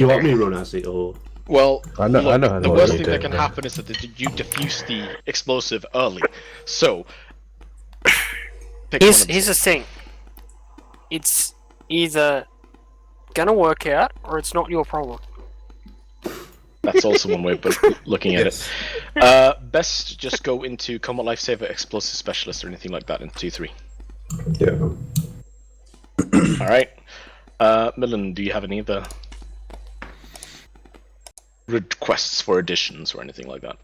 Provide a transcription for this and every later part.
You want me to run as it, or? Well, I know how the to worst do thing it, that can yeah. happen is that you diffuse the explosive early. So, pick one of Here's the thing. It's either gonna work out or it's not your problem. That's also one way of looking at it. Best just go into combat lifesaver, explosive specialist, or anything like that in 2-3. Yeah. All right. Millen, do you have any other requests for additions or anything like that?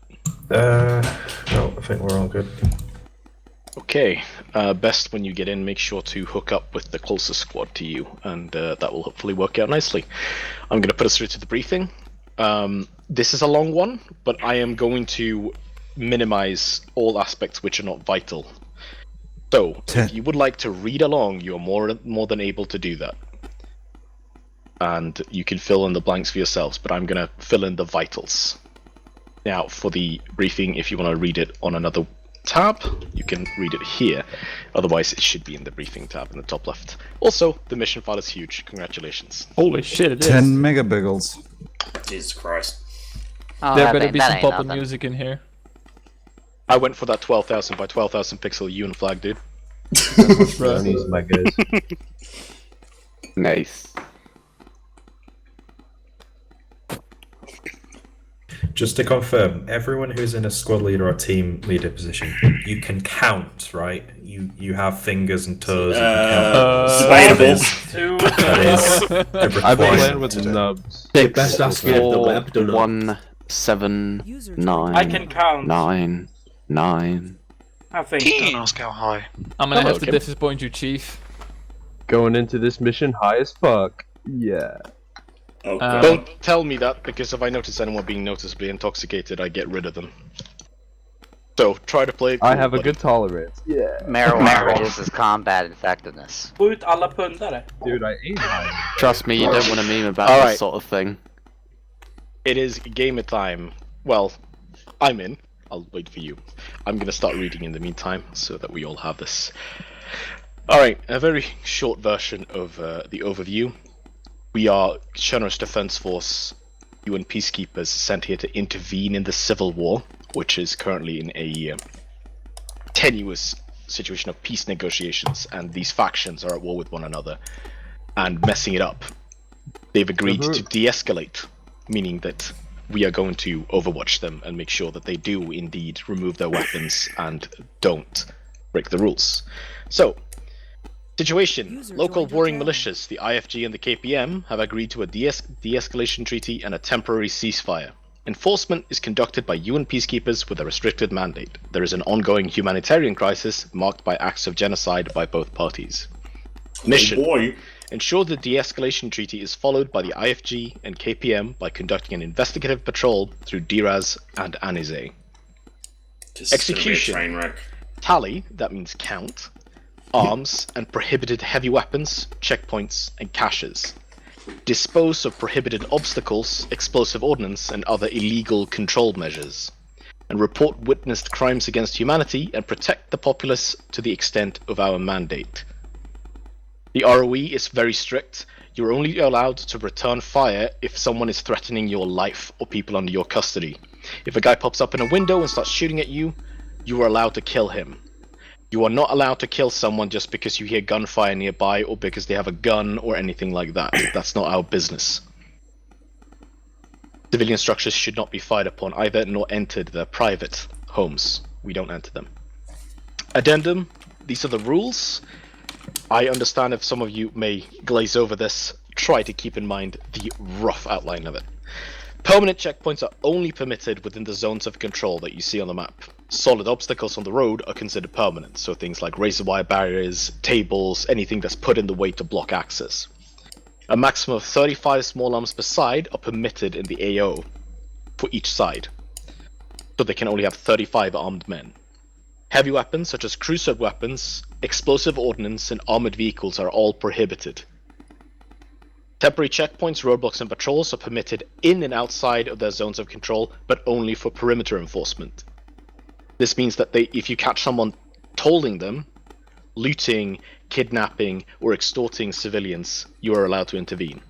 No, I think we're all good. Okay. Best when you get in, make sure to hook up with the closest squad to you, and that will hopefully work out nicely. I'm going to put us through to the briefing. This is a long one, but I am going to minimize all aspects which are not vital. So, if you would like to read along, you are more than able to do that. And you can fill in the blanks for yourselves, but I'm going to fill in the vitals. Now, for the briefing, if you want to read it on another tab, you can read it here. Otherwise, it should be in the briefing tab in the top left. Also, the mission file is huge. Congratulations. Holy shit, it is. 10 megabiggles. Jesus Christ. Oh, There that better ain't- be that some ain't poppin' nothing. music in here. I went for that 12,000 by 12,000 pixel UN flag, dude. These my guys. Nice. Just to confirm, everyone who's in a squad leader or team leader position, you can count, right? You have fingers and toes. You can count. That is a I've been playing requirement with to the do. nubs. They best ask me if the web don't know. 1, 7, 9. I can count. 9, 9. I think. Don't ask how high. I'm gonna have to Okay. disappoint you, Chief. Going into this mission high as fuck. Yeah. Oh, Um, Don't tell me that, because if I notice anyone being noticeably intoxicated, I get rid of them. So, try to play it cool, I have a buddy. good tolerance. Yeah. Marijuana reduces combat effectiveness. Få ut alla pundare. Dude, I ain't high. Trust me, you don't want to meme about Alright. this sort of thing. It is gamer time. Well, I'm in. I'll wait for you. I'm gonna start reading in the meantime, so that we all have this. Alright, a very short version of the overview. We are Generous Defense Force, UN peacekeepers sent here to intervene in the civil war, which is currently in a tenuous situation of peace negotiations, and these factions are at war with one another and messing it up. They've agreed to de-escalate, meaning that we are going to overwatch them and make sure that they do indeed remove their weapons and don't break the rules. So, situation. Local warring militias, the IFG and the KPM, have agreed to a de-escalation treaty and a temporary ceasefire. Enforcement is conducted by UN peacekeepers with a restricted mandate. There is an ongoing humanitarian crisis marked by acts of genocide by both parties. Mission. Hey boy. Ensure the de-escalation treaty is followed by the IFG and KPM by conducting an investigative patrol through Diraz and Anize. This Execution. is gonna be a train wreck. Tally, that means count, arms and prohibited heavy weapons, checkpoints, and caches. Dispose of prohibited obstacles, explosive ordnance, and other illegal control measures. And report witnessed crimes against humanity and protect the populace to the extent of our mandate. The ROE is very strict. You're only allowed to return fire if someone is threatening your life or people under your custody. If a guy pops up in a window and starts shooting at you, you are allowed to kill him. You are not allowed to kill someone just because you hear gunfire nearby or because they have a gun or anything like that. That's not our business. Civilian structures should not be fired upon either nor entered their private homes. We don't enter them. Addendum, these are the rules. I understand if some of you may glaze over this, try to keep in mind the rough outline of it. Permanent checkpoints are only permitted within the zones of control that you see on the map. Solid obstacles on the road are considered permanent, so things like razor wire barriers, tables, anything that's put in the way to block access. A maximum of 35 small arms per side are permitted in the AO for each side, so they can only have 35 armed men. Heavy weapons such as cruiser weapons, explosive ordnance, and armored vehicles are all prohibited. Temporary checkpoints, roadblocks, and patrols are permitted in and outside of their zones of control, but only for perimeter enforcement. This means that if you catch someone tolling them, looting, kidnapping, or extorting civilians, you are allowed to intervene.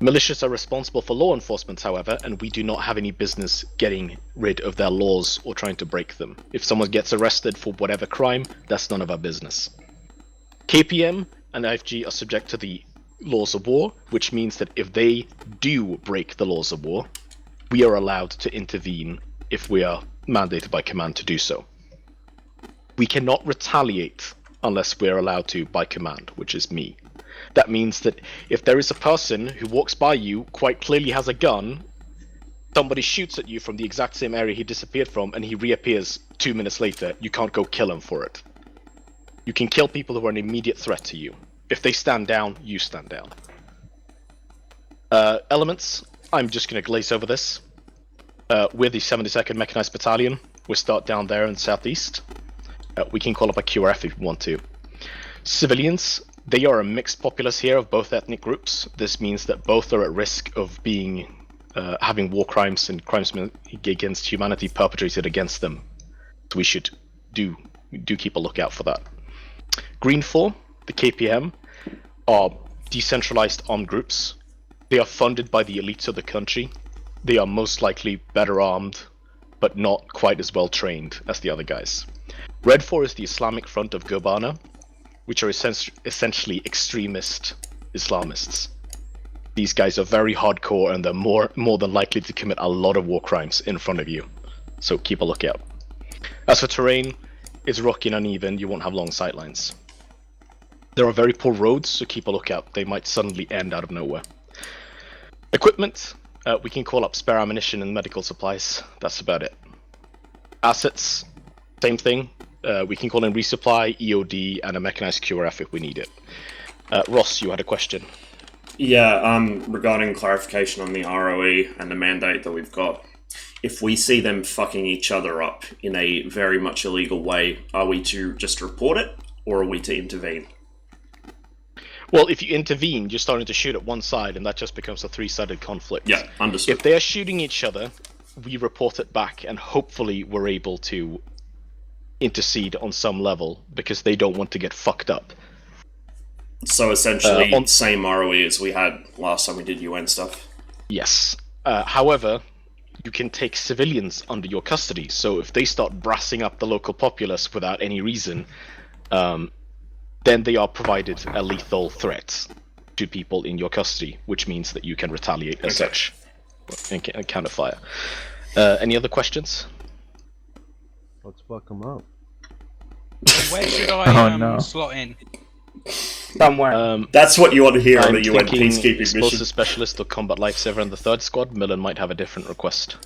Militias are responsible for law enforcement, however, and we do not have any business getting rid of their laws or trying to break them. If someone gets arrested for whatever crime, that's none of our business. KPM and IFG are subject to the laws of war, which means that if they do break the laws of war, we are allowed to intervene if we are mandated by command to do so. We cannot retaliate unless we are allowed to by command, which is me. That means that if there is a person who walks by you, quite clearly has a gun, somebody shoots at you from the exact same area he disappeared from, and he reappears 2 minutes later, you can't go kill him for it. You can kill people who are an immediate threat to you. If they stand down, you stand down. Elements, I'm just going to glaze over this. We're the 72nd Mechanized Battalion. We start down there in the southeast. We can call up a QRF if we want to. Civilians, they are a mixed populace here of both ethnic groups. This means that both are at risk of being having war crimes and crimes against humanity perpetrated against them. So we should do keep a lookout for that. Green 4, the KPM, are decentralized armed groups. They are funded by the elites of the country. They are most likely better armed, but not quite as well trained as the other guys. Red 4 is the Islamic Front of Gobana, which are essentially extremist Islamists. These guys are very hardcore, and they're more than likely to commit a lot of war crimes in front of you. So keep a lookout. As for terrain, it's rocky and uneven. You won't have long sightlines. There are very poor roads, so keep a lookout. They might suddenly end out of nowhere. Equipment, we can call up spare ammunition and medical supplies. That's about it. Assets, same thing. We can call in resupply, EOD, and a mechanized QRF if we need it. Ross, you had a question. Yeah, regarding clarification on the ROE and the mandate that we've got. If we see them fucking each other up in a very much illegal way, are we to just report it, or are we to intervene? Well, if you intervene, you're starting to shoot at one side, and that just becomes a three-sided conflict. Yeah, understood. If they are shooting each other, we report it back, and hopefully we're able to intercede on some level, because they don't want to get fucked up. So essentially, same ROE as we had last time we did UN stuff? Yes. However, you can take civilians under your custody, so if they start brassing up the local populace without any reason, then they are provided a lethal threat to people in your custody, which means that you can retaliate as such and counterfire. Any other questions? Let's fuck them up. Where should I slot in? Somewhere. That's what you want to hear on I'm a UN thinking peacekeeping explosive mission. specialist or combat lifesaver in the 3rd squad. Millen might have a different request.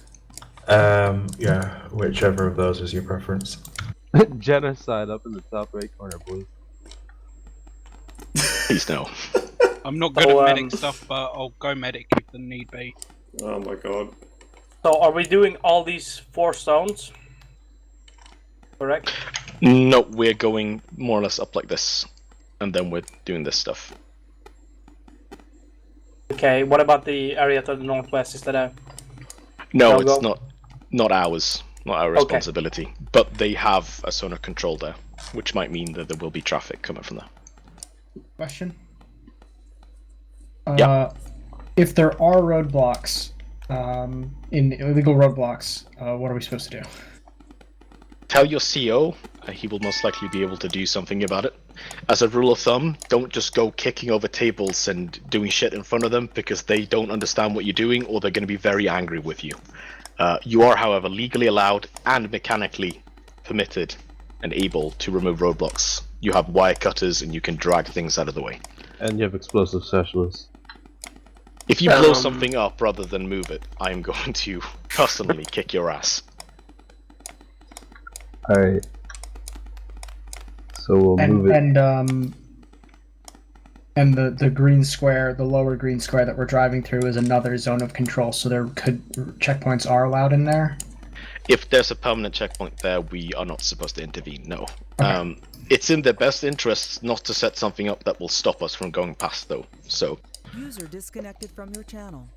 Yeah, whichever of those is your preference. Genocide up in the top right corner, boys. Please no. I'm not good at medic stuff, but I'll go medic if the need be. Oh my god. So are we doing all these 4 stones? Correct? No, we're going more or less up like this, and then we're doing this stuff. Okay, what about the area to the northwest? Is that a... No, No-go? it's not ours, not our responsibility. But they have a zone of control there, which might mean that there will be traffic coming from there. Question? Yeah. If there are roadblocks, in illegal roadblocks, what are we supposed to do? Tell your CO, he will most likely be able to do something about it. As a rule of thumb, don't just go kicking over tables and doing shit in front of them, because they don't understand what you're doing, or they're going to be very angry with you. You are, however, legally allowed and mechanically permitted and able to remove roadblocks. You have wire cutters and you can drag things out of the way. And you have explosive specialists. If you blow something up rather than move it, I am going to personally kick your ass. Alright. So we'll move it. And the green square, the lower green square that we're driving through is another zone of control, so there checkpoints are allowed in there? If there's a permanent checkpoint there, we are not supposed to intervene, no. Okay. It's in their best interests not to set something up that will stop us from going past, though, so... User disconnected from your channel.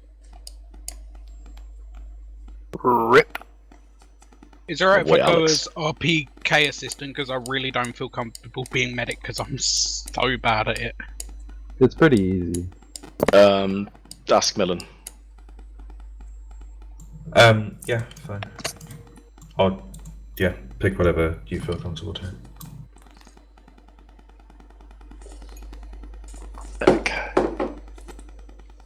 RIP. Is it alright if Wait, I go Alex. as RPK assistant, because I really don't feel comfortable being medic, because I'm so bad at it. It's pretty easy. ask Millen. Yeah, fine. Or, yeah, pick whatever you feel comfortable to.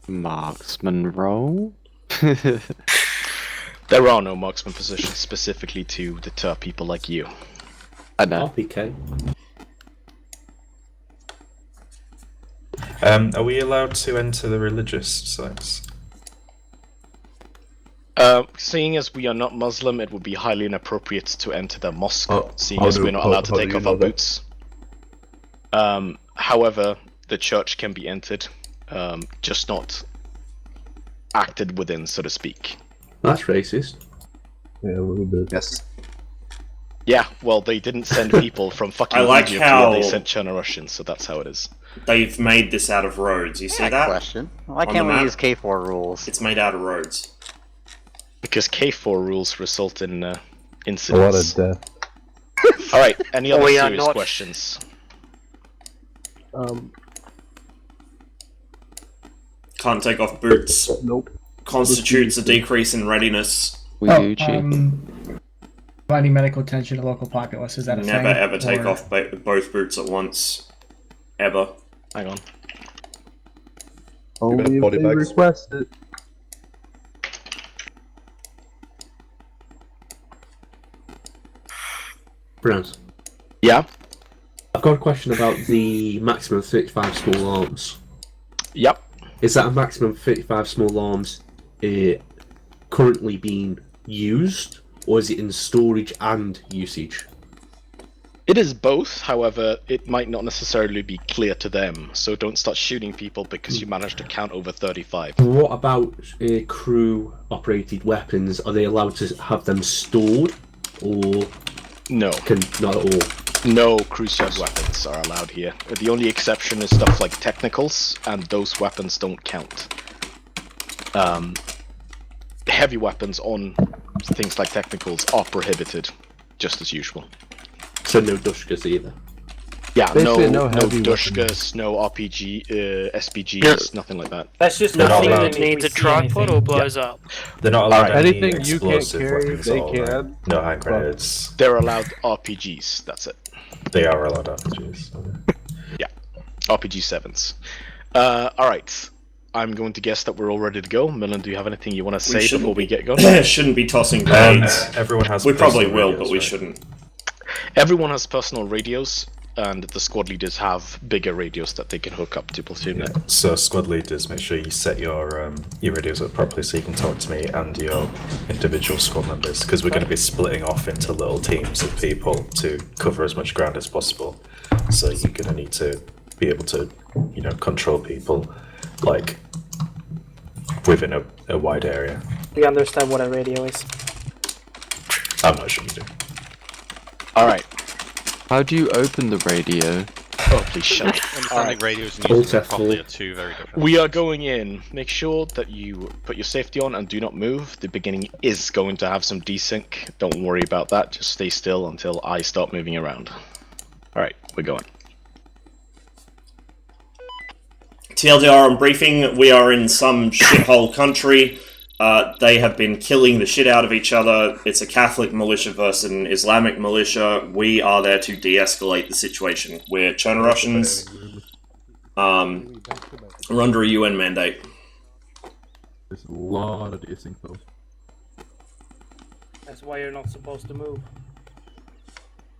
Marksman roll? There are no marksman positions specifically to deter people like you. I know. RPK. Are we allowed to enter the religious sites? Seeing as we are not Muslim, it would be highly inappropriate to enter the mosque, seeing how as do- we're not how- allowed to how do take you off know our that? boots. However, the church can be entered, just not acted within, so to speak. That's racist. Yeah, a little bit. Yes. Yeah, well, they didn't send people from fucking I like Egypt how- here, they sent China Russians, so that's how it is. They've made this out of roads. You see that? Question. Why On can't the we map? use K4 rules? It's made out of roads. Because K4 rules result in A lot incidents. of death. Alright, any other We are serious not- questions? Can't take off boots. Nope. Constitutes a decrease in readiness. We do, Chief. Providing medical attention to local populace, is that a Never thing? ever take Or- off both boots at once. Ever. Hang on. Only if body they bags. request it. Browns. Yeah? I've got a question about the maximum 35 small arms. Yep. Is that a maximum 35 small arms currently being used, or is it in storage and usage? It is both, however, it might not necessarily be clear to them, so don't start shooting people because you managed to count over 35. What about crew-operated weapons? Are they allowed to have them stored, or No. not at all? No crew-served weapons are allowed here. The only exception is stuff like technicals, and those weapons don't count. Heavy weapons on things like technicals are prohibited, just as usual. So no dushkas either? Yeah, Basically, no no heavy dushkas, no RPG, SPGs, Yeah. nothing like that. That's just They're not nothing allowed that to. Needs a tripod or blows up. They're not allowed Alright. any Anything you can't explosive carry, weapons they at all, can. no. No hand grenades. They're allowed RPGs, that's it. They are allowed RPGs. Okay. RPG 7s. Alright. I'm going to guess that we're all ready to go. Millen, do you have anything you want to say shouldn't before we get going? Shouldn't be tossing grenades. Everyone has. We probably personal will, radios, but we right? shouldn't. Everyone has personal radios, and the squad leaders have bigger radios that they can hook up to platoon. Yeah. So squad leaders, make sure you set your radios up properly so you can talk to me and your individual squad members, because we're going to be splitting off into little teams of people to cover as much ground as possible. So you're going to need to be able to, control people like within a wide area. We understand what a radio is. I'm not sure you do. Alright. How do you open the radio? Oh, please shut up. Understanding radios and Alt using them F4. properly are two very different. We are going in. Make sure that you put your safety on and do not move. The beginning is going to have some desync. Don't worry about that. Just stay still until I start moving around. Alright, we're going. TLDR on briefing, we are in some shithole country. They have been killing the shit out of each other. It's a Catholic militia versus an Islamic militia. We are there to de-escalate the situation. We're China Russians. We're under a UN mandate. There's a lot of desync though. That's why you're not supposed to move.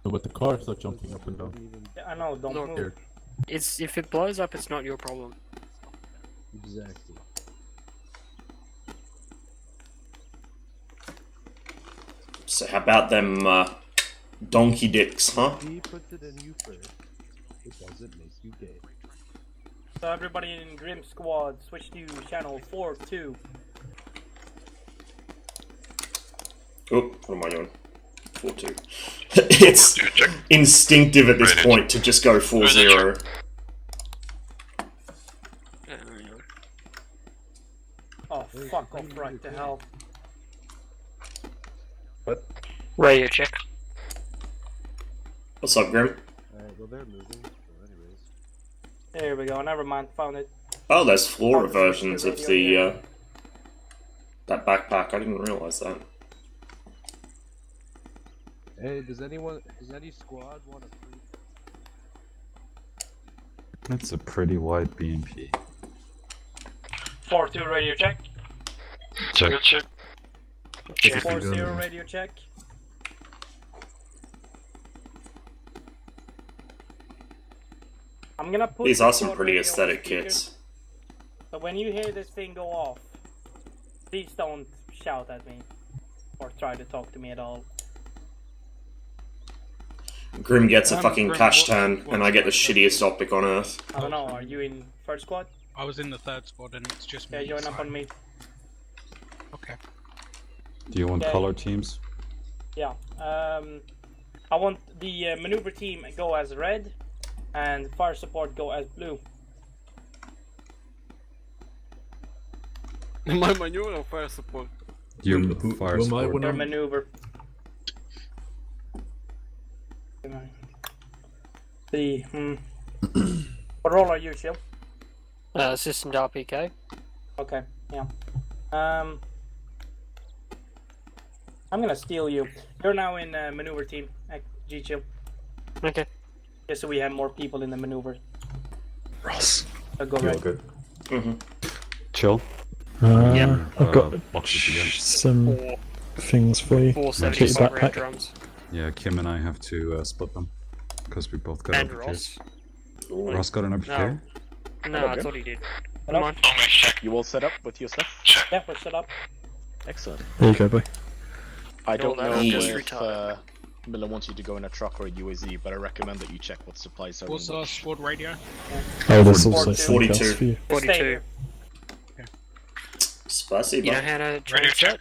No, but the cars are jumping up and down. Yeah, I know, don't Look, move. It's if it blows up, it's not your problem. Exactly. So how about them donkey dicks, huh? He puts it in you first. It doesn't make you gay. So everybody in Grim Squad, switch to channel 4-2. Oh, what am I doing? 4-2. It's instinctive at this point to just go 4-0. Oh, fuck off right to hell. What? Radio check. What's up, Grim? Alright, well they're moving, so anyways. There we go, never mind, found it. Oh, there's Flora versions of the that backpack. I didn't realize that. Hey, does any squad want to? That's a pretty wide BMP. 4-2 radio check. Check. Check. 4-0 radio check. I'm gonna put These the are some squad pretty radio on aesthetic speaker. kits. So when you hear this thing go off, please don't shout at me or try to talk to me at all. Grim gets a fucking Grim, cash what- turn, what and I get the squad? shittiest optic on earth. I don't know, are you in first squad? I was in the third squad and it's just me. Yeah, join up so- on me. Okay. Do you want Okay. color teams? Yeah. I want the maneuver team go as red and fire support go as blue. My maneuver or fire support? Your fire support. Their maneuver. What role are you, Chill? Assistant RPK. Okay, yeah. I'm gonna steal you. You're now in maneuver team, G Chill. Okay. Just so we have more people in the maneuver. Ross. So go You're right. good. Mm-hmm. Chill. Yeah. I've got boxes again. some things for you. 475 Check your round backpack. drums. Yeah, Kim and I have to split them because we both got And RPKs. Ross. Ross got an RPK. No, I thought he did. Hello? Come on. You all set up with your stuff? Yeah, we're set up. Excellent. There you go, boy. I don't that know will just if retire. Miller wants you to go in a truck or a UAZ, but I recommend that you check what supplies are What's in our squad radio? Oh, there's also 42. something else for you. 42. Spicy, You know how to Radio change check.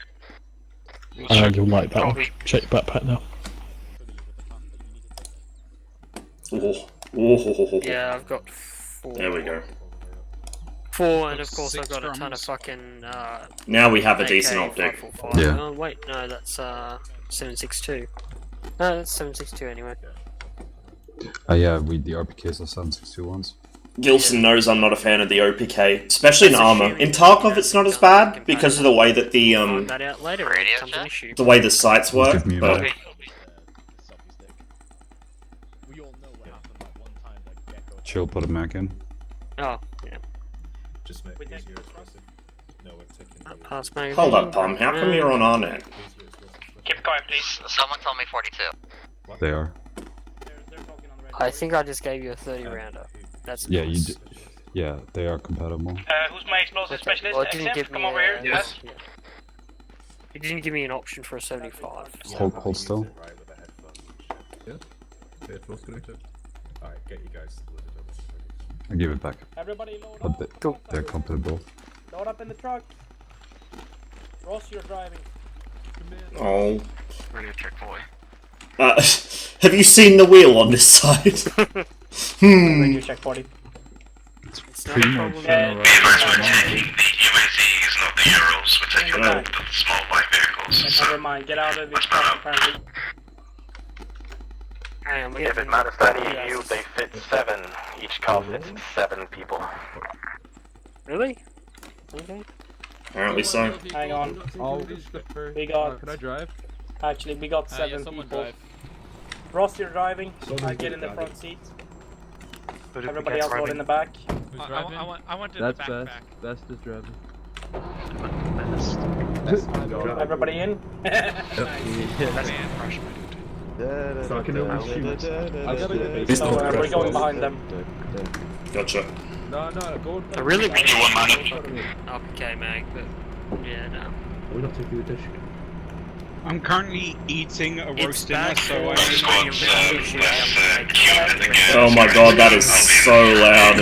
that? You'll like that one. Probably. Check your backpack now. Oh. Yeah, I've got 4. There we go. 4, and of course I've 6 got a ton of drums. fucking. Now we have a AK decent optic. 545. Yeah. Oh wait, no, that's 762. No, that's 762 anyway. Yeah, the RPKs are 762 ones. Gilson knows I'm not a fan of the OPK, especially in That's armor. assuming In that Tarkov, you it's don't not as think bad can because of find the way that the Find that out later when it becomes an issue. the way the sights work. Give me a But minute. Chill, put a Mac in. Oh, yeah. Just make We take easier the expressive. No, we're taking the- Pass magazine. hold up, Pom. How come you're on our net? Keep going, please. Someone told me 42. They are. They're talking on the radio. I think I just gave you a 30 rounder. That's Yeah, nice. you. Yeah, they are compatible. Who's my explosive Okay. specialist? Well, it didn't XF, give come me over here. a- Yes. yeah. It didn't give me an option for a 75. So. Hold still. Right with the headphones. Yeah. Headphones connected. Alright, get you guys loaded up. I give it back. Everybody load But up. they're compatible. Load up in the truck. Ross, you're driving. Oh. Radio check, boy. Have you seen the wheel on this side? Radio check 40. It's not a problem. Yeah. No. Never mind, get out of the truck apparently. Hang on, If it matters to any of you, they fit 7. Each car fits 7 people. Really? Okay. Apparently so. Hang on. We got. Can I drive? Actually, we got 7 people. Ross, you're driving. I get in the front seat. Everybody else load in the back. I want That's best. Best is driving. Everybody in? Fucking overshoot. So we're going behind them. Gotcha. No, go. I really wish RPK mag, but yeah, no. Are we not taking the dish? I'm currently eating a It's roast dinner, bad so for I Oh my god, that is so loud.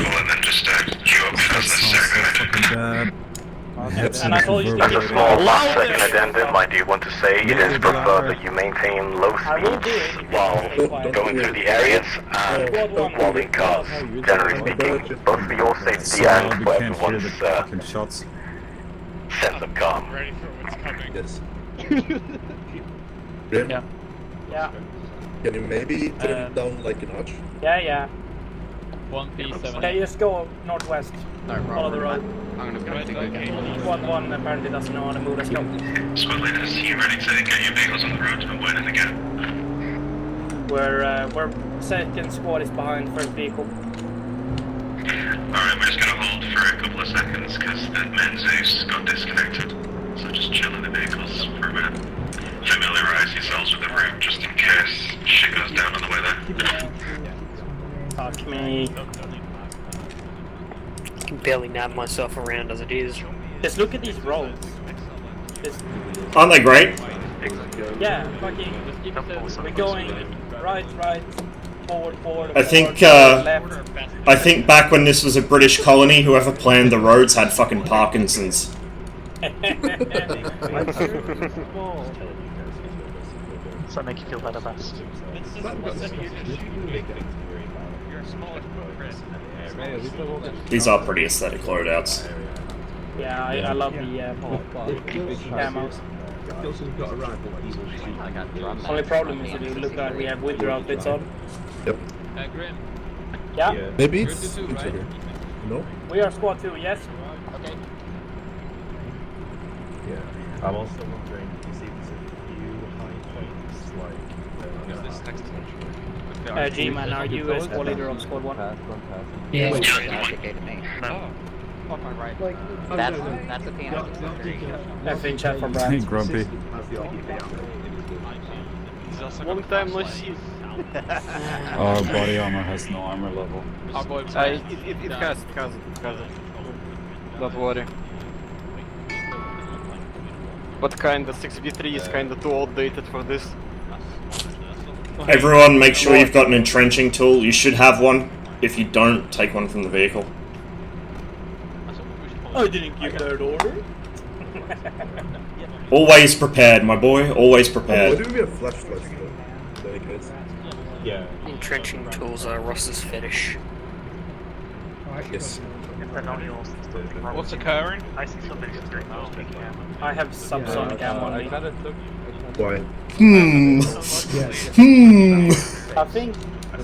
And I told you to As a keep small going. last-second addendum, I do want to say it is preferred that you maintain low speeds while going through the areas and while in cars. Generally speaking, both for your safety and for everyone's sense of calm. ready for what's coming. Yes. Yeah. Can you maybe turn it down like a notch? Yeah. 1P7. Okay, just go northwest. Follow the road. I'm gonna put it again. Squad 1 apparently doesn't know how to move. Let's go. Squad leaders, you ready to get your vehicles on the road and where to get? We're second squad is behind first vehicle. Alright, we're just gonna hold for a couple of seconds because the main Zeus got disconnected. So just chill in the vehicles for a minute. Familiarise yourselves with the route just in case shit goes down on the way there. Fuck me. I can barely nab myself around as it is. Just look at these roads. Aren't they great? Yeah, fucking. We're going right, forward. I think forward, left. I think back when this was a British colony, whoever planned the roads had fucking Parkinson's. Does that make you feel better, Bass? These are pretty aesthetic loadouts. Yeah, I love the camos. Only problem is that you look like we have winter outfits on. Yep. Yeah? Maybe it's okay. No? We are squad 2, yes? Okay. Yeah. I'm also wondering, you see there's a few high points, like... G-Man, are you a squad leader of squad 1? Yeah. Wait, No. Fuck my right. That's a piano. F in chat for Brad. Grumpy. Long time no see. Our body armor has no armor level. It has it. Don't worry. But kinda 6v3 is kinda too outdated for this. Everyone, make sure you've got an entrenching tool. You should have one. If you don't, take one from the vehicle. I didn't give that order. Always prepared, my boy. Always prepared. Why do we have flashlights though? Yeah. Entrenching tools are Ross's fetish. Yes. What's occurring? I see somebody I have subsonic ammo on me. Why? I think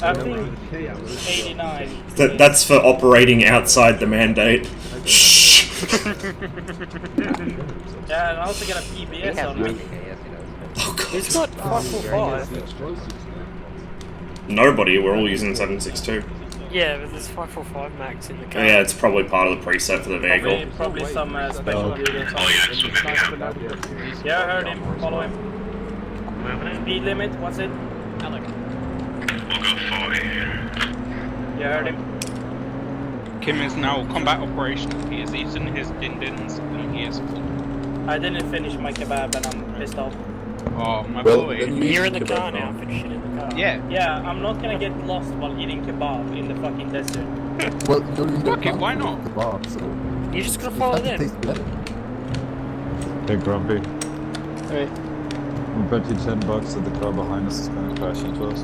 89. That's for operating outside the mandate. Shh. Yeah, and I also get a PBS on me. Oh god. It's not 545. Nobody. We're all using 762. Yeah, but there's 545 max in the car. Yeah, it's probably part of the preset for the vehicle. Probably some special units. Yeah, I heard him. Follow him. Speed limit, what's it? We'll go 40. Yeah, I heard him. Kim is now combat operational. He is eating his din-dins and he is full. I didn't finish my kebab and I'm pissed off. Oh, my Well, boy. then You're in the car now, finish it in the car. Yeah. Yeah, I'm not gonna get lost while eating kebab in the fucking desert. Well, you're in the Okay, why not? Kebab, so You're just gonna follow them. tastes better. Hey, Grumpy. Hey. I bet you $10 that the car behind us is gonna crash into us.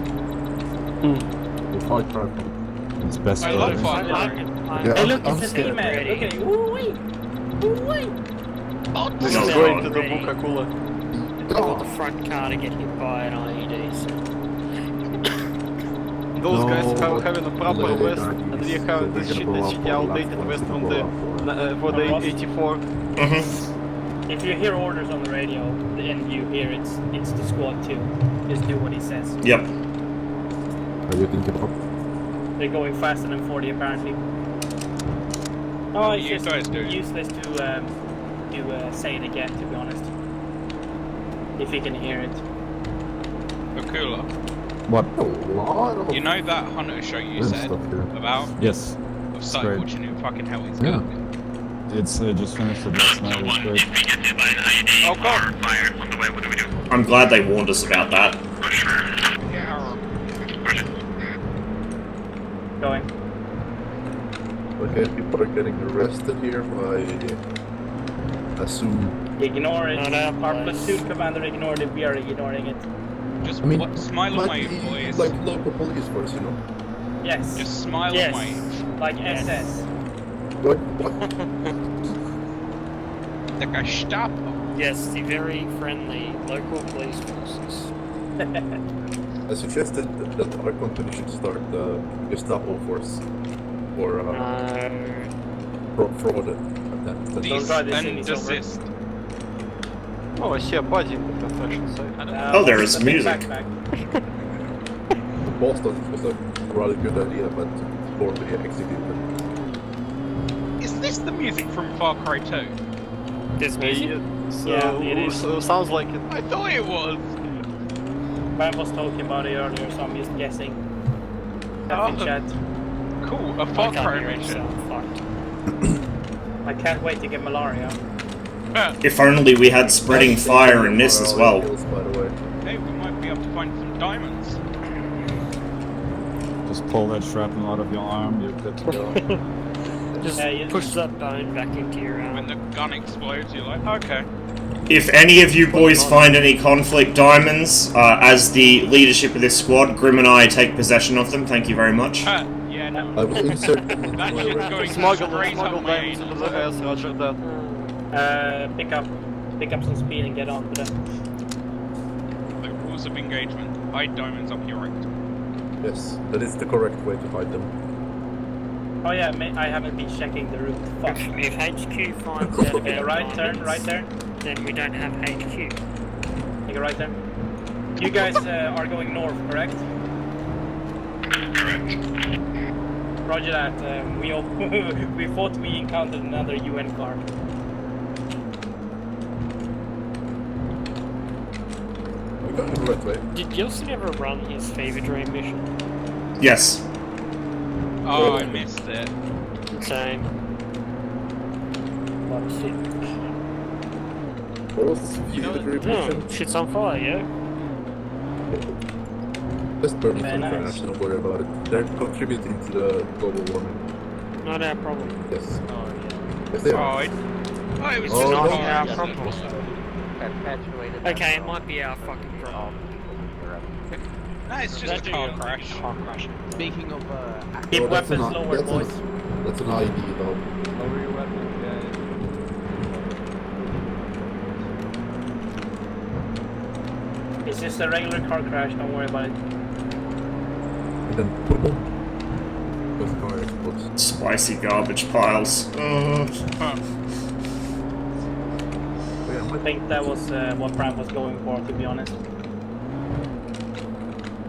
It's hard to It's best I love driving. fun. Yeah, Hey, look, I'm it's a scared. man. Look at it. Ooh, wait. This No, is no, going no. to the Coca-Cola. I got the front car to get hit by an IED. So. Those guys are having a proper vest, and we have this shitty outdated vest from the for the 84. If you hear orders on the radio and you hear it's the squad 2, just do what he says. Yep. Are you thinking about? They're going faster than 40 apparently. Oh, it's You just guys do. useless to say it again, to be honest. If you can hear it. Coca-Cola. What? A lot of You know that hunter show you good said stuff here. about? Yes. I've started great. watching it. Fucking hell, it's Yeah. good. It's just finished it last night. It's great. Oh god. Fire on the way, what do we do? I'm glad they warned us about that. Push her. Going. Okay, people are getting arrested here by assume. Ignore it. Not our Our place. platoon commander ignored it. We are ignoring it. Just I mean, smile and might wave, be boys. like local police force, you know. Yes. Just smile yes. and wave. Like SS. What? The Gestapo. Yes, the very friendly local police forces. I suggested that our company should start Gestapo force for fraud attempt. Cease and desist. Oh, I see a body in the construction site. Oh, there is music. Boston was a rather good idea, but poorly executed. Is this the music from Far Cry 2? This music? Yeah, it is. Sounds like it. I thought it was. I was talking about it earlier, so I'm just guessing. Have in chat. Cool, a Far Cry mission. I can't wait to get malaria. If only we had spreading fire in this as well. Hey, we might be able to find some diamonds. Just pull that shrapnel out of your arm, you're good to go. Just push that bone back into your arm. When the gun explodes, you're like, okay. If any of you boys find any conflict diamonds, as the leadership of this squad, Grim and I take possession of them. Thank you very much. Yeah, no. I was inserting That shit's going Smuggle straight up my diamonds into the ass, roger that. Pick up some speed and get on to them. The rules of engagement. Hide diamonds up your right. Yes, that is the correct way to fight them. Oh yeah, I haven't been checking the route. Fuck. If HQ finds Take a right turn, then we don't have HQ. Take a right turn. You guys are going north, correct? Correct. Roger that. We thought we encountered another UN car. We got the right way. Did Gilson ever run his Fever Dream mission? Yes. Oh, I missed it. Same. What's it? What was the mission? Shit's on fire, yeah? Just burning Very some nice. trash, don't worry about it. They're contributing to the global warming. Not our problem. Yes. Oh Yes, they Oh, are. it was Oh, just no. a Not our car. problem. Perpetuated. Okay, it might be our fucking problem. No, it's just a car crash. Speaking of Keep Oh, that's weapons an- lower, that's an- boys. That's an ID though. Lower your weapons, guys. It's just a regular car crash, don't worry about it. And then boom. Those car explodes. Spicy garbage piles. I think that was what Bram was going for, to be honest.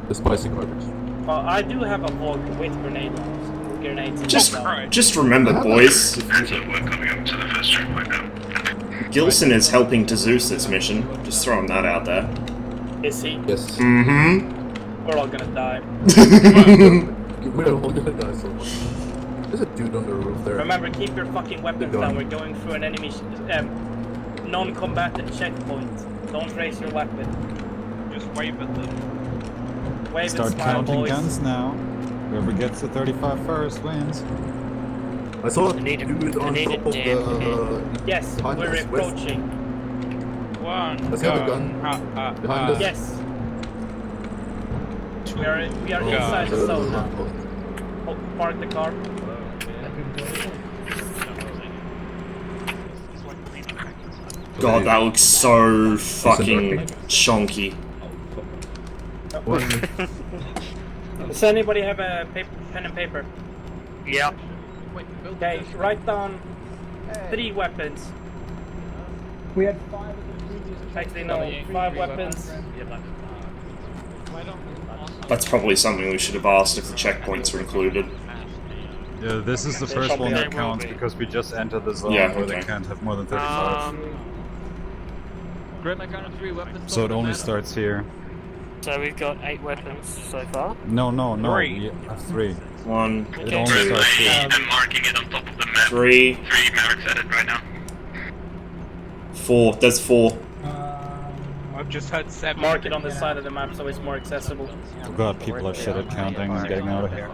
The spicy garbage. Well, I do have a Volk with grenades in Just remember, boys. We're coming up to the first checkpoint now. Gilson is helping to Zeus this mission. Just throwing that out there. Is he? Yes. Mm-hmm. We're all gonna die. We're all gonna die so much. There's a dude on the roof there. Remember, keep your fucking weapons down. We're going through an enemy non-combatant checkpoint. Don't raise your weapon. Just wave at them. Wave Start and smile, counting boys. guns now. Whoever gets to 35 first wins. I saw a I need a- dude on I need a top of damn the... Yes, behind we're us, west. approaching. One Does he have a gun? Behind us? Yes. We are inside the zone now. Oh, park the car. God, that looks so fucking chonky. Does anybody have a pen and paper? Yeah. Okay, write down 3 weapons. We had 5 of the previous. Actually, no, 5 weapons. That's probably something we should have asked if the checkpoints were included. Yeah, this is the first one that counts because we just entered the zone Yeah, where they okay. can't have more than 35. Grab my gun of 3 weapons. So it only starts here. So we've got 8 weapons so far. No. 3. We have 3. 1, It only starts here. I'm marking it on top of the map. 3, 3 Merrick's at it right now. 4. There's 4. I've just heard 7. Mark it on the side of the map so it's more accessible. Oh god, people are shit at counting and getting out of here.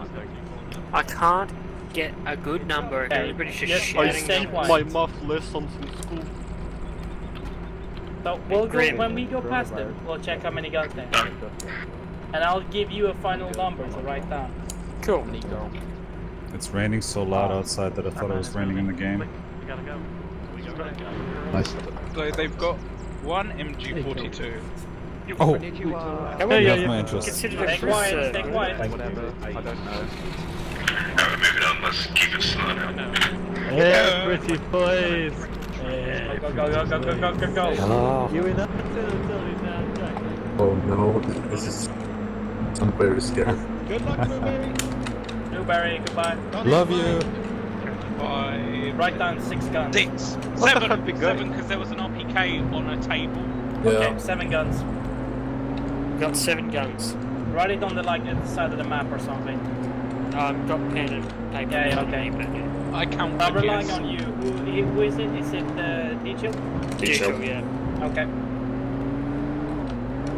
I can't get a good number. Everybody's just Yes, shouting. stay quiet. My muff lessons in school. So we'll go, Grim. when we go past them, we'll check how many guns they have. And I'll give you a final number to write down. Cool. It's raining so loud outside that I thought it was raining in the game. Nice. So they've got 1 MG42, Oh, Yeah. my interest. Consider it quiet, stay quiet. Whatever. I don't know. Moving on, let's keep it slow now. Yeah, pretty boys. Go. Hello. You in up? Oh no, this is. I'm very scared. Good luck, Blueberry. Blueberry, goodbye. Love you. Five. Write down 6 guns. 6. 7, because there was an RPK on a table. Okay, 7 guns. Got 7 guns. Write it on the like at the side of the map or something. Got pen and paper. Yeah, okay. I count. I'm relying on you. Who is it? Is it D-Chill? D-Chill, yeah. Okay.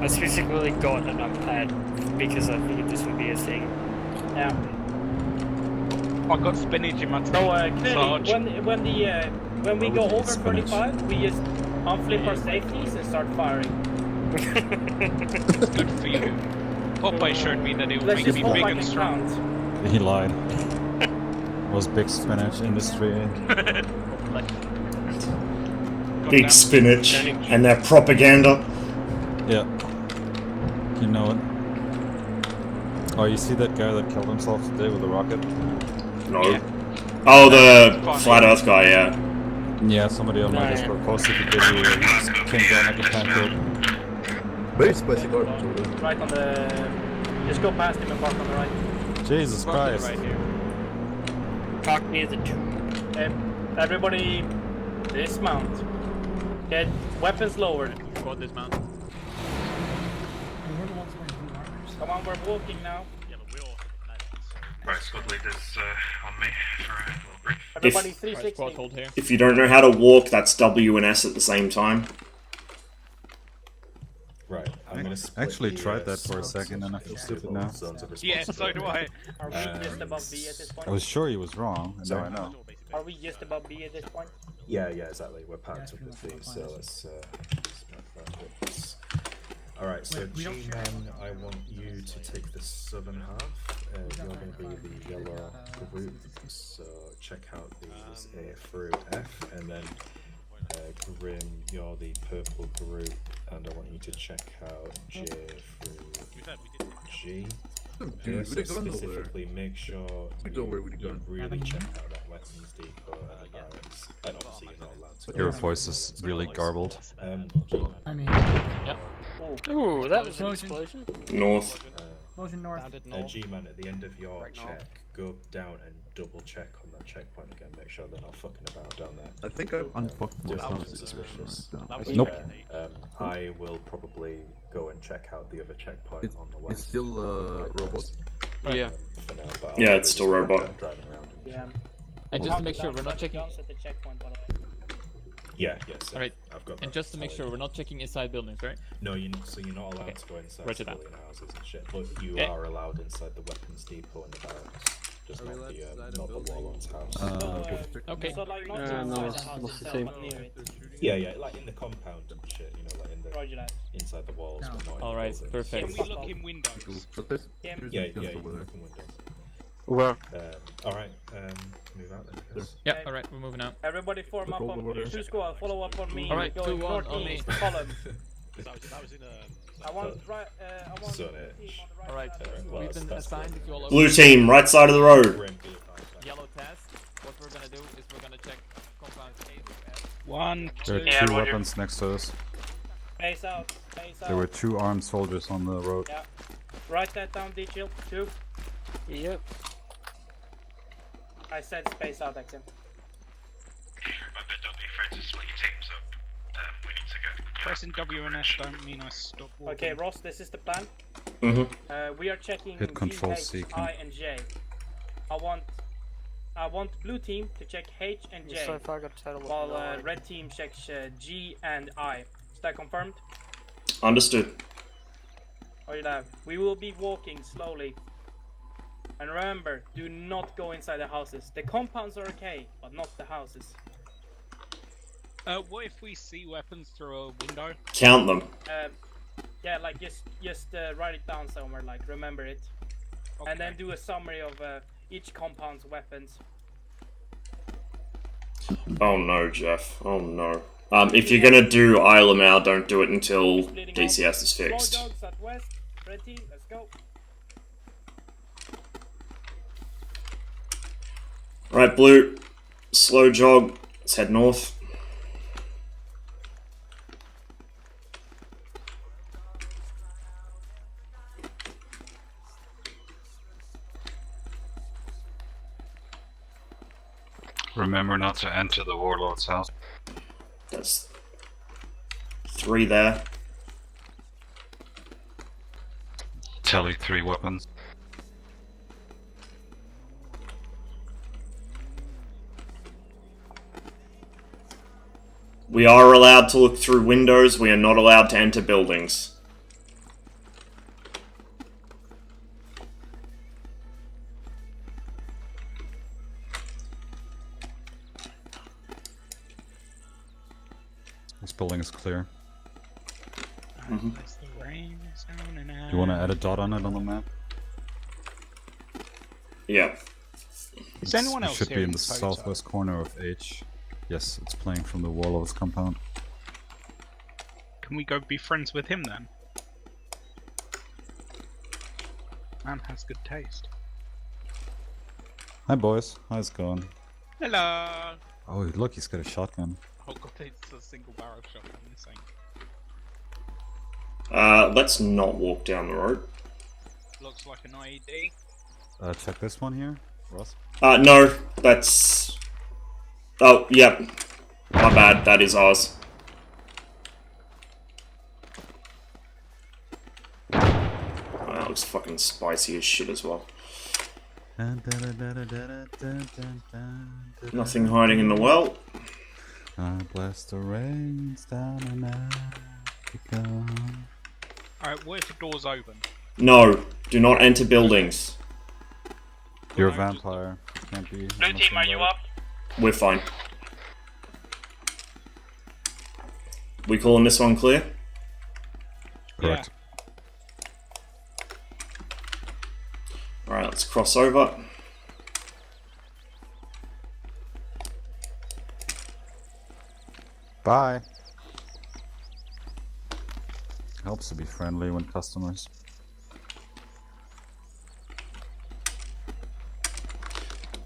I specifically got a numpad because I figured this would be a thing. Yeah. I got spinach in my teeth. So clearly, when we go over 35, we just unflip our safeties and start firing. It's good for you. Popeye showed me that it would Let's make just me hope big I and can strong. count. He lied. Was big spinach industry. Big spinach and their propaganda. Yeah. You know it. Oh, you see that guy that killed himself today with a rocket? No. Yeah. Oh, the flat Earth guy, yeah. Yeah, somebody on my Discord posted the video where he just came down like a pancake. Very spicy guard. Right on the... Just go past him and park on the right. Jesus Christ. Right here. Park near the tube. Everybody dismount. Get weapons lowered. Go dismount. Come on, we're walking now. Right, squad leader's on me for a little brief. Everybody 360. If you don't know how to walk, that's W and S at the same time. Right, I'm gonna split Actually the, tried that for a zones second and I feel stupid now. Yeah, so do I. Are we just above B at this point? I was sure he was wrong, and now I know. Are we just above B at this point? Yeah, exactly. We're packed up with these, so let's Alright, so G-Men, I want you to take the southern half. You're going to be the yellow group, so check out these A through F, and then Grim, you're the purple group, and I want you to check out J through G. So specifically make sure you really check out that weapons depot and barracks, and obviously you're not allowed to. Your voice is really garbled. I mean, yep. Ooh, that was an explosion. North. Explosion north. G-Man, at the end of your check, go down and double check on that checkpoint again. Make sure they're not fucking about down there. I think I'm Unfuckable. Suspicious. Nope. I will probably go and check out the other checkpoint on the west. It's still robot. Yeah. For now, but Yeah, it's still robot. Driving around. Yeah. And just to make sure we're not checking. Yeah, yes. Alright, I've got and that. just to make sure we're not checking inside buildings, right? No, so you're not allowed to go inside Roger that. civilian houses and shit, but you Yeah. are allowed inside the weapons depot and the barracks. Just not the Warlord's house. Okay. So like not no, inside the house itself, but near it. Yeah, like in the compound and shit, like in the Roger that. inside the walls, but not in Alright, the buildings. perfect. Can we look in windows? Yeah, you can look in windows. Where? Alright, move out then. Chris. Yeah, alright, we're moving out. Everybody form up on me. 2 squad, follow up on me. Alright, going 2-1 on me. northeast, column. That was in a... I want right. I want. So, Alright, we've been assigned if you all Blue team, right side of the road. Yellow test. What we're gonna do is we're gonna check compound A through F. 1, 2. There are two weapons next to us. Face out. Face out. There were 2 armed soldiers on the road. Yeah. Write that down, D-Chill. 2. Yep. I said space out, XM. Don't be afraid to split your teams up. We need to go. Pressing W and S don't mean I stop walking. Okay, Ross, this is the plan. We are checking Hit control G, C, H, I, and J. I want blue team to check H and J, So far I got a total of while 9. red team checks G and I. Is that confirmed? Understood. Or that we will be walking slowly. And remember, do not go inside the houses. The compounds are okay, but not the houses. What if we see weapons through a window? Count them. Yeah, like just write it down somewhere, like remember it. Okay. And then do a summary of each compound's weapons. Oh no, Jeff. Oh no. If you're gonna do Isle of Mau, don't do it until DCS is fixed. Small dogs at west. Red team, let's go. Right, Blue. Slow jog. Let's head north. Remember not to enter the warlord's house. That's 3 there. Tele 3 weapons. We are allowed to look through windows. We are not allowed to enter buildings. This building is clear. Mhm. You want to add a dot on it on the map? Yeah. Is anyone else It should here be in in the photo? southwest corner of H. Yes, it's playing from the warlord's compound. Can we go be friends with him then? Man has good taste. Hi boys, how's it going? Hello! Oh look, he's got a shotgun. Oh god, it's a single barrel shotgun, insane. Let's not walk down the road. Looks like an IED. Check this one here, Ross. No, that's... Oh, yep. My bad, that is ours. Oh, that looks fucking spicy as shit as well. Nothing hiding in the well. Bless the rains down in Africa. Alright, what if the door's open? No, do not enter buildings. You're a vampire. You can't be. Blue team, are you up? We're fine. We calling this one clear? Correct. Alright, let's cross over. Bye. Helps to be friendly when customers.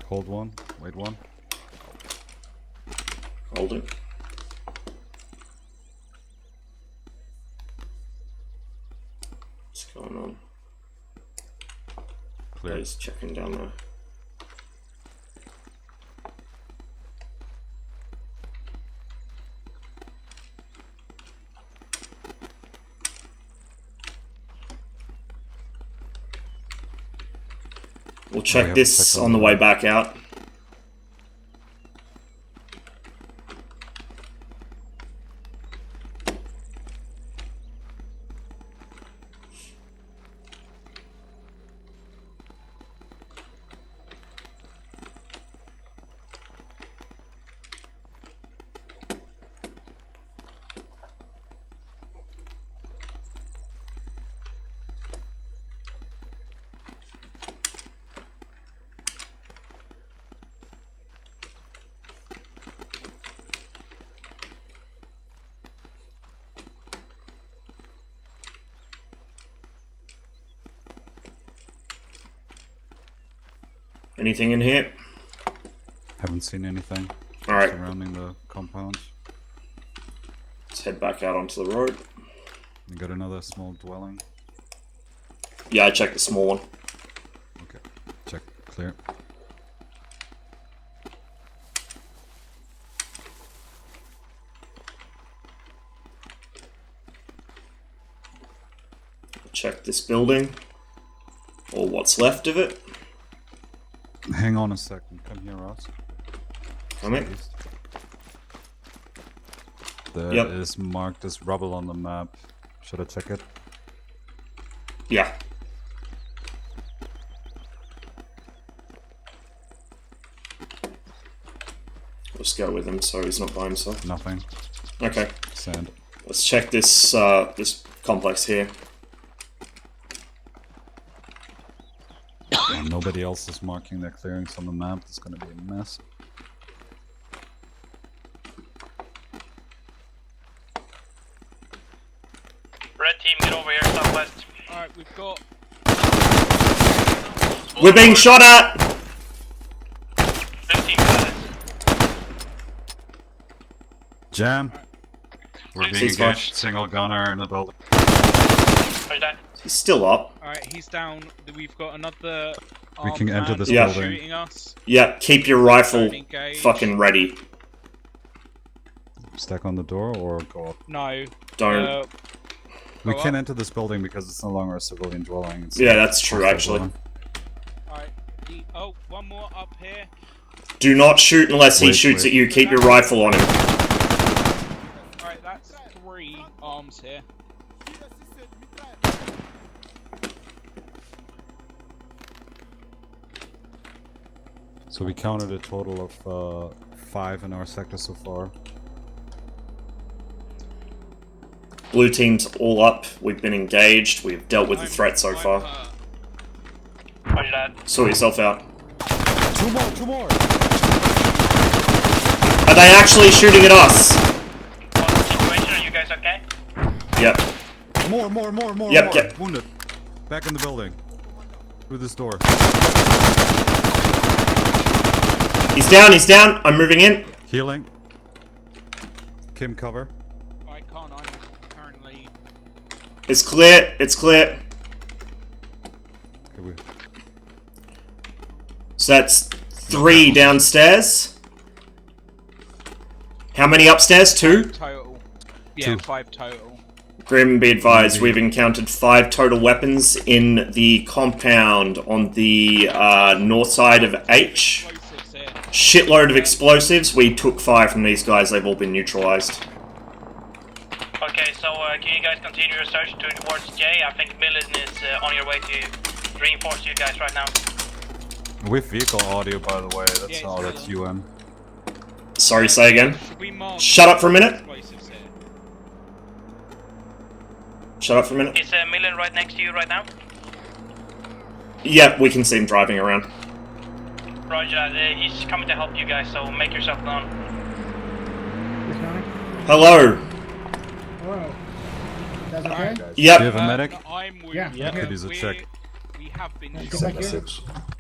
Hold one, wait one. Hold it. What's going on? Clear. He's checking down there. We'll check this on the way back out. Anything in here? Haven't seen anything. Alright. Surrounding the compound. Let's head back out onto the road. You got another small dwelling. Yeah, I checked the small one. Okay. Check. Clear. Check this building. Or what's left of it. Hang on a second. Come here, Ross. Coming. There is marked as rubble on the map. Should I check it? Yeah. Let's go with him so he's not by himself. Nothing. Okay. Sand. Let's check this this complex here. Nobody else is marking their clearings on the map. It's gonna be a mess. Alright, we've got... We're being shot at! 15 guys. Jam. We're being He's fine. engaged. Single gunner in the building. He's still up. Alright, he's down. We've got another... We can armed enter man this shooting building. us. Yeah, keep your rifle Don't engage. fucking ready. Stack on the door or go up? No. Don't. We Go can up. enter this building because it's no longer a civilian dwelling. It's Yeah, a that's true, hostile actually. dwelling. Alright, oh, one more up here. Do not shoot unless he Wait, shoots wait. at you. Keep your rifle on him. Alright, that's 3 arms here. So we counted a total of 5 in our sector so far. Blue team's all up. We've been engaged. We've dealt with the threat so far. Roger that. Sort yourself out. Two more! Are they actually shooting at us? What's the situation? Are you guys okay? Yep. More! Yep, get- Wounded. Back in the building. Through this door. He's down. I'm moving in. Healing. Kim, cover. I can't, I'm currently... It's clear. Okay, So that's 3 downstairs. How many upstairs? 2? Total. Yeah, 2. 5 total. Grim, be advised, we've encountered 5 total weapons in the compound on the north side of H. Explosives here. Shitload of explosives. We took 5 from these guys. They've all been neutralized. Okay, so can you guys continue your search towards J? I think Millen is on your way to reinforce you guys right now. With vehicle audio, by the way. That's Yeah, all. it's That's UN. Sorry, say again. Should we mark Shut up for a minute. explosives here? Shut up for a minute. Is Millen right next to you right now? Yep, we can see him driving around. Roger, he's coming to help you guys, so make yourself known. Hello. Hello. You guys okay? Yep. Do you have a medic? I'm with Yeah. you. Could use a check. We have been Get shot. back here.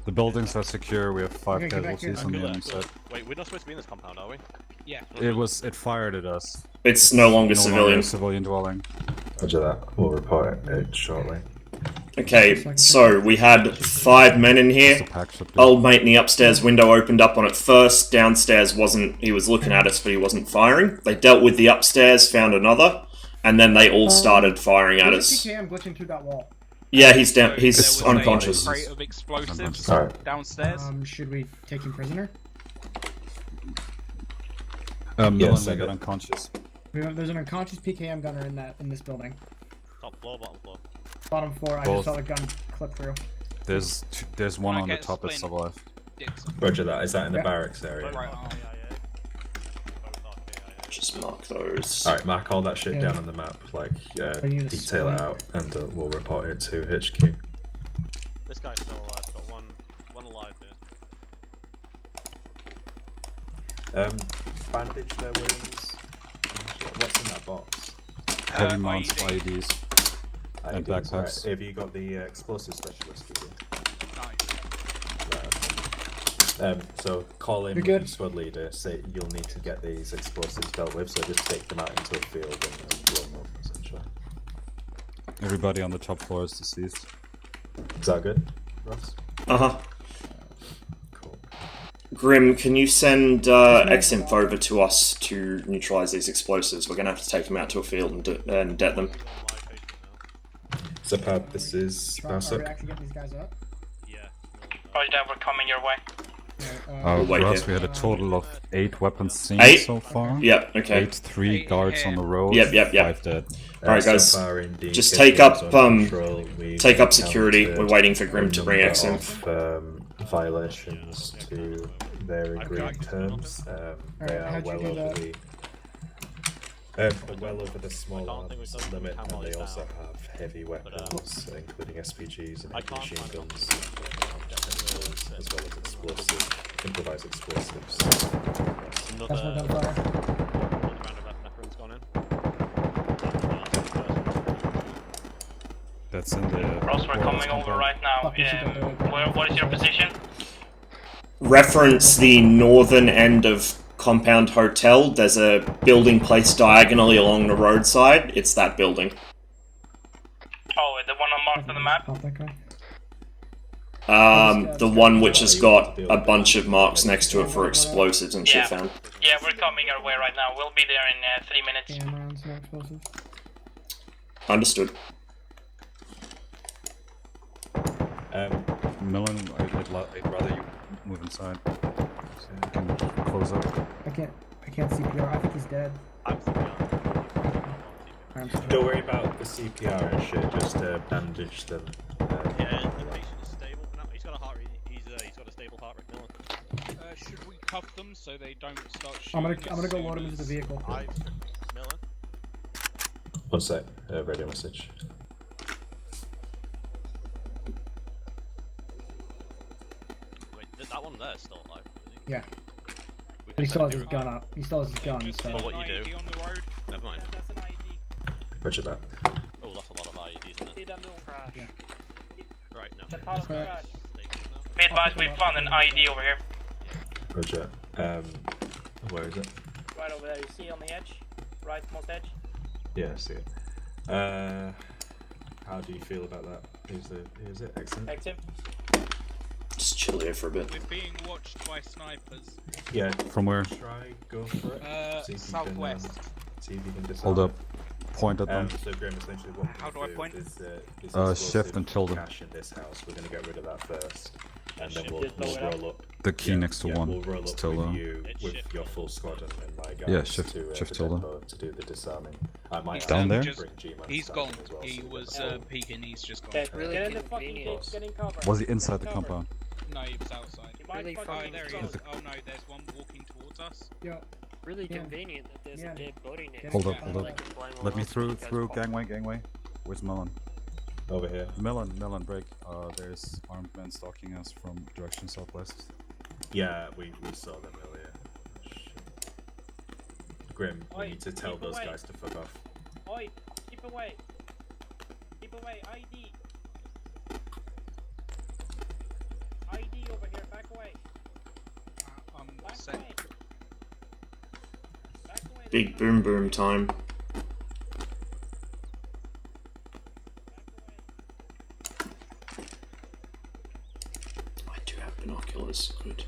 The buildings are secure. We have 5 Okay, get back casualties here. on the enemy side. Wait, we're not supposed to be in this compound, are we? Yeah. It fired at us. It's no longer No civilian. longer a civilian dwelling. Roger that. We'll report it shortly. Okay, so we had 5 men in here. Just a pack should be. Old mate in the upstairs window opened up on it first. Downstairs wasn't. He was looking at us, but he wasn't firing. They dealt with the upstairs, found another, and then they all started firing at us. I'm glitching through that wall. Yeah, he's down. There He's was unconscious. A crate of explosives Alright. downstairs. Should we take him prisoner? Millen Yes, may I get did. unconscious. There's an unconscious PKM gunner in this building. Top floor, bottom floor. Bottom floor. I Both. just saw the gun clip through. There's one on the Okay, top that explain. survived. Roger that. Is that in the Yeah. barracks area? Right arm. Just mark those. Alright, mark all that shit Yeah. down on the map. Like, I need a detail it split. out, and we'll report it to HQ. This guy's still alive. Got one alive here. Bandage their wounds. What's in that box? Heavy mounts, IED. IEDs, and IEDs, backpacks. Right. Have you got the explosive specialist with you? So call in You're with good. your squad leader, say you'll need to get these explosives dealt with, so just take them out into a field and blow them up, essentially. Everybody on the top floor is deceased. Is that good, Ross? Uh-huh. Cool. Grim, can you send XInf over to us to neutralize these explosives? We're gonna have to take them out to a field and det them. Zapad, this is Are we Barsuk. actually getting these guys up? Roger that, we're coming your way. wait For us, here. we had a total of 8 weapons seen 8? so far. Yep, okay. 8, 3 guards on the road. Yep. 5 dead. Alright guys, So far in the just case take we're up on control, we've take up security. encountered We're waiting for Grim to bring a XInf. number of violations to their agreed terms. They are how'd you well do over that? well over the small arms limit, and they also have heavy weapons, including SPGs and heavy machine guns, as well as improvised explosives. That's my gunfire. That's in the. Ross, we're coming over right now. What is your position? Reference the northern end of Compound Hotel. There's a building placed diagonally along the roadside. It's that building. Oh, the one marked on the map? The one which has got a bunch of marks next to it for explosives and shit found. Yeah, we're coming our way right now. We'll be there in 3 minutes. Understood. Millen, I'd rather you move inside. So you can close up. I can't CPR. I think he's dead. Don't worry about the CPR and shit, just bandage them. Yeah, the patient is stable for now. He's got a heart rate. He's got a stable heart rate. Millen. Should we cuff them so they don't start shooting? I'm gonna go load him into the vehicle. Millen. One sec. Radio message. Wait, that one there's still alive, is he? Yeah. But he still has his gun up. He still has his gun, so... Well, what you do? Never mind. Roger that. Oh, that's a lot of IEDs, isn't it? Yeah. Right, no. Be advised, we found an ID over here. Roger. Where is it? Right over there, you see on the edge? Rightmost edge? Yeah, I see it. How do you feel about that? Here's it. Excellent. Exit. Just chill here for a bit. We're being watched by snipers. Yeah. From where? Try, go for it. See if you Southwest. See if you can disarm. Hold up. Point at them. So Graham, essentially what How do I point? Shift and tilde. Cash in this house. We're going to get rid of that first, and then we'll roll up. The key next to one. We'll roll up tilde. with you with your full squad and my guys. Yeah, shift to tilde. depot to do the disarming. I might Down there? He's gone. He was peeking. He's just gone. Okay, really get in the fucking ditch, get in cover. Was he inside the compound? No, he was outside. Really there he is. Oh no, there's one walking towards us. Yeah. Really convenient that there's a dead body next Hold to up, it. hold up. Let me through, gangway. Where's Millen? Over here. Millen, break. There's armed men stalking us from direction southwest. Yeah, we saw them earlier. Shit. Grim, we need to tell those guys to fuck off. Oi, keep away. Keep away, ID. ID over here, back away. Back set. away. Big boom boom time. I do have binoculars. Good.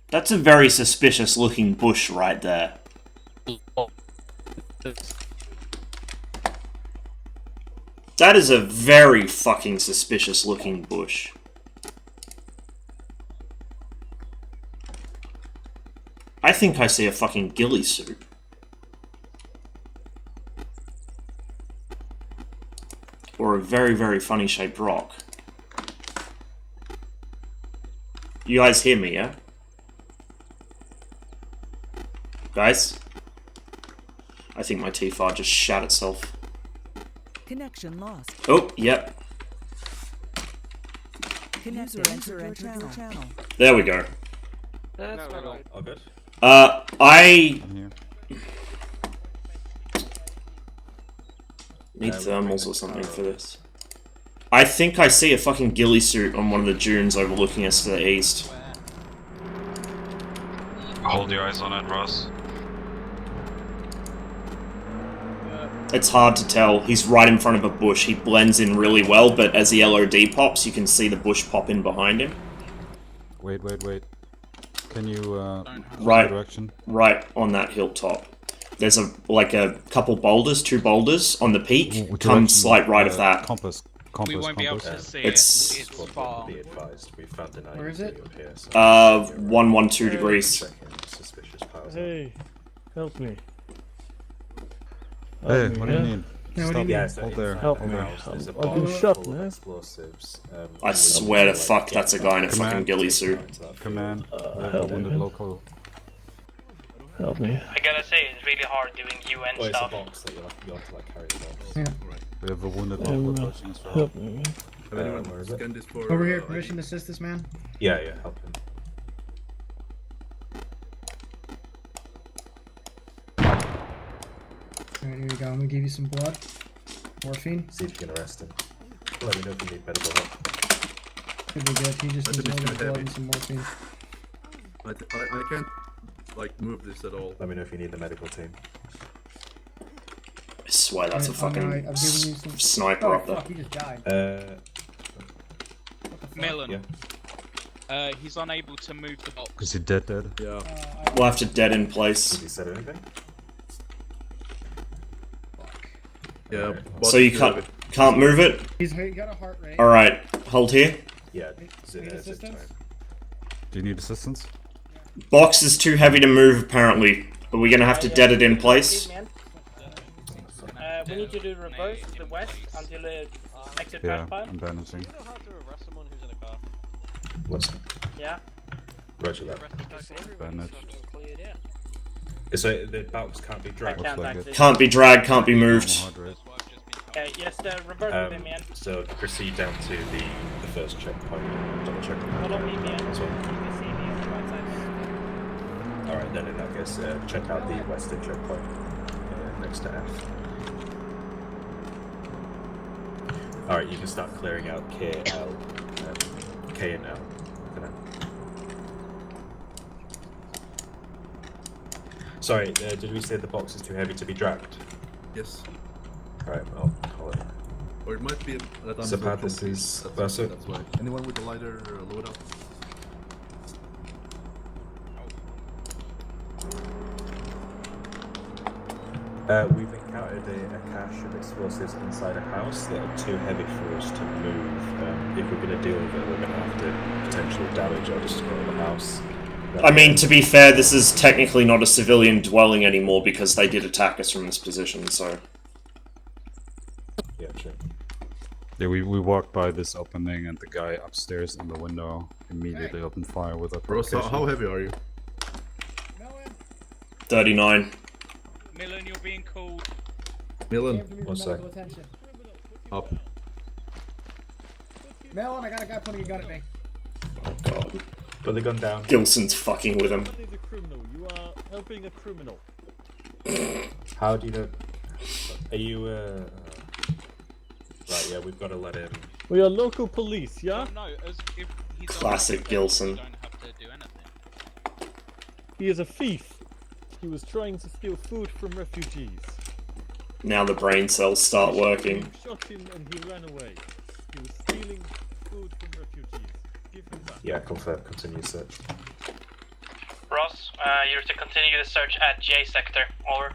That's a very suspicious looking bush right there. That is a very fucking suspicious looking bush. I think I see a fucking ghillie suit. Or a very, very funny shaped rock. You guys hear me, yeah? Guys? I think my T5 just shat itself. Connection lost. Oh, yep. User entered your channel. There we go. That's not right. Oh, good. I need thermals or something for this. I think I see a fucking ghillie suit on one of the dunes overlooking us to the east. Hold your eyes on it, Ross. It's hard to tell. He's right in front of a bush. He blends in really well, but as the LOD pops, you can see the bush pop in behind him. Wait. Can you, right, direction? Right on that hilltop. There's a couple boulders, 2 boulders on the peak. Come slight right of that. Compass. We won't be able to see it's it. It's far. Be advised, we found an Where is it? here, so 112 degrees. Suspicious powers. Hey, help me. Hey, what do you need? Yeah, what do you Yeah, need? so Hold there. Help Hold me. there. I've been shot, man. Explosives. I swear to fuck, that's a guy in a fucking ghillie suit. Command. Help Wounded me. local. Help me. I gotta say, it's really hard doing UN It's a stuff. box that you have to carry the box. Yeah. We have a wounded local approaching us. Help me. Where is it? Over here, permission to assist this man? Yeah, help him. you go. I'm gonna give you some blood. Morphine. See if you can arrest him. Let me know if you need medical help. Could be good. He just I needs a think it's little bit of too blood heavy. and some morphine. I can't, like, move this at all. Let me know if you need the medical team. I swear that's a fucking I've given you some... sniper Oh, up there. fuck, he just died. Millen. He's unable to move the box. Is he dead? Yeah. We'll have to dead in place. Has he said anything? Yeah. So you can't move it? He's got a heart rate. Alright, hold here. Yeah, Need assistance? Do you need assistance? Box is too heavy to move apparently. Are we gonna have to dead it in place? We need to do reverse to the west until the exit Yeah, pipe. I'm bandaging. What's that? Yeah. Roger that. Bandaged. So the box can't be dragged? can't actually. Can't be dragged, can't be moved. Okay, yes, the reverse with him, man. So proceed down to the first checkpoint. Double check the Follow me, man. as well. You can see me on the right side. Alright, then in that case, check out the western checkpoint next to F. Alright, you can start clearing out K, L, K and L. For now. Sorry, did we say the box is too heavy to be dragged? Yes. Alright, I'll call it. Or it might be that I'm So Pat, this is Verso. That's why. Anyone with a lighter load up? We've encountered a cache of explosives inside a house that are too heavy for us to move. If we're going to deal with it, we're going to have to potentially damage or destroy the house. I mean, to be fair, this is technically not a civilian dwelling anymore because they did attack us from this position, so... Yeah, true. Yeah, we walked by this opening and the guy upstairs in the window immediately opened fire with a Bro, so how heavy are you? 39. Millen, you're being called. Millen. One sec. Up. Melon, I got a guy pointing a gun at me. Oh god. Put the gun down. Gilson's fucking with him. What is a criminal? You are helping a criminal. How do you know? Are you, Right, yeah, we've got to let him... We are local police, yeah? No, as if he's Classic Gilson. You don't have to do anything. He is a thief. He was trying to steal food from refugees. Now the brain cells start working. You shot him and he ran away. He was stealing food from refugees. Give him back. Yeah, confirm. Continue search. Ross, you're to continue the search at J sector. Over.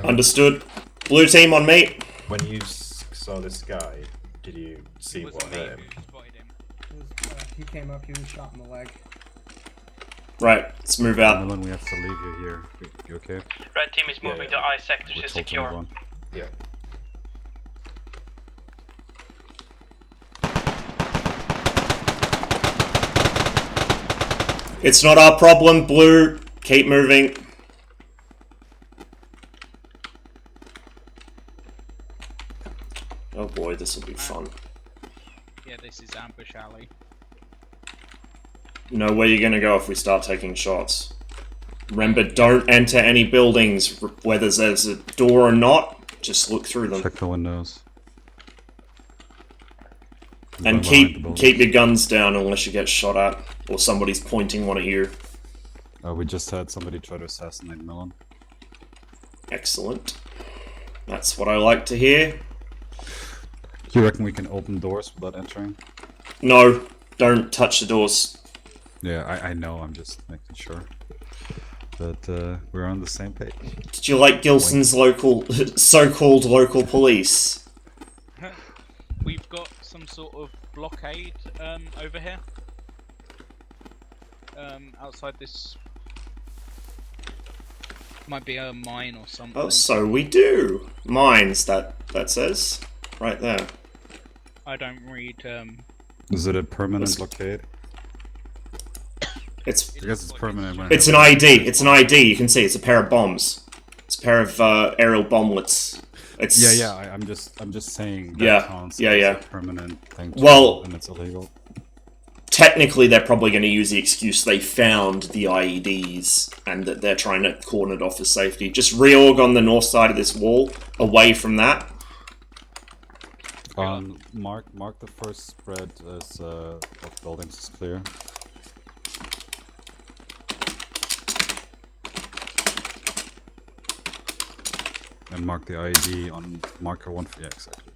Understood. Blue team on me. When you saw this guy, did you see what hurt him? He came up, he was shot in the leg. Right, let's move out. Millen, we have to leave you here. You okay? Red team is moving to I sector We're to told to secure. move on. Yeah. It's not our problem, Blue. Keep moving. Oh boy, this will be fun. Yeah, this is ambush alley. Know where you're gonna go if we start taking shots. Remember, don't enter any buildings, whether there's a door or not. Just look through them. Check the windows. And keep your guns down unless you get shot at, or somebody's pointing one at you. We just had somebody try to assassinate Millen. Excellent. That's what I like to hear. You reckon we can open doors without entering? No, don't touch the doors. Yeah, I know, I'm just making sure. But we're on the same page. Did you like Gilson's local, so-called local police? We've got some sort of blockade over here. Outside this might be a mine or something. Oh, so we do. Mines, that says. Right there. I don't read Is it a permanent blockade? I guess it's permanent. It's an ID. It's an ID. You can see it's a pair of bombs. It's a pair of aerial bomblets. It's I'm just saying. That yeah, counts yeah, as yeah. a permanent thing. Well, and it's illegal. technically they're probably going to use the excuse they found the IEDs and that they're trying to cordon it off for safety. Just reorg on the north side of this wall, away from that. Mark the first spread as of buildings is clear. And mark the IED on marker 1 for exactly.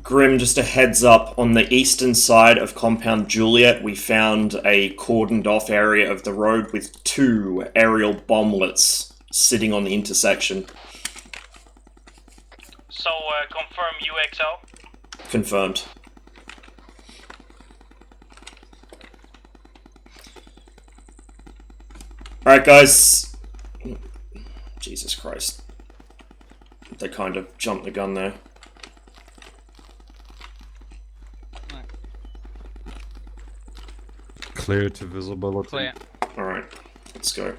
Grim, just a heads up, on the eastern side of Compound Juliet, we found a cordoned off area of the road with 2 aerial bomblets sitting on the intersection. So, confirm UXO? Confirmed. Alright, guys. Jesus Christ. They kind of jumped the gun there. Clear to visibility. Clear. Alright, let's go.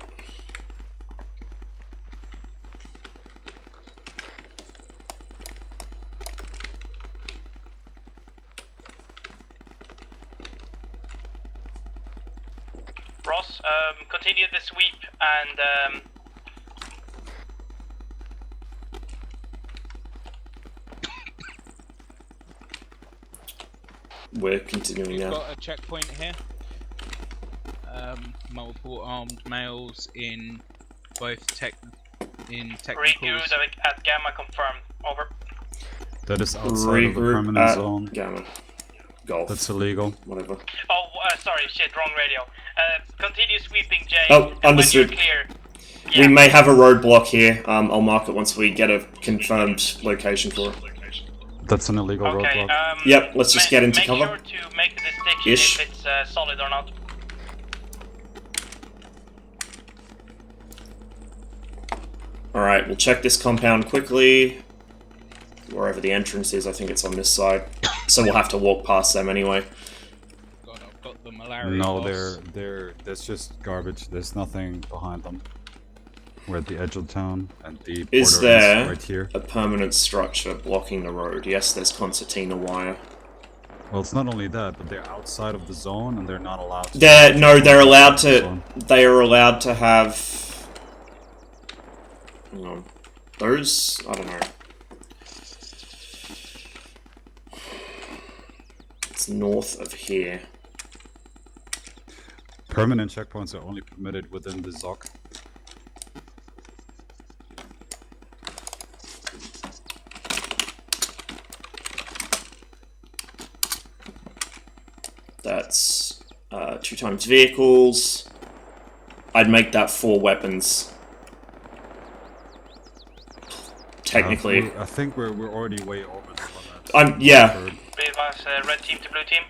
Ross, continue the sweep and We're continuing We've now. got a checkpoint here. Multiple armed males in both technicals. regroup at Gamma, confirmed. Over. That is outside of the permanent zone. Gamma. Golf. That's illegal. Whatever. Oh, sorry, shit, wrong radio. Continue sweeping, Jay. Oh, understood. Clear. We may have a roadblock here. I'll mark it once we get a confirmed location for it. That's an illegal roadblock. Yep, let's just get into cover. Make sure to make the distinction Ish. if it's solid or not. Alright, we'll check this compound quickly. Wherever the entrance is, I think it's on this side. So we'll have to walk past them anyway. God, I've got the malaria. No, boss. there's just garbage. There's nothing behind them. We're at the edge of town, and the Is border there right here. a permanent structure blocking the road? Yes, there's concertina wire. Well, it's not only that, but they're outside of the zone, and they're not allowed to... They're allowed to... They are allowed to have... Hang on. Those? I don't know. It's north of here. Permanent checkpoints are only permitted within the ZOC. That's 2 times vehicles. I'd make that 4 weapons. Technically. I think we're already way over the limit. Yeah. Advise red team to blue team.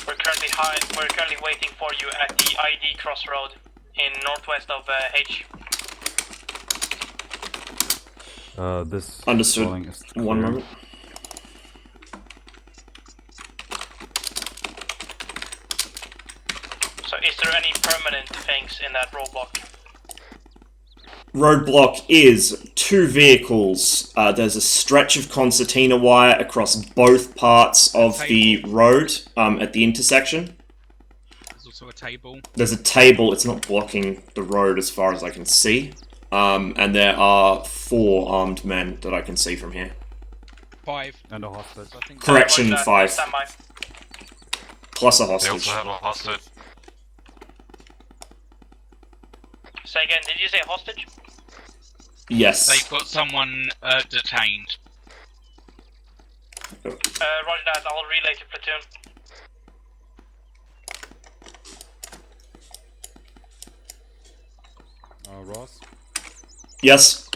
We're currently waiting for you at the ID crossroad in northwest of H. This Understood. dwelling is One clear. moment. So is there any permanent things in that roadblock? Roadblock is 2 vehicles. There's a stretch of concertina wire across both parts of the road at the intersection. There's also a table. There's a table. It's not blocking the road as far as I can see. And there are 4 armed men that I can see from here. 5. And a hostage. Correction, 5. Plus a They hostage. also have a hostage. Say again, did you say hostage? Yes. They've got someone detained. Roger that, I'll relay to platoon. Ross? Yes.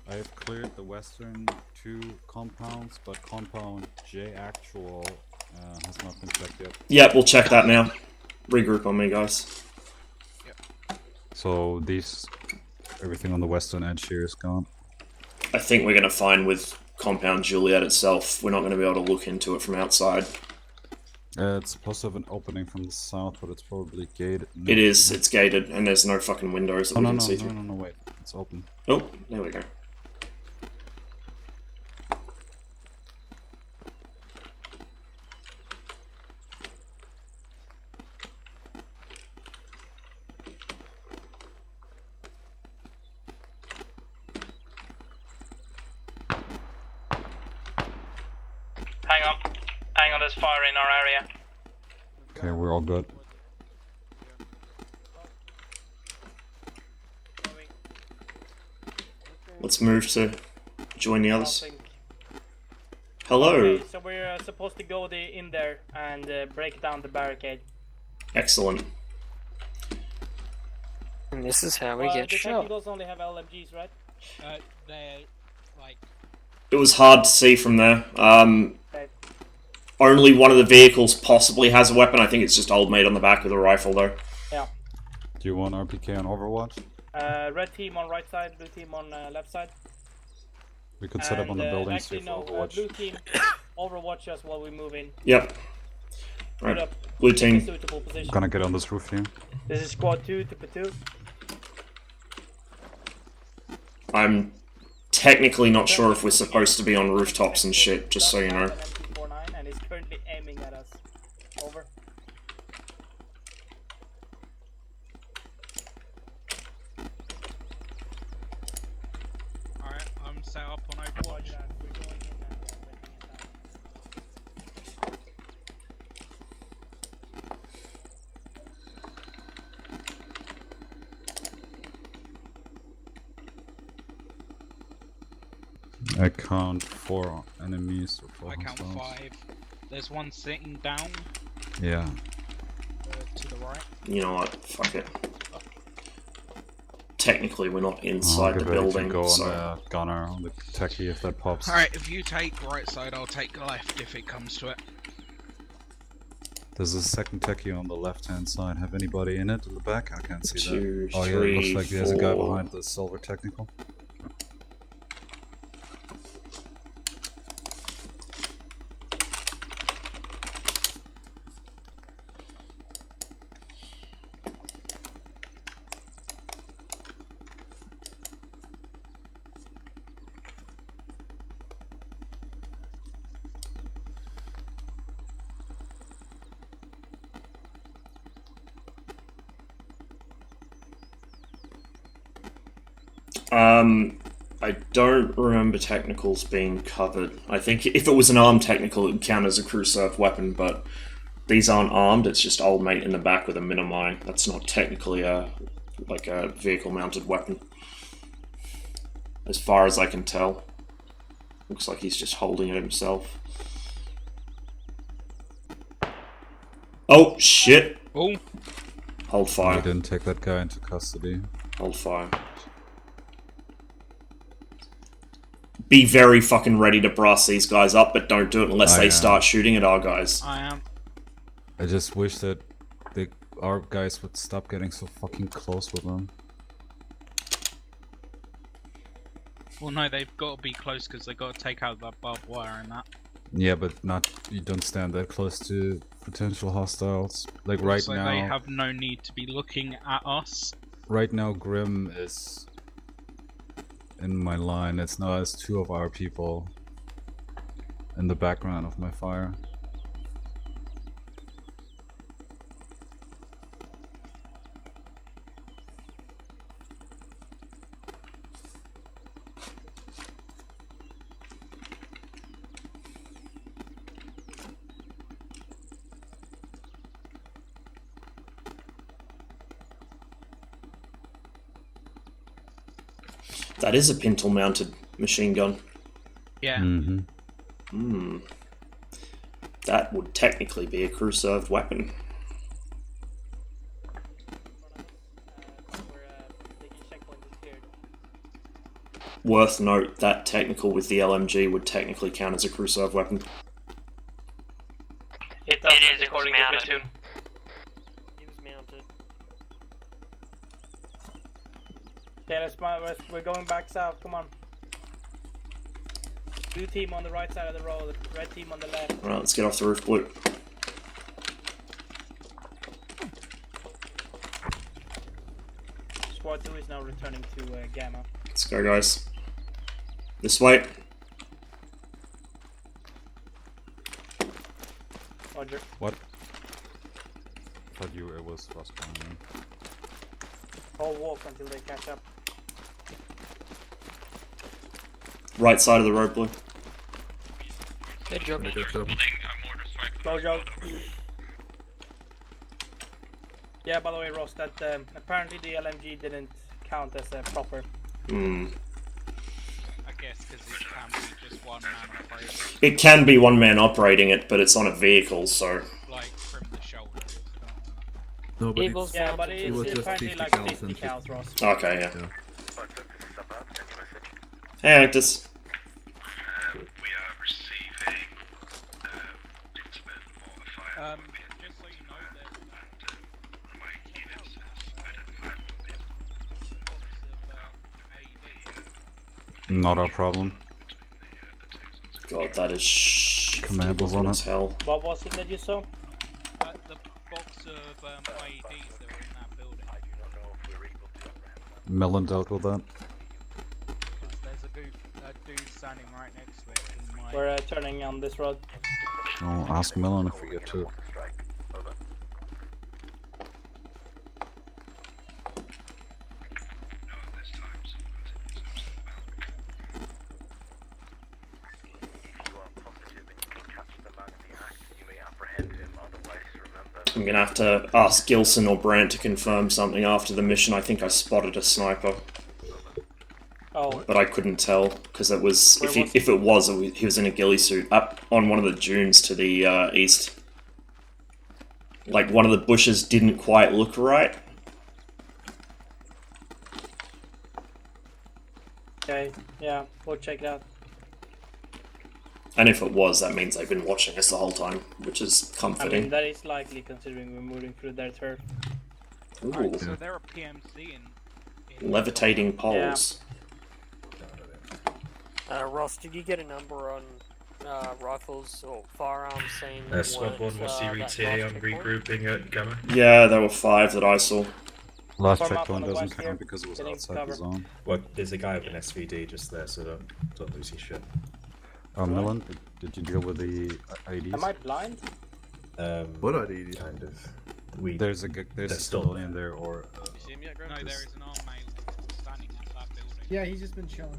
I have cleared the western 2 compounds, but compound J actual has not been checked yet. Yep, we'll check that now. Regroup on me, guys. So everything on the western edge here is gone. I think we're going to find with Compound Juliet itself, we're not going to be able to look into it from outside. It's supposed to have an opening from the south, but it's probably gated. No. It is, it's gated, and there's no fucking windows that we can see through. No, wait. It's open. Oh, there we go. Hang on, there's fire in our area. Okay, we're all good. Let's move to join the others. Hello. Okay, so we're supposed to go in there and break down the barricade. Excellent. And this is how we get the shot. technicals only have LMGs, right? They're like. It was hard to see from there. Only one of the vehicles possibly has a weapon. I think it's just old mate on the back with a rifle, though. Yeah. Do you want RPK on Overwatch? Red team on right side, blue team on left side. We could set up on the buildings actually, here for no, Overwatch. blue team, overwatch us while we move in. Yep. Right. Blue team. Suitable position. Gonna get on this roof here. This is squad 2 to platoon. I'm technically not sure if we're supposed to be on rooftops and shit, just so you know. And he's currently aiming at us. Over. Alright, I'm set up on Overwatch. I count 4 enemies or 4 I count hostiles. 5. There's one sitting down. Yeah. To the right. You know what? Fuck it. Technically, we're not I'll inside the get ready to building, go so... on the gunner, on the techie if that pops. Alright, if you take right side, I'll take left if it comes to it. There's a second techie on the left hand side. Have anybody in it in the back? I can't see 2, that. Oh yeah, it looks like there's a guy behind the silver technical. I don't remember technicals being covered. I think if it was an armed technical, it would count as a crew-served weapon, but these aren't armed, it's just old mate in the back with a minimi. That's not technically a vehicle-mounted weapon. As far as I can tell. Looks like he's just holding it himself. Oh, shit! Oh. Hold fire. We didn't take that guy into custody. Hold fire. Be very fucking ready to brass these guys up, but don't do it unless they start shooting at our guys. I am. I just wish that our guys would stop getting so fucking close with them. Well, no, they've got to be close because they've got to take out that barbed wire and that. Yeah, but you don't stand that close to potential hostiles. Like right so now. they have no need to be looking at us. Right now, Grim is in my line. It's now as 2 of our people in the background of my fire. That is a pintle-mounted machine gun. Yeah. Hmm. That would technically be a crew-served weapon. Worth note, that technical with the LMG would technically count as a crew-served weapon. It is according to platoon. Okay, we're going back south, come on. Blue team on the right side of the road, red team on the left. Alright, let's get off the roof, Blue. Squad 2 is now returning to Gamma. Let's go, guys. This way. Roger. What? I thought it was Frost coming in. I'll walk until they catch up. Right side of the road, Blue. Good job. Go, Joe. Yeah, by the way, Ross, that apparently the LMG didn't count as a proper. Hmm. I guess because it can be just one man operating. It can be one man operating it, but it's on a vehicle, so. Like from the shoulder. No, but Eagles Yeah, but it was it's just apparently 50 like cows 50 and cows, Ross. Okay, yeah. Hey, Actus. Just so you know that Not a problem. God, that is Commandos on as it. hell. What was it that you saw? the box of IEDs that were in that building. Melon dealt with that. Because there's a dude standing right next to it. In my... We're turning on this road. I'll ask Melon if we get to it. I'm gonna have to ask Gilson or Brandt to confirm something after the mission. I think I spotted a sniper. Oh. But I couldn't tell, because it was, if it was, he was in a ghillie suit, up on one of the dunes to the east. Like, one of the bushes didn't quite look right. Okay, yeah, we'll check it out. And if it was, that means they've been watching us the whole time, which is I comforting. mean, that is likely considering we're moving through their turf. Ooh. Alright, so they're a PMC in Levitating poles. Ross, did you get a number on rifles or firearms seen? Squad 1, what's your ETA on regrouping at Gamma? Yeah, there were 5 that I saw. Last Farm up checkpoint on the doesn't west here, count because it was getting outside cover. the zone. Well, there's a guy with an SVD just there, so don't lose your shit. Melon, did you deal with the IDs? Am I blind? What IDs? Kind of. There's a still civilian there, or No, there is an armed male standing at that building. Yeah, he's just been chilling.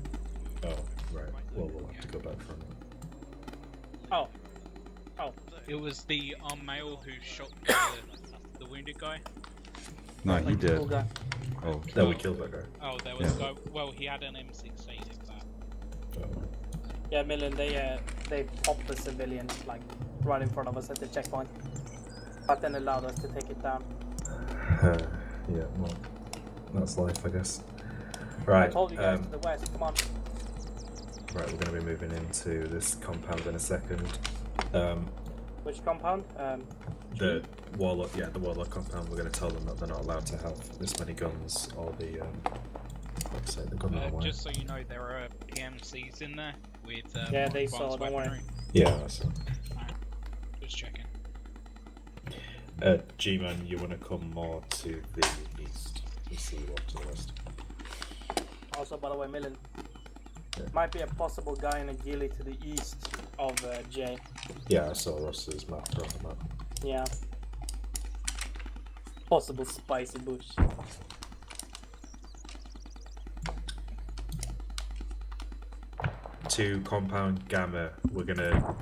Oh, right. Well, we'll have to go back for him. Oh. Oh. It was the armed male who shot the wounded guy. No, he did. Cool guy. Oh, No, we killed that guy. Oh, there was a guy. Well, he had an M16 if that. Yeah, Millen, they popped the civilian, like, right in front of us at the checkpoint. But then allowed us to take it down. Yeah, well, that's life, I guess. Right. I told you guys to the west, come on. Right, we're going to be moving into this compound in a second. Which compound? The Warlock, yeah, the Warlock compound. We're going to tell them that they're not allowed to have this many guns or the, let's say, the gun away. Just so you know, there are PMCs in there with. Yeah, they saw. Don't worry. Yeah, that's it. Alright, just checking. G-Man, you want to come more to the east? We see you up to the west. Also, by the way, Millen, might be a possible guy in a ghillie to the east of J. Yeah, I saw Ross's map on the map. Yeah. Possible spicy bush. To compound Gamma, we're gonna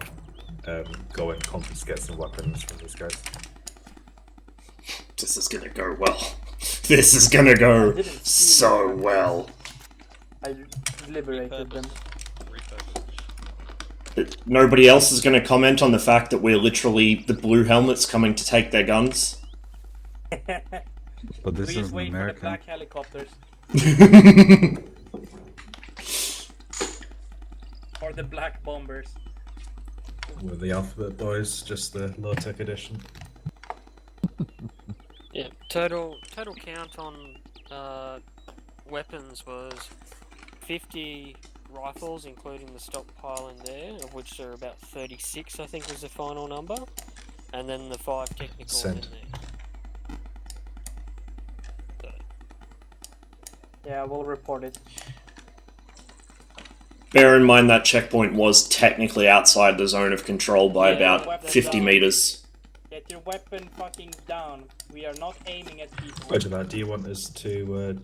go and confiscate some weapons from these guys. This is gonna go well. This is gonna go so well. I liberated them. Nobody else is gonna comment on the fact that we're literally the blue helmets coming to take their guns. But this Please is wait American. for the black helicopters. Or the black bombers. We're the Alphabet Boys, just the low-tech edition. Yeah, total count on weapons was 50 rifles, including the stockpile in there, of which there are about 36, I think was the final number, and then the 5 technicals in there. So. Yeah, we'll report it. Bear in mind that checkpoint was technically outside the zone of control by about 50 meters. Get your weapon fucking down. We are not aiming at people. Roger that. Do you want us to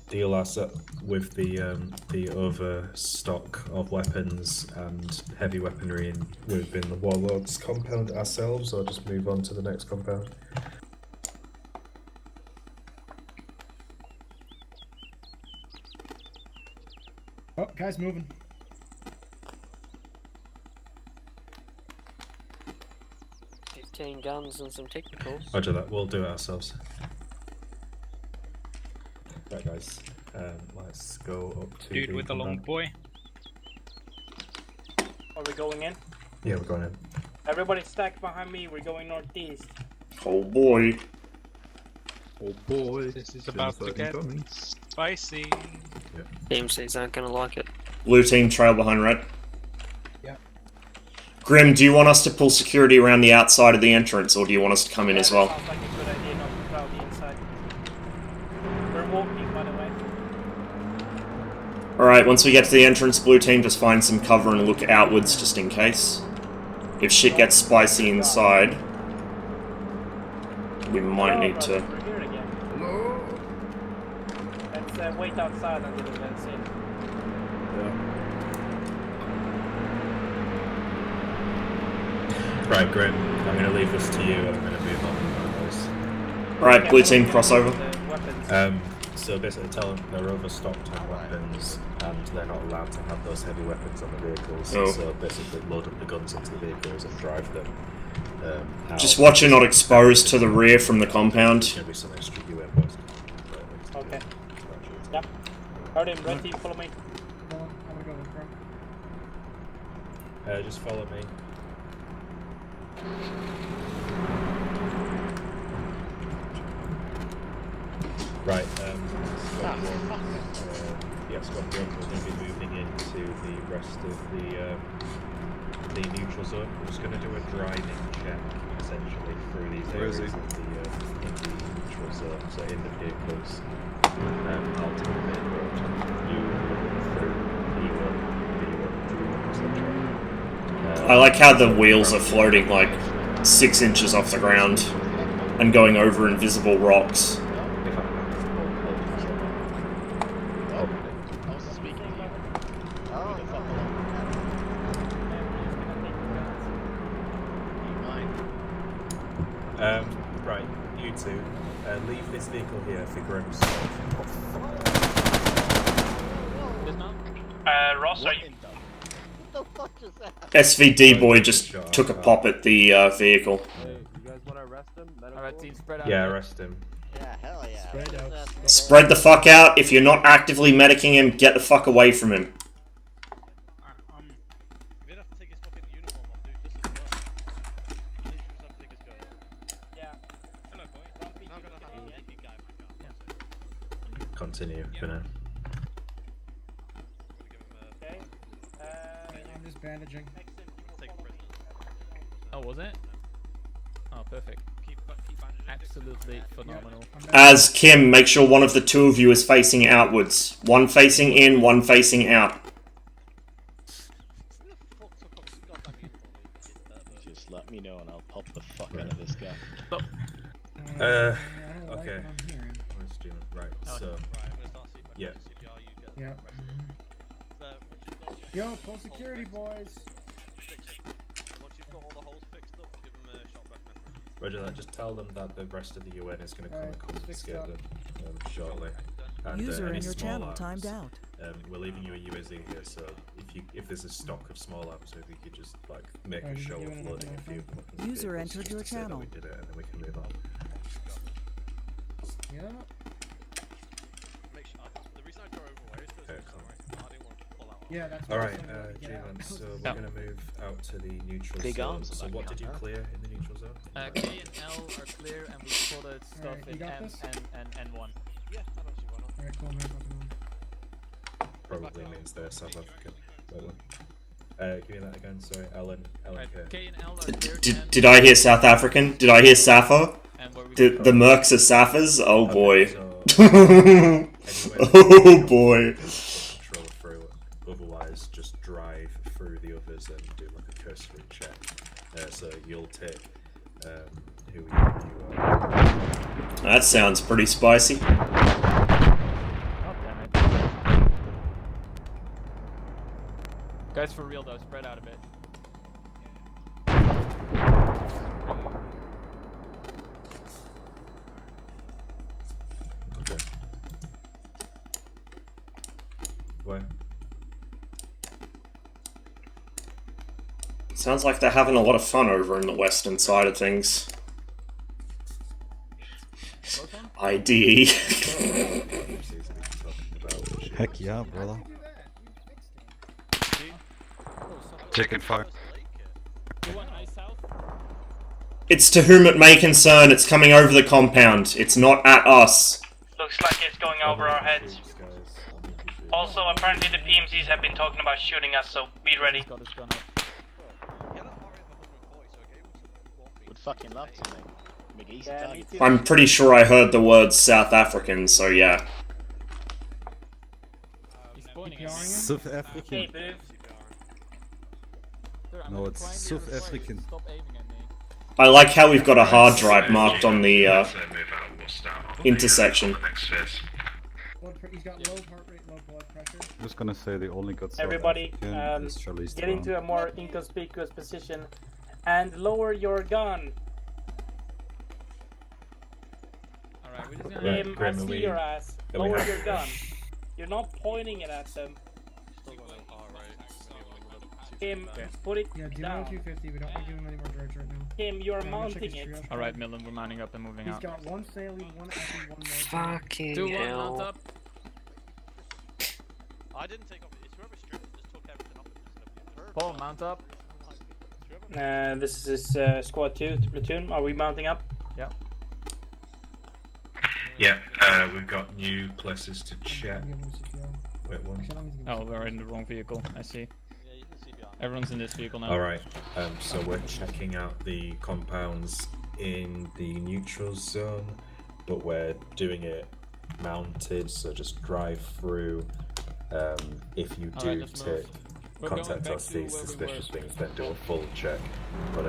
deal ourselves with the overstock of weapons and heavy weaponry within the Warlords compound ourselves, or just move on to the next compound? Oh, guys moving. Guns and some technicals. Roger that, we'll do it ourselves. Right guys, let's go up to Dude with the long boy. Are we going in? Yeah, we're going in. Everybody stack behind me. We're going northeast. Oh boy. Oh boy. This is about to get spicy. DMCs aren't gonna like it. Blue team trail behind red. Yeah. Grim, do you want us to pull security around the outside of the entrance, or do you want us to come in as well? Sounds like a good idea not to crowd the inside. We're walking, by the way. Alright, once we get to the entrance, blue team, just find some cover and look outwards just in case. If shit gets spicy inside, we might need to... We're here again. Let's wait outside until it gets in. Right, great. I'm going to leave this to you and I'm going to move on with those. Alright, blue team, crossover. So basically tell them they're overstocked on weapons and they're not allowed to have those heavy weapons on the vehicles. Oh. So basically load up the guns into the vehicles and drive them out. Just watch you're not exposed to the rear from the compound. There's going to be some extra UN boys. Okay. Yep. Heard him. Red team, follow me. I'm gonna go with Just follow me. Right, Squad 1, yeah, Squad 1, we're going to be moving into the rest of the neutral zone. We're just going to do a driving check, essentially, through these areas in the neutral zone, so in the vehicles. I'll take the main road, you through B1, B1, etc. I like how the wheels are floating like 6 inches off the ground and going over invisible rocks. Right, you two, leave this vehicle here, figure out Ross, are you? SVD boy just took a pop at the vehicle. You guys want to arrest him? Alright, team, spread out. Yeah, arrest him. Yeah, hell yeah. Spread the fuck out. If you're not actively medicing him, get the fuck away from him. Continue for now. Okay. I'm just bandaging. Oh, was it? Oh, perfect. Absolutely phenomenal. As Kim, make sure one of the two of you is facing outwards. One facing in, one facing out. Just let me know and I'll pop the fuck out of this guy. Okay. Right, so... Yeah. Yeah. Yo, pull security, boys. Roger that, just tell them that the rest of the UN is going to come and confiscate them shortly. And User any in your small channel arms, timed out. We're leaving you a UAZ here, so if there's a stock of small arms, if you could just like make a show of loading a few weapons in User vehicles entered just your to say that channel. we did it, and then we can move on. Yeah. Yeah, that's All right, get out. G1, so we're going to move out to the neutral Big zone. arms, So like what that, did you huh? clear in the neutral zone? K and L are clear, and we spotted stuff Alright, you in got M this? and N1. Yeah, I don't see why not. Alright, cool, man. Probably means they're South African. Give me that again, sorry, Ellen Right, K. K and L are clear. Did I hear South African? Did I hear Sappho? And where we The Mercs are Sappers? Oh boy. Okay, Oh boy. Control through it. Otherwise, just drive through the others and do like a cursory check. So you'll take who you are. That sounds pretty spicy. Guys, for real though, spread out a bit. Okay. Where? Sounds like they're having a lot of fun over in the western side of things. ID. Heck yeah, brother. Chicken fire. It's to whom it may concern, it's coming over the compound. It's not at us. Looks like it's going over our heads. Also, apparently the PMCs have been talking about shooting us, so be ready. Would fucking love to, mate. Make easy target. I'm pretty sure I heard the word South African, so yeah. South African. No, it's South African. I like how we've got a hard drive marked on the intersection. He's got low heart rate, low blood pressure. I'm just gonna say they only got South Everybody, African is Charlize get Theron. into a more inconspicuous position and lower your gun. Kim, I see your ass. Lower your gun. You're not pointing it at them. Kim, put it Yeah, do down. 250. We don't want to give him any more droids right now. Kim, you're Check mounting his it. triage. Alright, Millen, we're mounting up and moving He's out. got one saline, one epi, one more. Fucking Do one, hell. mount up. I didn't take off. It's whoever stripped just took everything off and just Paul, mount up. This is squad 2 to platoon. Are we mounting up? Yeah. Yeah, we've got new places to check. Wait, one. Oh, we're in the wrong vehicle. I see. Everyone's in this vehicle now. Alright, so we're checking out the compounds in the neutral zone, but we're doing it mounted, so just drive through. If you do let's move. We're contact going us back to these where we suspicious were. things, then do a full check. But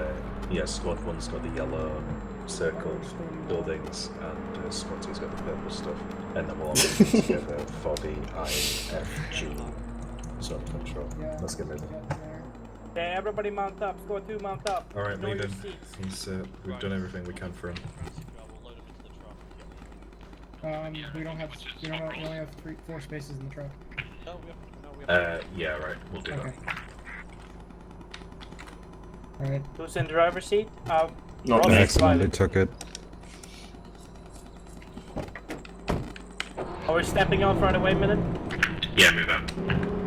yeah, squad 1's got the yellow circled buildings, and squad 2's got the purple stuff, and then we'll all get together for the IFG zone control. Let's get moving. Okay, everybody mount up. Squad 2 mount up. Alright, Know lead your him. seats. We've done everything we can for him. We don't have. We only have 4 spaces in the truck. Yeah, right, we'll do Okay. that. Alright. Who's in the driver's seat? Not Ross is Excellent, they driving. took it. Are we stepping out right away, Millen? Yeah, move out.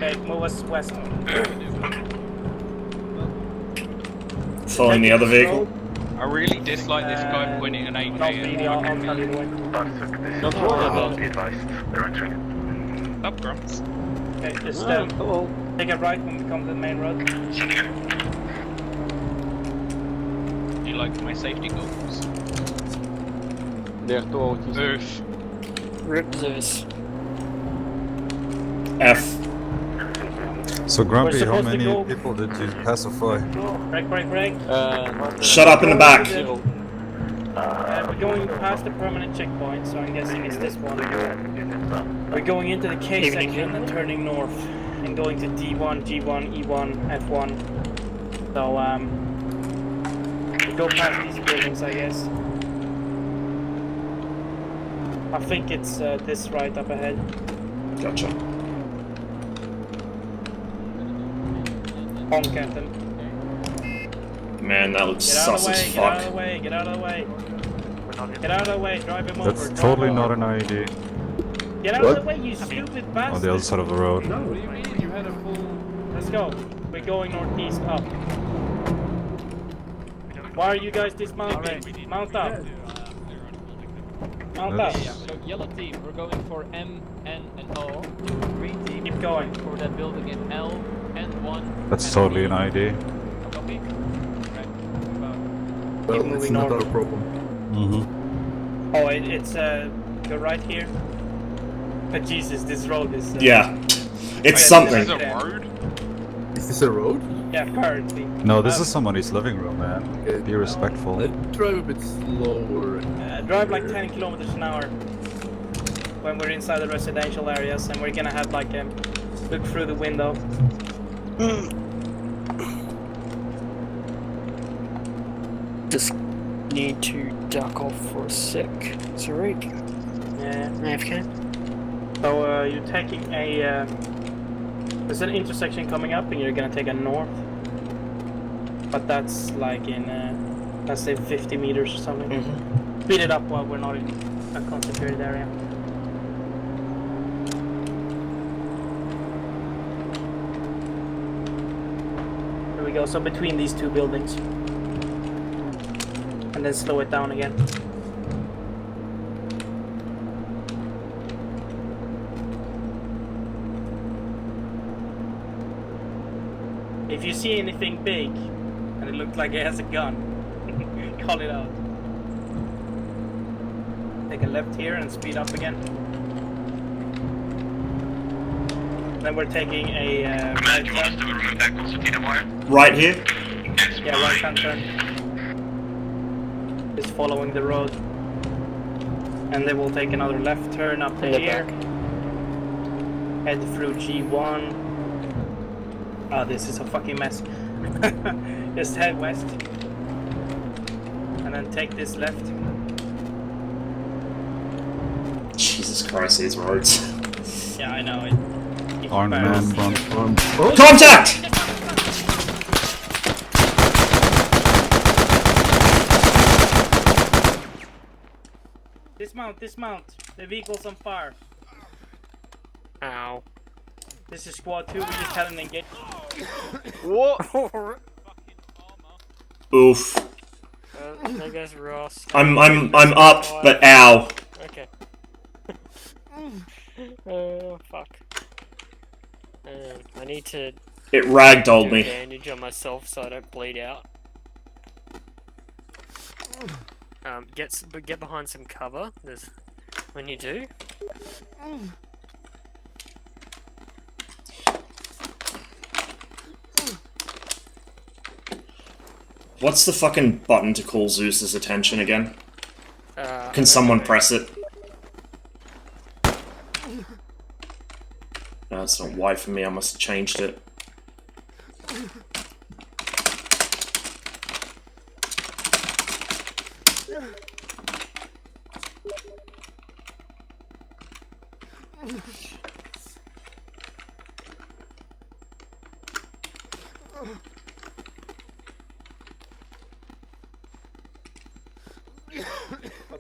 Okay, move us west. Following the other vehicle. I really dislike this guy pointing an AK Not really, I'll tell you the way. Don't worry about the advice. They're entering. Up, Grumps. Okay, just take a right when we come to the main road. Do you like my safety goggles? They're too autistic. Oof. Rip this. F. So Grumpy, how supposed to many go- people did you pacify? Break. Shut up in the back. We're going past the permanent checkpoint, so I'm guessing it's this one. We're going into the K section and turning north, and going to D1, G1, E1, F1. So, we go past these buildings, I guess. I think it's this right up ahead. Gotcha. Honk at them. Man, that looks Get out of sus the as way, get out of fuck. the way, get out of the way. Get out of the way, drive him over. That's drive totally him not over. an ID. Get out of the way, you stupid bastard! On the other side of the road. What do you mean? You had a full... Let's go. We're going northeast up. Why are you guys dismounting? Mount up. Mount up. So yellow team, we're going for M, N, and O. Green team, keep going for that building in L, N1. That's totally an ID. Copy. Well, moving it's not north. our problem. Mm-hmm. Oh, it's go right here. But Jesus, this road is. Yeah. It's something. This is a road? Is this a road? Yeah, apparently. No, this is somebody's living room, man. Be respectful. Let's drive a bit slower. Drive like 10 kilometers an hour when we're inside the residential areas, and we're gonna have like look through the window. Just need to duck off for a sec. Sorry. Yeah. AFK. So you're taking a. There's an intersection coming up, and you're gonna take a north. But that's like in, let's say 50 meters or something. Speed it up while we're not in a concentrated area. There we go. So between these two buildings, and then slow it down again. If you see anything big, and it looks like it has a gun, call it out. Take a left here and speed up again. Then we're taking a right do you want us to remove that concertina wire? Right here? Yeah, right hand turn. Just following the road. And then we'll take another left turn up to here. Head through G1. Oh, this is a fucking mess. Just head west. And then take this left. Jesus Christ, these roads. Yeah, I know. Arm, arm. Contact! Dismount. The vehicle's on fire. Ow. This is squad 2, we just had an engage. What? Oof. There goes Ross. I'm up, but ow. Okay. Oh, fuck. I need to... It ragdolled me. bandage on myself so I don't bleed out. Get behind some cover. When you do. What's the fucking button to call Zeus's attention again? Can someone press it? No, it's not Y for me, I must have changed it.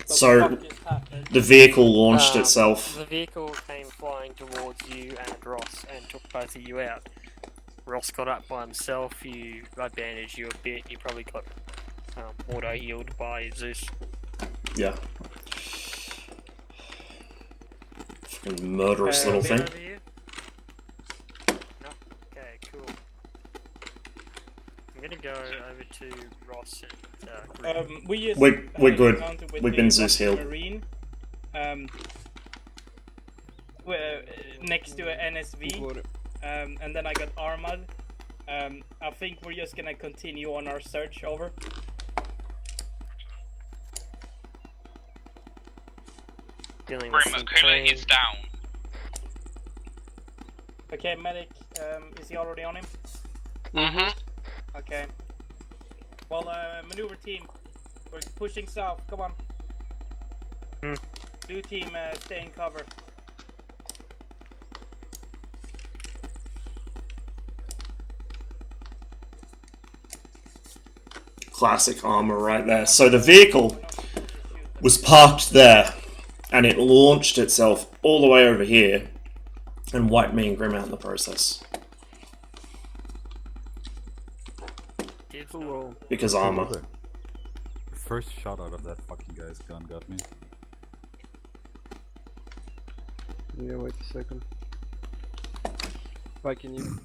So, the vehicle launched itself. The vehicle came flying towards you and Ross and took both of you out. Ross got up by himself, I bandaged you a bit, you probably got auto-healed by Zeus. Yeah. Fucking murderous little thing. No? Okay, cool. I'm gonna go over to Ross and we're good. We've been Zeus healed. Marine, we're next to an NSV, and then I got armored. I think we're just gonna continue on our search. Over. Dealing with some pain. is down. Okay, medic. Is he already on him? Okay. Well, maneuver team, we're pushing south. Come on. Blue team, stay in cover. Classic armor right there. So the vehicle was parked there, and it launched itself all the way over here, and wiped me and Grim out in the process. Because armor. The first shot out of that fucking guy's gun got me. Yeah, wait a second. Why can you?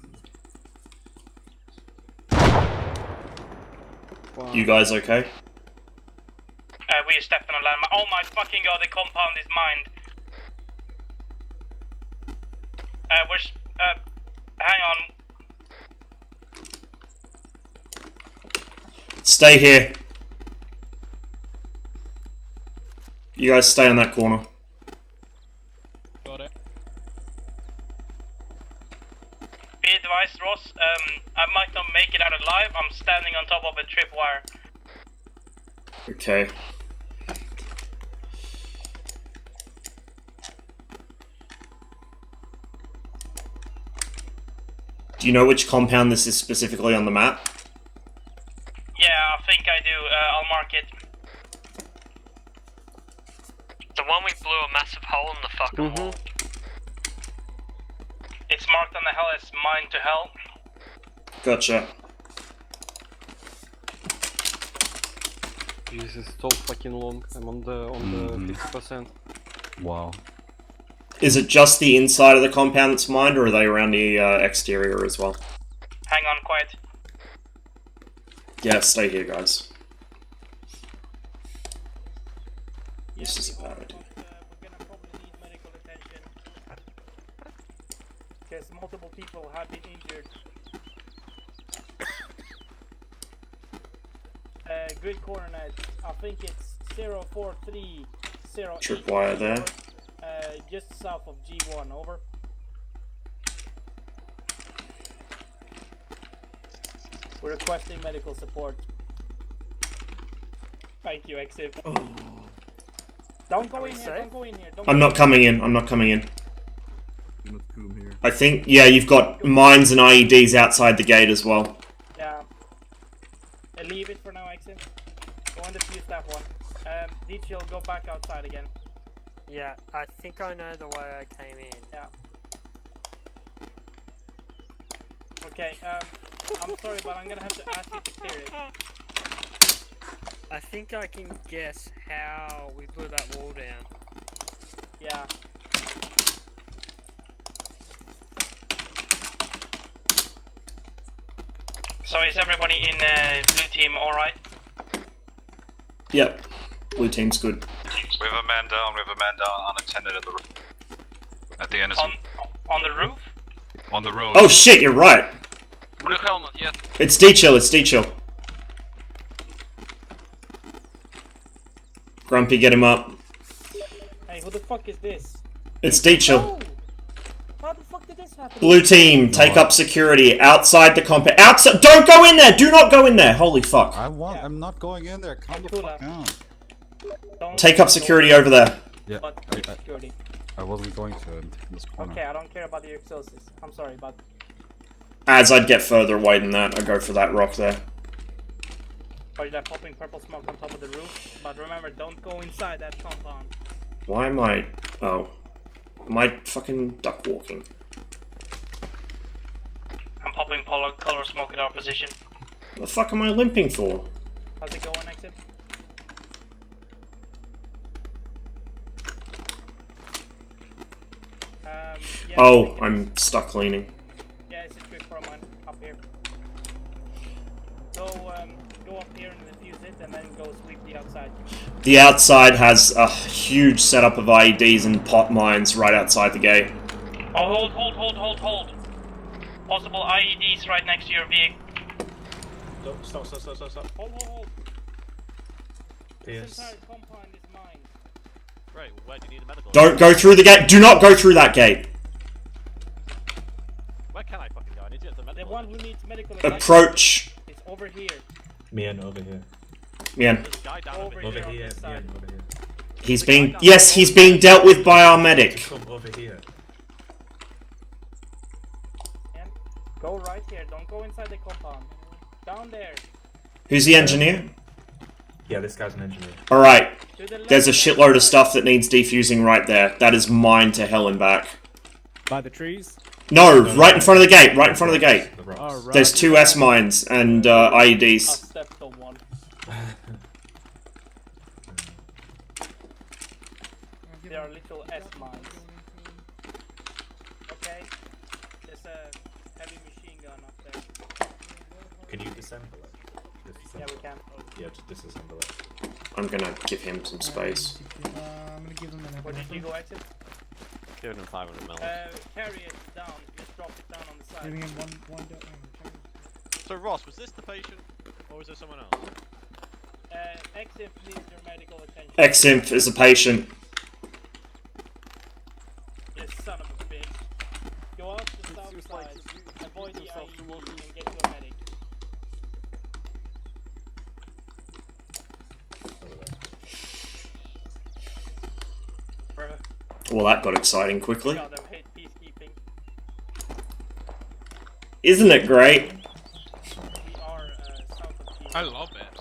Wow. You guys okay? We stepped on a landmine. Oh my fucking god, the compound is mined. Hang on. Stay here. You guys stay on that corner. Got it. Be advised, Ross. standing on top of a tripwire. Okay. Do you know which compound this is specifically on the map? Yeah, I think I do. I'll mark it. The one we blew a massive hole in the fucking wall. It's marked on the hell as mine to hell. Gotcha. This is so fucking long. I'm on the 50%. Wow. Is it just the inside of the compound that's mined, or are they around the exterior as well? Hang on, quiet. Yeah, stay here, guys. This is a bad idea. We're gonna probably need medical attention. Because multiple people have been injured. Grid coordinate, I think it's 04308. Tripwire there. Just south of G1, over. We're requesting medical support. Thank you, Exif. Don't go in here, don't go in here. I'm not coming in, I'm not coming in. I think, yeah, you've got mines and IEDs outside the gate as well. Yeah. Leave it for now, Exif. Go and defuse that one. Dichil, go back outside again. Yeah, I think I know the way I came in. Yeah. Okay, I'm sorry, but I'm gonna have to ask you to clear it. I think I can guess how we blew that wall down. Yeah. So is everybody in blue team alright? Yep. Blue team's good. We have a man down, unattended at the roof. At the end of On the roof? On the road. Oh shit, you're right! Blue helmet, yes. It's D-Chill, it's D-Chill. Grumpy, get him up. Hey, who the fuck is this? It's D-Chill. No! How the fuck did this happen? Blue team, take up security outside the compound. Outside! Don't go in there! Do not go in there! Holy fuck. I'm not going in there. Calm the fuck down. Take up security over there. Yeah, Security. I wasn't going to in this corner. Okay, I don't care about your exosis. I'm sorry, but... As I'd get further away than that, I'd go for that rock there. Or that popping purple smoke on top of the roof. But remember, don't go inside that compound. Why am I... Oh. Am I fucking duck walking? I'm popping color smoke in our position. What the fuck am I limping for? How's it going, Exit? Yeah, Oh, I'm stuck leaning. Yeah, it's a trick for mine up here. So, go up here and defuse it, and then go sweep the outside. The outside has a huge setup of IEDs and pot mines right outside the gate. Oh, hold. Possible IEDs right next to your vehicle. Stop. Hold. This entire compound is mine. Right, where do you need a medical? Don't go through the gate. Do not go through that gate. Where can I fucking go? I need to get the medical. The one who needs medical Approach. It's over here. Mian, over here. Mian. Over here. Mian, over here. He's being... Yes, he's being dealt with by our medic. Come over here. Go right here. Don't go inside the compound. Down there. Who's the engineer? Yeah, this guy's an engineer. Alright. There's a shitload of stuff that needs defusing right there. That is mine to hell and back. By the trees? No, right in front of the gate. Right in front of the gate. Oh, right. There's 2 S mines and IEDs. Step to one. There are little S mines. Okay. There's a heavy machine gun up there. Can you disassemble it? Yeah, we can. Yeah, just disassemble it. I'm gonna give him some space. I'm gonna give them an Where did you go, Exit? Giving him 500 mil. Carry it down. Just drop it down on the side. Giving him one So Ross, was this the patient, or was there someone else? Exif needs your medical attention. Eximp is a patient. You son of a bitch. Go out to the south side, avoid the IED and get to a medic. Well, that got exciting quickly. God, I hate peacekeeping. Isn't it great? We are south of Kiev. I love it.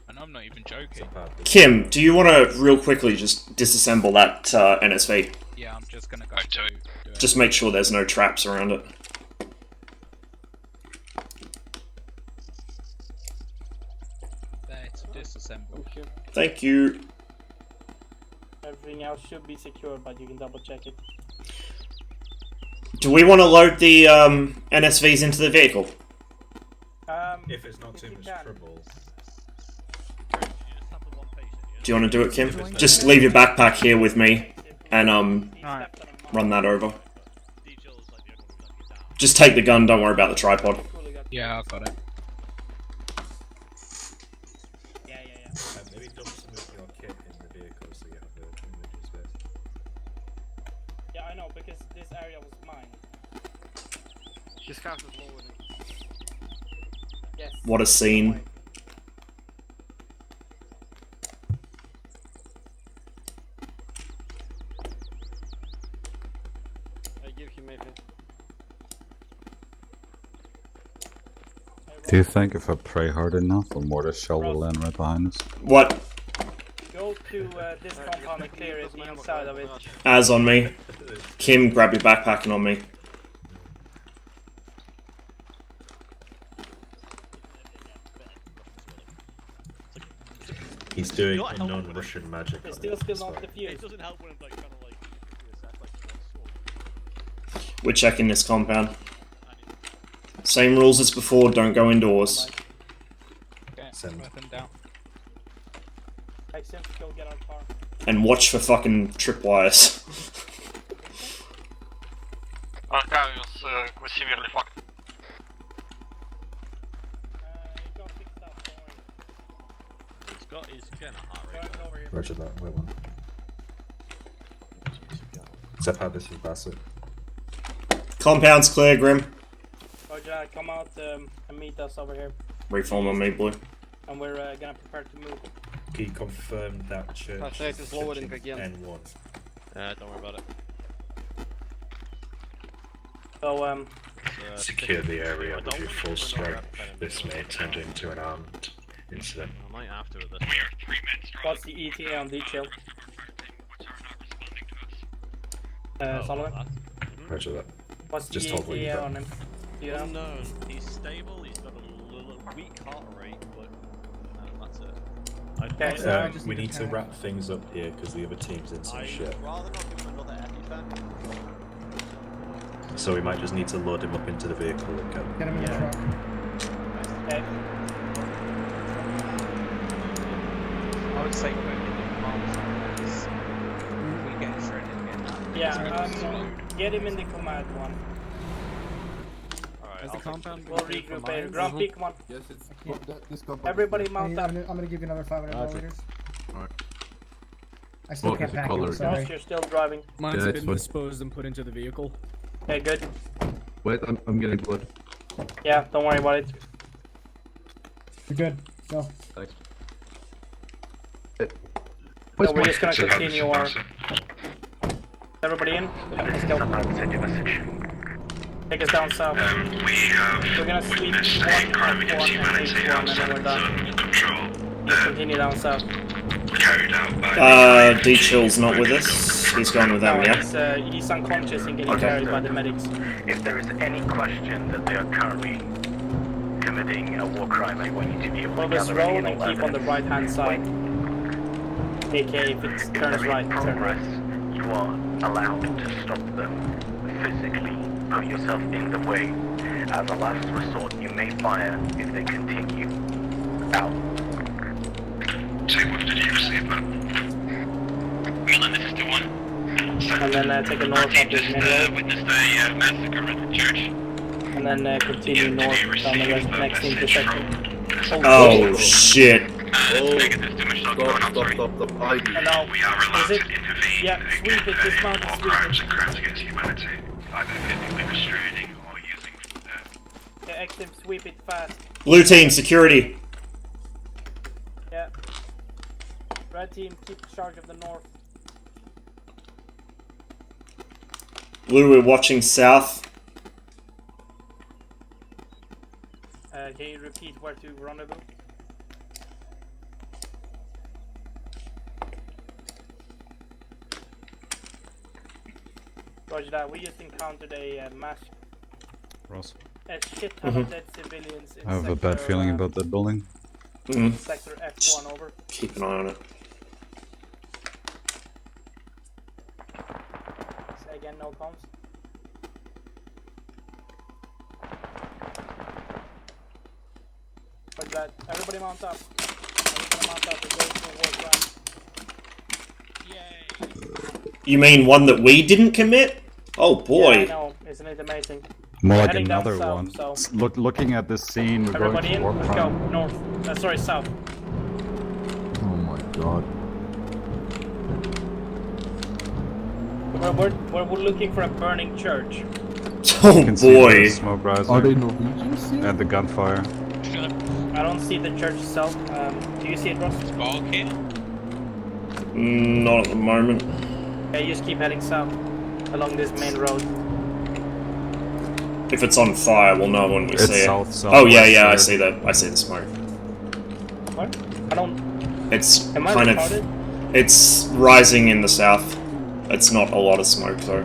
And I'm not even joking. Kim, do you want to real quickly just disassemble that NSV? Yeah, I'm just gonna go do it. Just make sure there's no traps around it. There, it's disassembled. Thank you. Everything else should be secure, but you can double check it. Do we want to load the NSVs into the vehicle? If it's not too much trouble. Do you want to do it, Kim? Just leave your backpack here with me, and run that over. Just take the gun. Don't worry about the tripod. Yeah, I've got it. Maybe dump some of your kit in the vehicle so you have the inventory space. Yeah, I know, because this area was mine. This house is lower than Yes. What a scene. I give him maybe. Do you think if I pray hard enough, a mortar shell will land right behind us? What? Go to this compound and clear it inside of it. As on me. Kim, grab your backpack and on me. He's doing a non-Russian magic. It's still not defused. It doesn't help when I'm like kind of like We're checking this compound. Same rules as before, don't go indoors. Okay, Send. weapon down. Excellent, go get our car. And watch for fucking tripwires. Arcarius, we're severely fucked. It's got his kind of heart rate. Roger that, wait one. Except how this is Bassett. Compound's clear, Grim. Roger, come out and meet us over here. Reform on me, Blue. And we're gonna prepare to move. Can you confirm that church I think it's lower than section again. N1? Don't worry about it. So, Secure the area with your full strength. This may turn into an armed incident. I might have to with this. what's the ETA on detail? Solomon? Roger that. What's the Just hold what you've ETA got. on him? Do you know? Unknown. He's stable. He's got a little weak heart rate, but that's it. Okay, so I just We need need to to wrap things up here because the other team's in some shit. Rather not give him another EpiPen. So we might just need to load him up into the vehicle and go. Get him in the truck. Okay. I would say put him in the command because we get shredded again. Yeah, get him in the command one. Alright, Is the compound We'll regroup later. Grumpy, come on. Yes, this compound. Everybody mount up. I'm gonna give you another 500 milliliters. Alright. I still can't pack it, sorry. Yes, you're still driving. Mine's Yeah, been fine. disposed and put into the vehicle. Okay, good. Wait, I'm getting blood. Yeah, don't worry about it. You're good. Go. Thanks. So we're just gonna continue our... Everybody in? Yeah, let's go. Take us down south. We're gonna sweep 1, F1 and H1 and then we're done. Just continue down south. D-Chill's not with us. He's gone with them, No, yeah? he's unconscious and getting carried by the medics. If there is any question that they are currently committing a war crime, I want you to be able to Follow this gather road any and keep on the right hand side. AK, if it turns right, turn right. You are allowed to stop them physically. Put yourself in the way. As a last resort, you may fire if they continue. Out. Say, what did you receive, man? Merlin, this is the one. And then take a north up this main road. Witnessed a massacre at the church. And then continue north down the next intersection. Oh, shit. Stop. And now, is it? Yeah, sweep it, dismount and sweep it. Crimes against humanity, either physically restraining or using. Okay, active, sweep it fast. Blue team, security. Yeah. Red team, keep charge of the north. Blue, we're watching south. Can you repeat where to rendezvous? Roger that. We just encountered a Ross. shit ton of dead civilians in I have a sector, bad feeling about that building. Sector F1 over. Keep an eye on it. Say again, no comms. Roger that. Everybody mount up. Everybody mount up. We're going for war ground. You mean one that we didn't commit? Oh boy. Yeah, I know. Isn't it amazing? More We're like heading down another south, one. So. Looking at this scene, we're Everybody going in? to war Let's go. crime. North. Sorry, south. Oh my god. We're looking for a burning church. Oh You can see boy. the smoke riser Are they Norwegians? and the gunfire. I don't see the church itself. Do you see it, Ross? Not at the moment. Okay, you just keep heading south along this main road. If it's on fire, we'll know when we It's see south, it. south, Oh yeah, west yeah, I here. see that. I see the smoke. What? I don't. It's Am I kind retarded? of. It's rising in the south. It's not a lot of smoke though.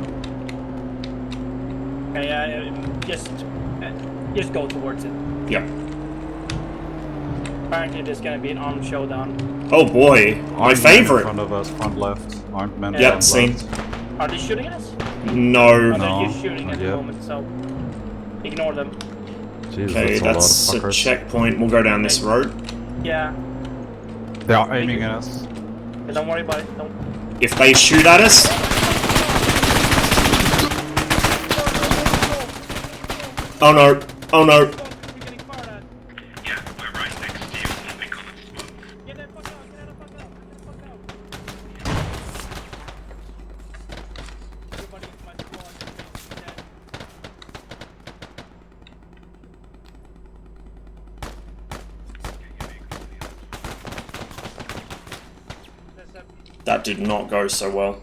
Okay, just go towards it. Yeah. Apparently, there's gonna be an armed showdown. Oh boy, my Armed men in favorite. front of us, front left. Armed men Yep, front seen. left. Are they shooting at us? No. Or No, they're just shooting not at the yet. moment, so ignore them. Jeez, Okay, that's that's a lot a of fuckers. checkpoint. We'll go down this road. Yeah, They are aiming at us. but don't worry about it. Don't. If they shoot at us. Oh no! Oh no! Yeah, we're right next to you. We call it smoke. Get that fuck out! Get that fuck out! Get that fuck out! Everybody in my squad is dead. That did not go so well.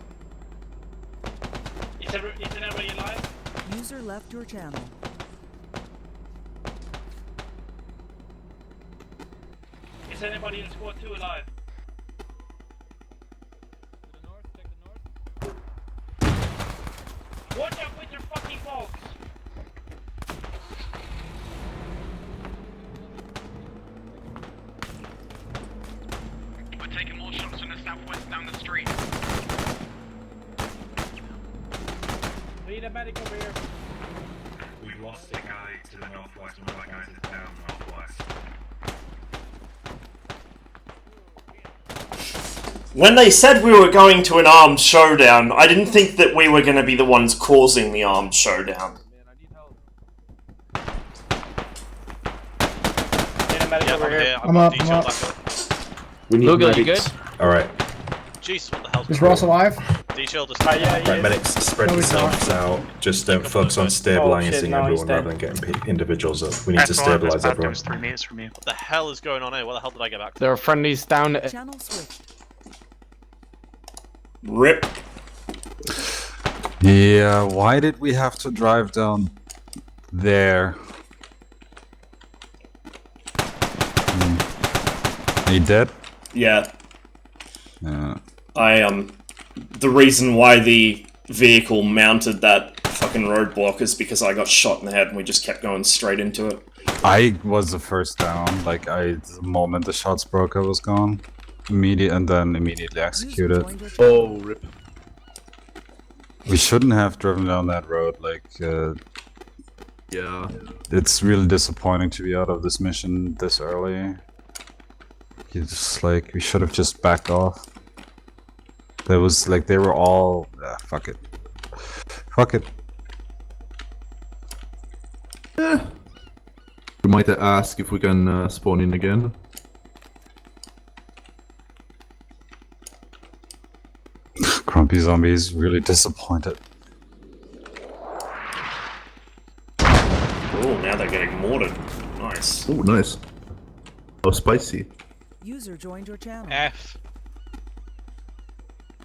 Is everybody alive? User left your channel. Is anybody in squad 2 alive? Watch out with your fucking box! We're taking more shots from the southwest down the street. Need a medic over here. We've lost the guy to the northwest, one of our guys is down northwest. When they said we were going to an armed showdown, I didn't think that we were going to be the ones causing the armed showdown. Need a medic over here. I'm up, I'm up. We need Lugo, you medics. good? Alright. Jeez, what the hell's Is Ross alive? D-Shield is Yeah, Right, medics, spread No, he's yourselves out. Just don't focus on stabilizing no, he's everyone dead. rather than getting individuals up. We need to stabilize everyone. 3 meters from you. What the hell is going on here? Where the hell did I get back to? There are friendlies down. Channel switched. RIP. Yeah, why did we have to drive down there? Are you dead? Yeah. Yeah. The reason why the vehicle mounted that fucking roadblock is because I got shot in the head and we just kept going straight into it. I was the first down. Like, the moment the shots broke, I was gone. Immediately executed. Oh, rip. We shouldn't have driven down that road. Like, Yeah. it's really disappointing to be out of this mission this early. You just like, we should have just backed off. There was like, they were all, fuck it. Fuck it. We might ask if we can spawn in again. Grumpy Zombie is really disappointed. Oh, now they're getting mortared. Nice. Oh, nice. Oh, spicy. User joined your channel. F.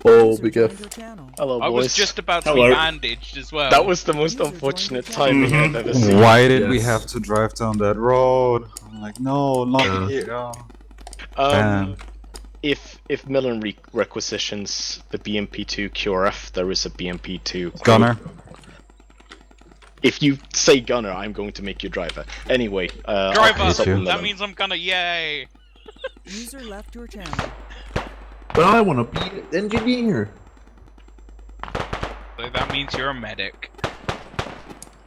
Oh, big F. Hello, boys. I was just about to be Hello. bandaged as well. That was the most unfortunate timing I've ever seen. Why did we Yes. have to drive down that road? I'm like, no, not here. Damn. If Millen requisitions the BMP2 QRF, there is a BMP2 Gunner. If you say gunner, I'm going to make you driver. Anyway, Driver! I'll stop with That Millen. means I'm gonna yay! User left your channel. But I want to be an engineer. So that means you're a medic.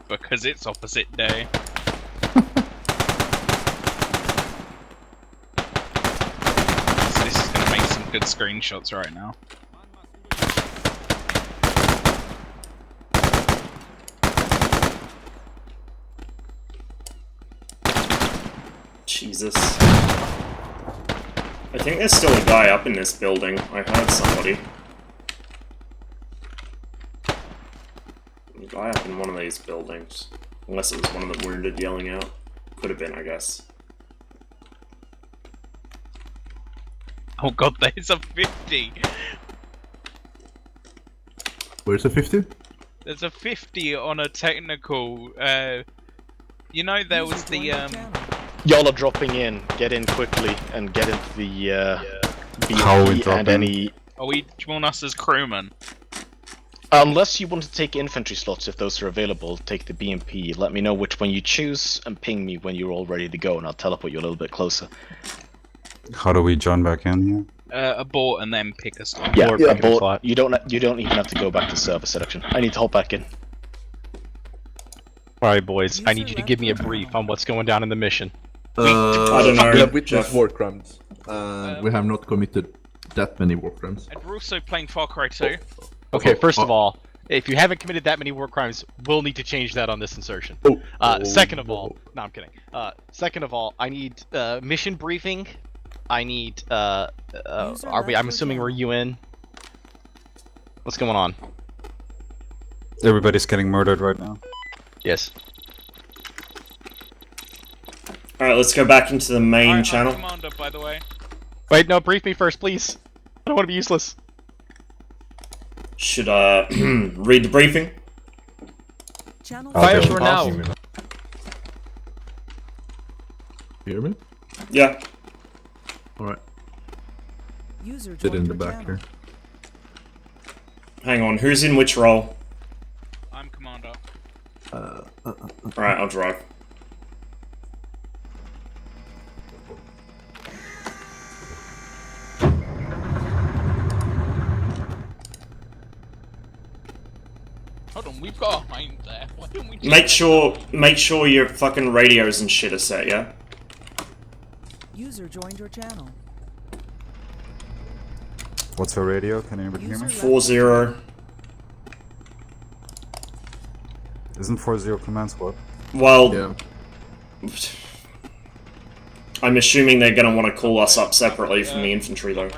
Because it's opposite day. So this is gonna make some good screenshots right now. Jesus. I think there's still a guy up in this building. I heard somebody. A guy up in one of these buildings. Unless it was one of the wounded yelling out. Could have been, I guess. Oh god, there's a 50! Where's the 50? There's a 50 on a technical, you know there was the, Y'all are dropping in. Get in quickly and get into the How are we BMP and dropping? any. do you want us as crewmen? Unless you want to take infantry slots, if those are available, take the BMP. Let me know which one you choose and ping me when you're all ready to go, and I'll teleport you a little bit closer. How do we join back in here? Abort and then pick a slot. Yeah, Or pick a abort. slot. You don't even have to go back to server selection. I need to hop back in. Alright, boys, I need you to give me a brief on what's going down in the mission. I don't know, We have witnessed Jeff. war crimes. We have not committed that many war crimes. And we're also playing Far Cry 2. Okay, first of all, if you haven't committed that many war crimes, we'll need to change that on this insertion. Second of all, no, I'm kidding. Second of all, I need mission briefing. I need I'm assuming we're UN. What's going on? Everybody's getting murdered right now. Yes. Alright, let's go back into the main channel. Commander, by the way. Wait, no, brief me first, please. I don't want to be useless. Should read the briefing? Fire for now. Hear me? Yeah. Alright. User Sit in joined the your back channel. here. Hang on, who's in which role? I'm commander. Alright, I'll drive. Hold on, we've got a hind there. Why don't we Make sure your fucking radios and shit are set, yeah? User joined your channel. What's our radio? Can anybody hear me? 4-0. Isn't 4-0 command squad? Well, I'm assuming they're gonna want to call us up separately from the infantry, though.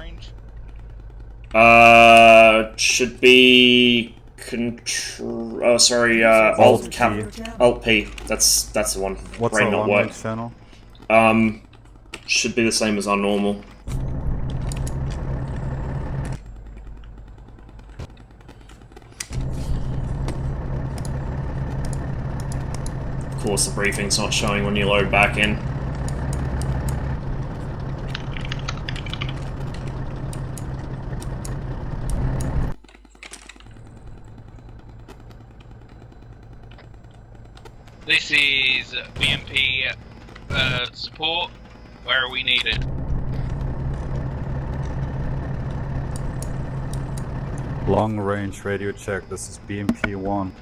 Should be control. Oh, sorry. Alt P. That's the one. What's Brain our not long-range work. channel? Should be the same as our normal. Of course, the briefing's not showing when you load back in. This is BMP support. Where are we needed? Long range radio check. This is BMP 1.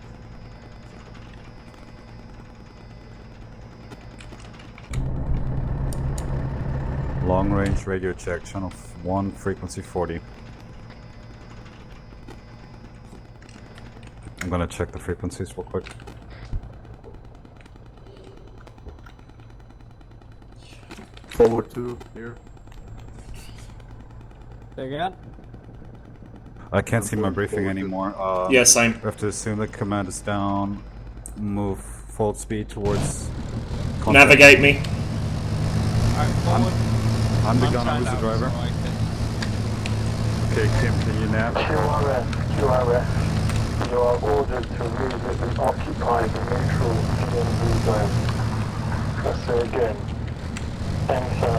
Long range radio check. Channel 1, frequency 40. I'm gonna check the frequencies real quick. Forward 2 here. Say again? I can't see my briefing anymore. Yeah, same. We have to assume the command is down. Move full speed towards. Navigate me. Alright, forward. I'm the gunner. Who's the driver? Okay, Kim, can you nap? QRF, you are ordered to immediately occupy the neutral GUNZ zone. So again, enter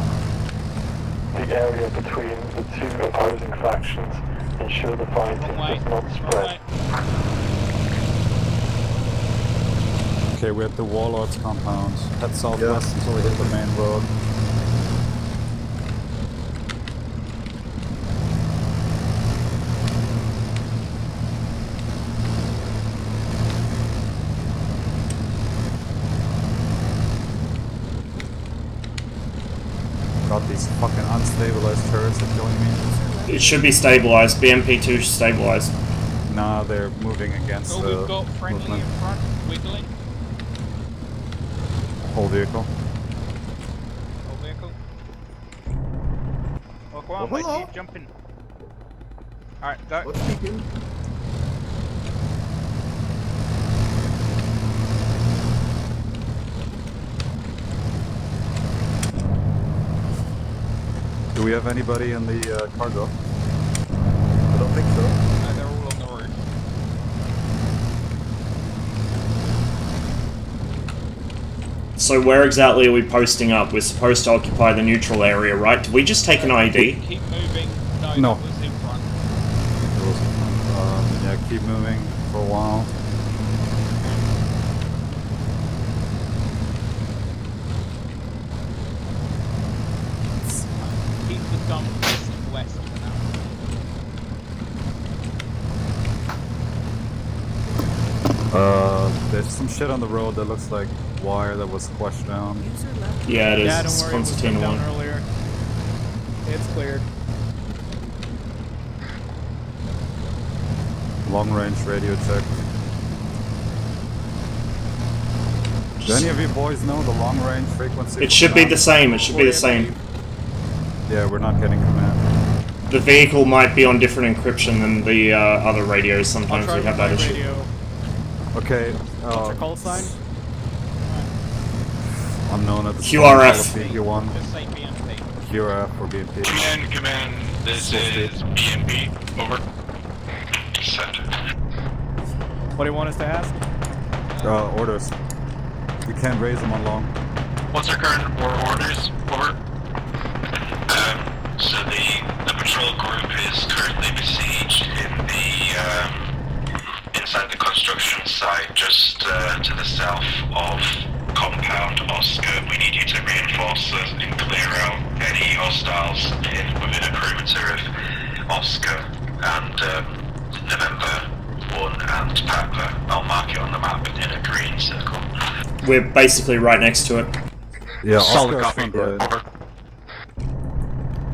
the area between the two opposing factions. Ensure the fighting does not spread. Okay, we're at the Warlords compound. Head southwest until we hit the main road. God, these fucking unstabilized turrets are killing me. It should be stabilized. BMP2 should stabilize. Nah, they're moving against Oh, the we've got friendly movement. in front, wiggling. Whole vehicle. Whole vehicle. Oh, go on, Oh, mate, hello. keep jumping. Alright, go. What's speaking? Do we have anybody in the cargo? I don't think so. No, they're all on the roof. So where exactly are we posting up? We're supposed to occupy the neutral area, right? Did we just take an ID? Keep moving. No, No. that was in front. Yeah, keep moving for a while. Keep the gun facing west for now. There's some shit on the road that looks like wire that was squashed down. Yeah, it is. Yeah, It's don't worry, it was Constantine put down 1. earlier. It's cleared. Long range radio check. Do any of you boys know the long range frequency? It should be the same. It should be the same. Yeah, we're not getting command. The vehicle might be on different encryption than the other radios. Sometimes we have that issue. Radio. Okay. What's your call sign? Unknown at the QRF. BMP1. Just say BMP. QRF or BMP. Command, this is BMP, over. Send. What do you want us to ask? Orders. We can't raise them on long. What's our current orders, over? So the patrol group is currently besieged in the inside the construction site just to the south of compound Oscar. We need you to reinforce us and clear out any hostiles within a perimeter of Oscar and November 1 and Papa. I'll mark it on the map in a green circle. We're basically right next to it. Yeah, Solid Oscar is copy. front right.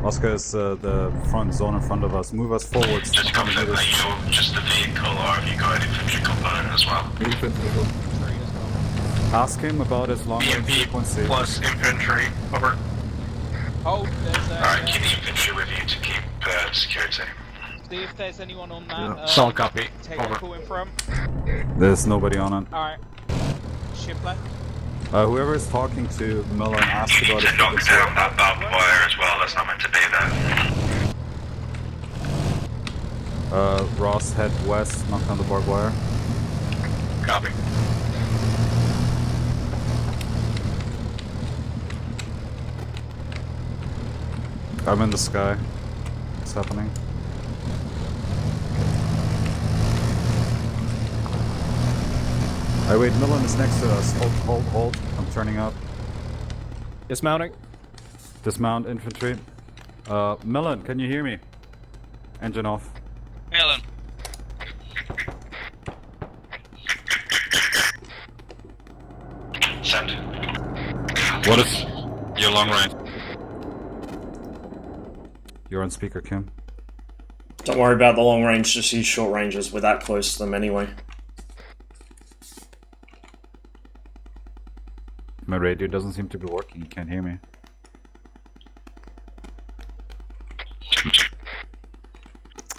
Oscar is the front zone in front of us. Move us forwards. Just confirm, are you just the vehicle or have you got an infantry component as well? Ask him about his long range frequency. Plus infantry, over. Oh, there's a... Alright, keep the infantry with you to keep security. See if there's anyone on that. Solid copy. Technical in front. There's nobody on it. Alright. Ship left. Whoever is talking to Miller, ask about To his knock frequency. down that barbed wire as well, that's not meant to be there. Ross, head west, knock down the barbed wire. Copy. I'm in the sky. What's happening? Wait, Millen is next to us. Hold. I'm turning up. Dismounting. Dismount infantry. Millen, can you hear me? Engine off. Millen. Send. What is your long range? You're on speaker, Kim. Don't worry about the long range, just use short ranges. We're that close to them anyway. My radio doesn't seem to be working. You can't hear me.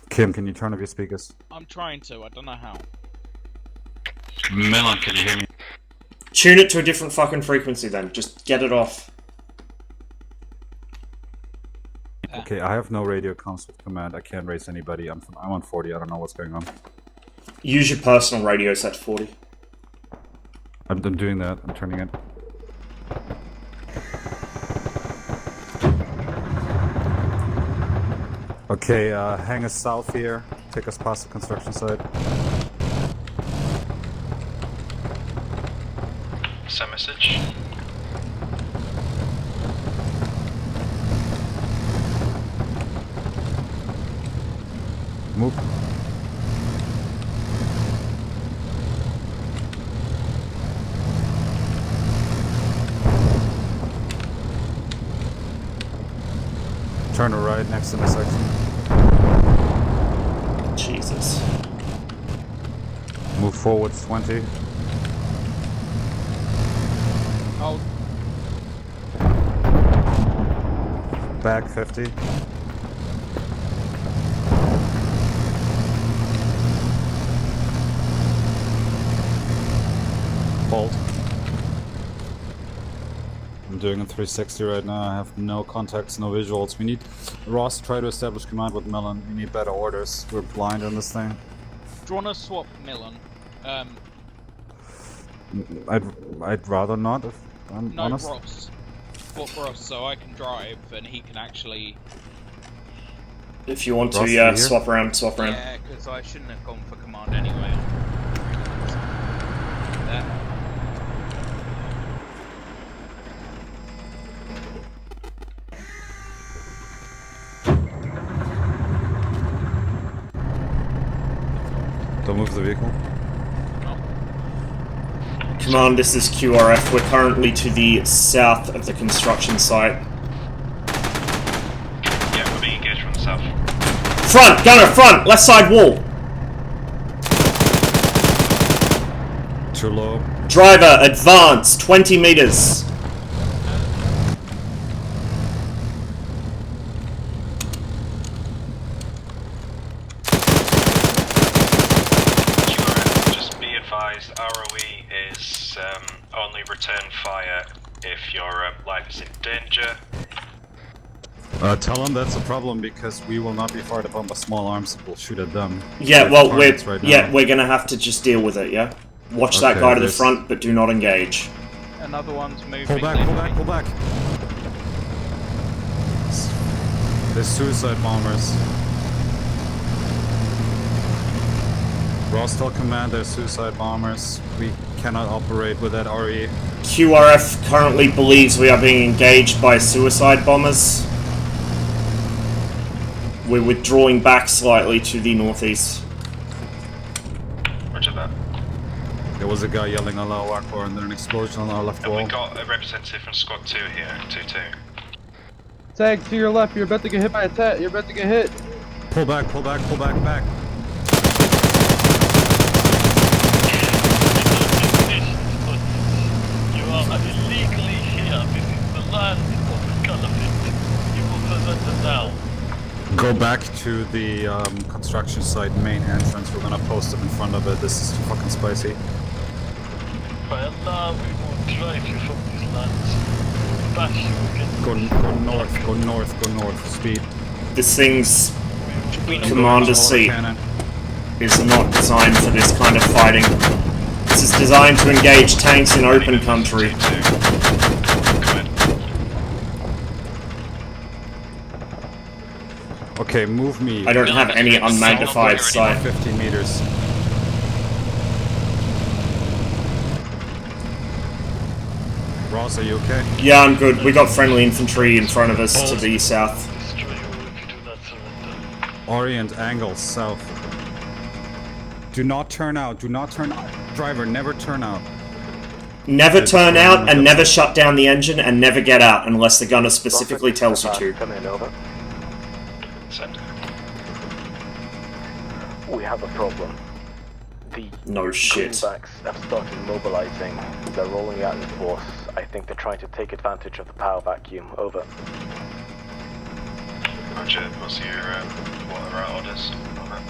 Kim, can you turn off your speakers? I'm trying to, I don't know how. Millen, can you hear me? Tune it to a different fucking frequency then. Just get it off. Okay, I have no radio comms with command. I can't raise anybody. I'm on 40. I don't know what's going on. Use your personal radio set to 40. I'm doing that. I'm turning it. Okay, hang us south here. Take us past the construction site. Send message. Move. Turn to right, next intersection. Jesus. Move forward 20. Hold. Back 50. Hold. I'm doing a 360 right now. I have no contacts, no visuals. We need Ross, try to establish command with Melon. We need better orders. We're blind on this thing. Do you want to swap Millen? I'd rather not, if I'm No, honest. Ross. Swap Ross so I can drive and he can actually... If you want Ross, to, you yeah, here? swap around, swap around. Yeah, because I shouldn't have gone for command anyway. There. Don't move the vehicle. Command, this is QRF. We're currently to the south of the construction site. Yeah, we're being engaged from the south. Front! Gunner, front! Left side wall! Too low. Driver, advance, 20 meters. Just be advised, ROE is only return fire if your life is in danger. Tell them that's a problem because we will not be fired upon by small arms and we'll shoot at them. Yeah, We well, have we're targets right now. we're gonna have to just deal with it, yeah? Watch that Okay, guy to the there's- front, but do not engage. Another one's moving. Pull back, pull back, pull back. There's suicide bombers. Rostal command, there's suicide bombers. We cannot operate with that RE. QRF currently believes we are being engaged by suicide bombers. We're withdrawing back slightly to the northeast. Roger that. There was a guy yelling Allahu Akbar and then an explosion on our left And we wall. got a representative from Squad 2 here, 2-2. Tag to your left, you're about to get hit by a tat, you're about to get hit. Pull back, pull back, pull back, back. You are illegally here. This is the land of the Caliphate. You will surrender now. Go back to the construction site main entrance. We're gonna post them in front of it. This is too fucking spicy. By Allah, we will drive you from these lands. Bash you again. Go north, go north, go north. Speed. This thing's commander seat is not designed for this kind of fighting. This is designed to engage tanks in open country. Okay, move me. I don't have any unmagnified sight. 50 meters. Ross, are you okay? Yeah, I'm good. We got friendly infantry in front of us to the south. Orient angle south. Do not turn out. Do not turn out. Driver, never turn out. Never turn out and never shut down the engine and never get out unless the gunner specifically tells you to. Come in, over. We have a problem. The No shit. greenbacks have started mobilizing. They're rolling out in force. I think they're trying to take advantage of the power vacuum. Over. Roger, what's your what are our orders? Over.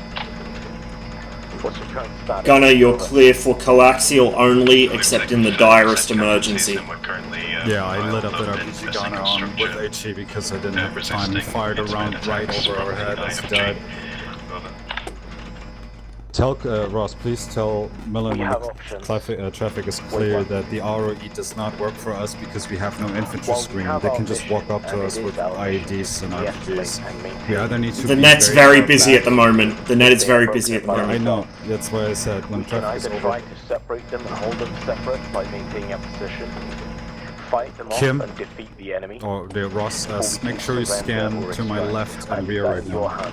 What's your current status? Gunner, you're clear for coaxial only, except in the direst emergency. Yeah, I lit up that RPG gunner on with HE because I didn't have the time and fired a round right over our head as he died. Tell Ross, please tell Millen when the traffic is clear that the ROE does not work for us because we have no infantry screen. They can just walk up to us with IEDs and RPGs. We either need to The be net's very far busy back. at the moment. The net is very busy at the moment. I know. That's why I said when We can traffic is either over. try to separate them and hold them separate by maintaining a position, fight them Kim, off and defeat the enemy. or the Ross, make sure you scan to my left and rear right now.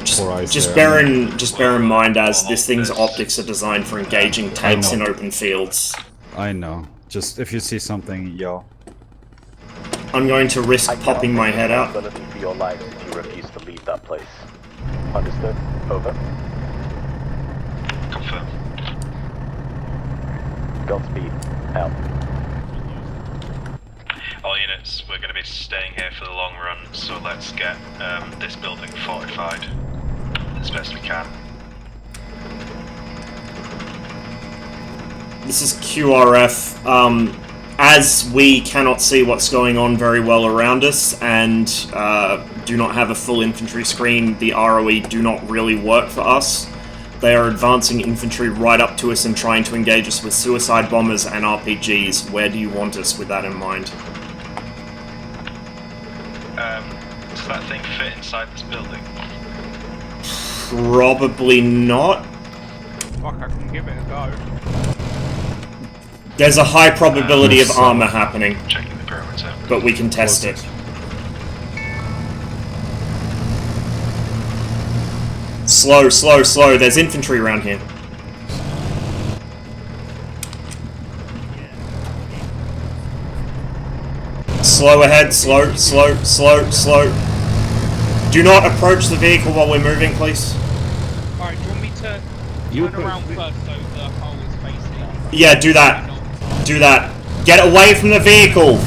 Just bear in mind as this thing's optics are designed for engaging tanks in open fields. I know. Just if you see something, yell. I'm going to risk popping my head out. For your lives if you refuse to leave that place. Understood? Over. Confirm. Godspeed. Out. All units, we're going to be staying here for the long run, so let's get this building fortified as best we can. This is QRF. As we cannot see what's going on very well around us and do not have a full infantry screen, the ROE do not really work for us. They are advancing infantry right up to us and trying to engage us with suicide bombers and RPGs. Where do you want us with that in mind? Does that thing fit inside this building? Probably not. Fuck, I can give it a go. There's a high probability of armor happening, Checking the perimeter. but we can test it. Slow, slow, slow. There's infantry around here. Slow ahead, slow, slow, slow, slow. Do not approach the vehicle while we're moving, please. Alright, do you want me to turn around first so the hole is facing? Yeah, do that. Do that. Get away from the vehicle!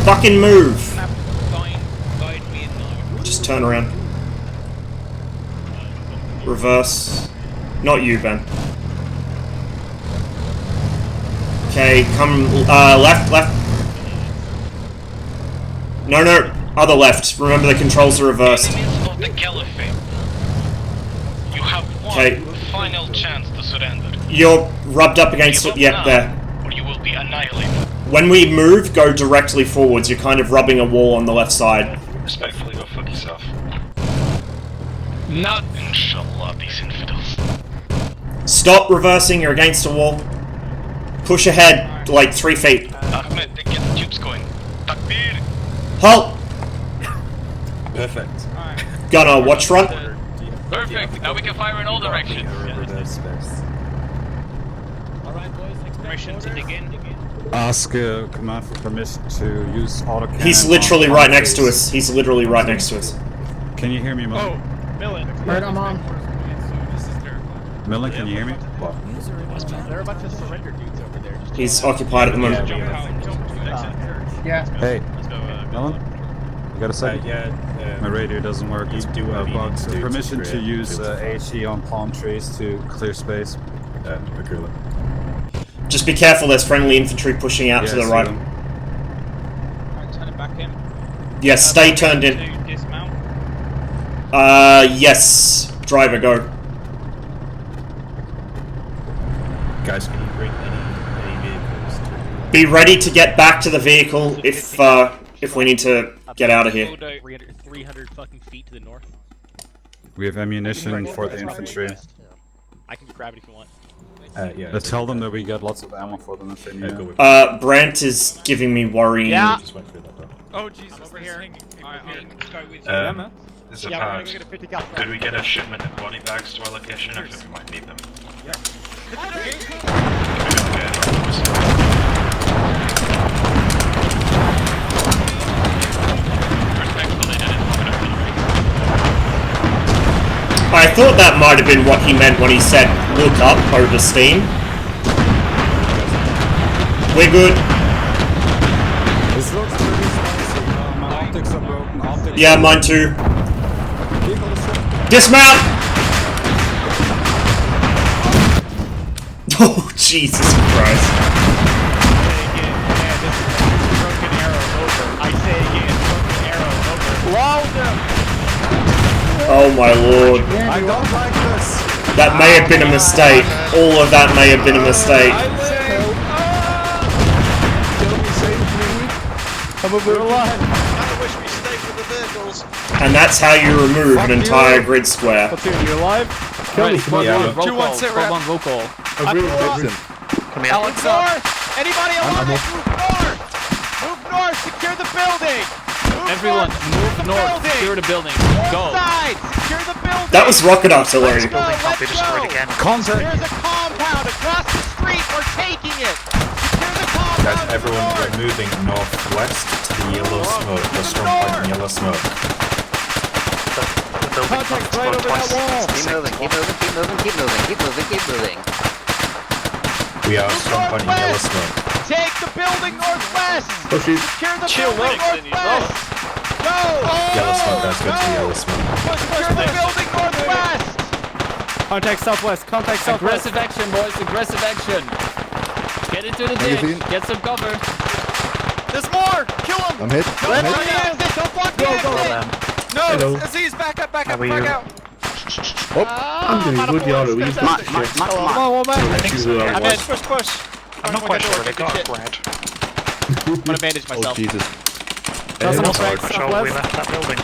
Fucking move! Just turn around. Reverse. Not you, Ben. Okay, come, left, left. No, no, other left. Remember the controls are reversed. Enemies of the Caliphate. You have one final chance to surrender. You're rubbed up against it. Yep, there. Or you will be annihilated. When we move, go directly forwards. You're kind of rubbing a wall on the left side. Respectfully, go fuck yourself. Not inshallah, these infidels. Stop reversing. You're against a wall. Push ahead, like 3 feet. Ahmed, get the tubes going. Takbir! Halt! Perfect. Gunner, watch front. Perfect, now we can fire in all directions. Permission to dig in. Ask command for permission to use autocannon. He's literally right next to us. He's literally right next to us. Can you hear me, Millen? Oh, Millen. Right, I'm on. Millen, can you hear me? There are a bunch of surrender dudes over there. He's occupied at the moment. Yeah. Hey, Millen? You got a second? My radio doesn't work. It's bugged. Permission to use HE on palm trees to clear space. Just be careful, there's friendly infantry pushing out to the right. Alright, turn it back in. Yes, stay turned in. To dismount. Yes. Driver, go. Guys, can you bring any vehicles to... Be ready to get back to the vehicle if we need to get out of here. 300 fucking feet to the north. We have ammunition for the infantry. I can grab it if you want. Yeah. Tell them that we got lots of ammo for them if they need it. Brant is giving me worrying. Yeah. Oh Jesus, over here. Alright, let's go with This is a Yeah, we're pad. gonna get a 50 cal. Could we get a shipment of body bags to our location? I think we might need them. I thought that might have been what he meant when he said look up over Steam. We're good. This looks pretty spicy. My optics are broken. Yeah, mine too. Dismount! Oh, Jesus Christ. Broken arrow over. I say again, broken arrow over. Louder! Oh my lord. I don't like this. That may have been a mistake. All of that may have been a mistake. We're alive. I wish we stayed with the vehicles. And that's how you remove an entire grid square. Platoon, you alive? Kill me, come on. Yeah, Roll roll call. Roll call. Come here. Alex, north! Anybody alive? Move north! Move north! Secure the building! Everyone, move north. Secure the building. Go. Side! Secure the building! That was rocket artillery. Building can't be destroyed again. There's a compound across the street. We're taking it. Secure the compound. Guys, everyone, we're moving northwest to the yellow smoke. The strong point in yellow smoke. Contact right over that wall. Keep moving, keep moving, keep moving, keep moving, keep moving, keep moving. We are strong point in yellow smoke. Take the building northwest. Secure the building northwest. Go. Yellow smoke, guys, go to the yellow smoke. Secure the building northwest. Contact southwest. Contact southwest. Aggressive action, boys. Aggressive action. Get into the ditch. Get some cover. There's more. Kill him. I'm hit. Let's the exit. Don't block the exit. No, Aziz, back up, back out. I'm doing good, Yara. We use that shit. Come on, one man. I think so. I'm in. Push. I'm not quite sure where they got Brad. I'm gonna bandage myself. Oh, Jesus. Doesn't I'm look not like quite sure we southwest. left that building.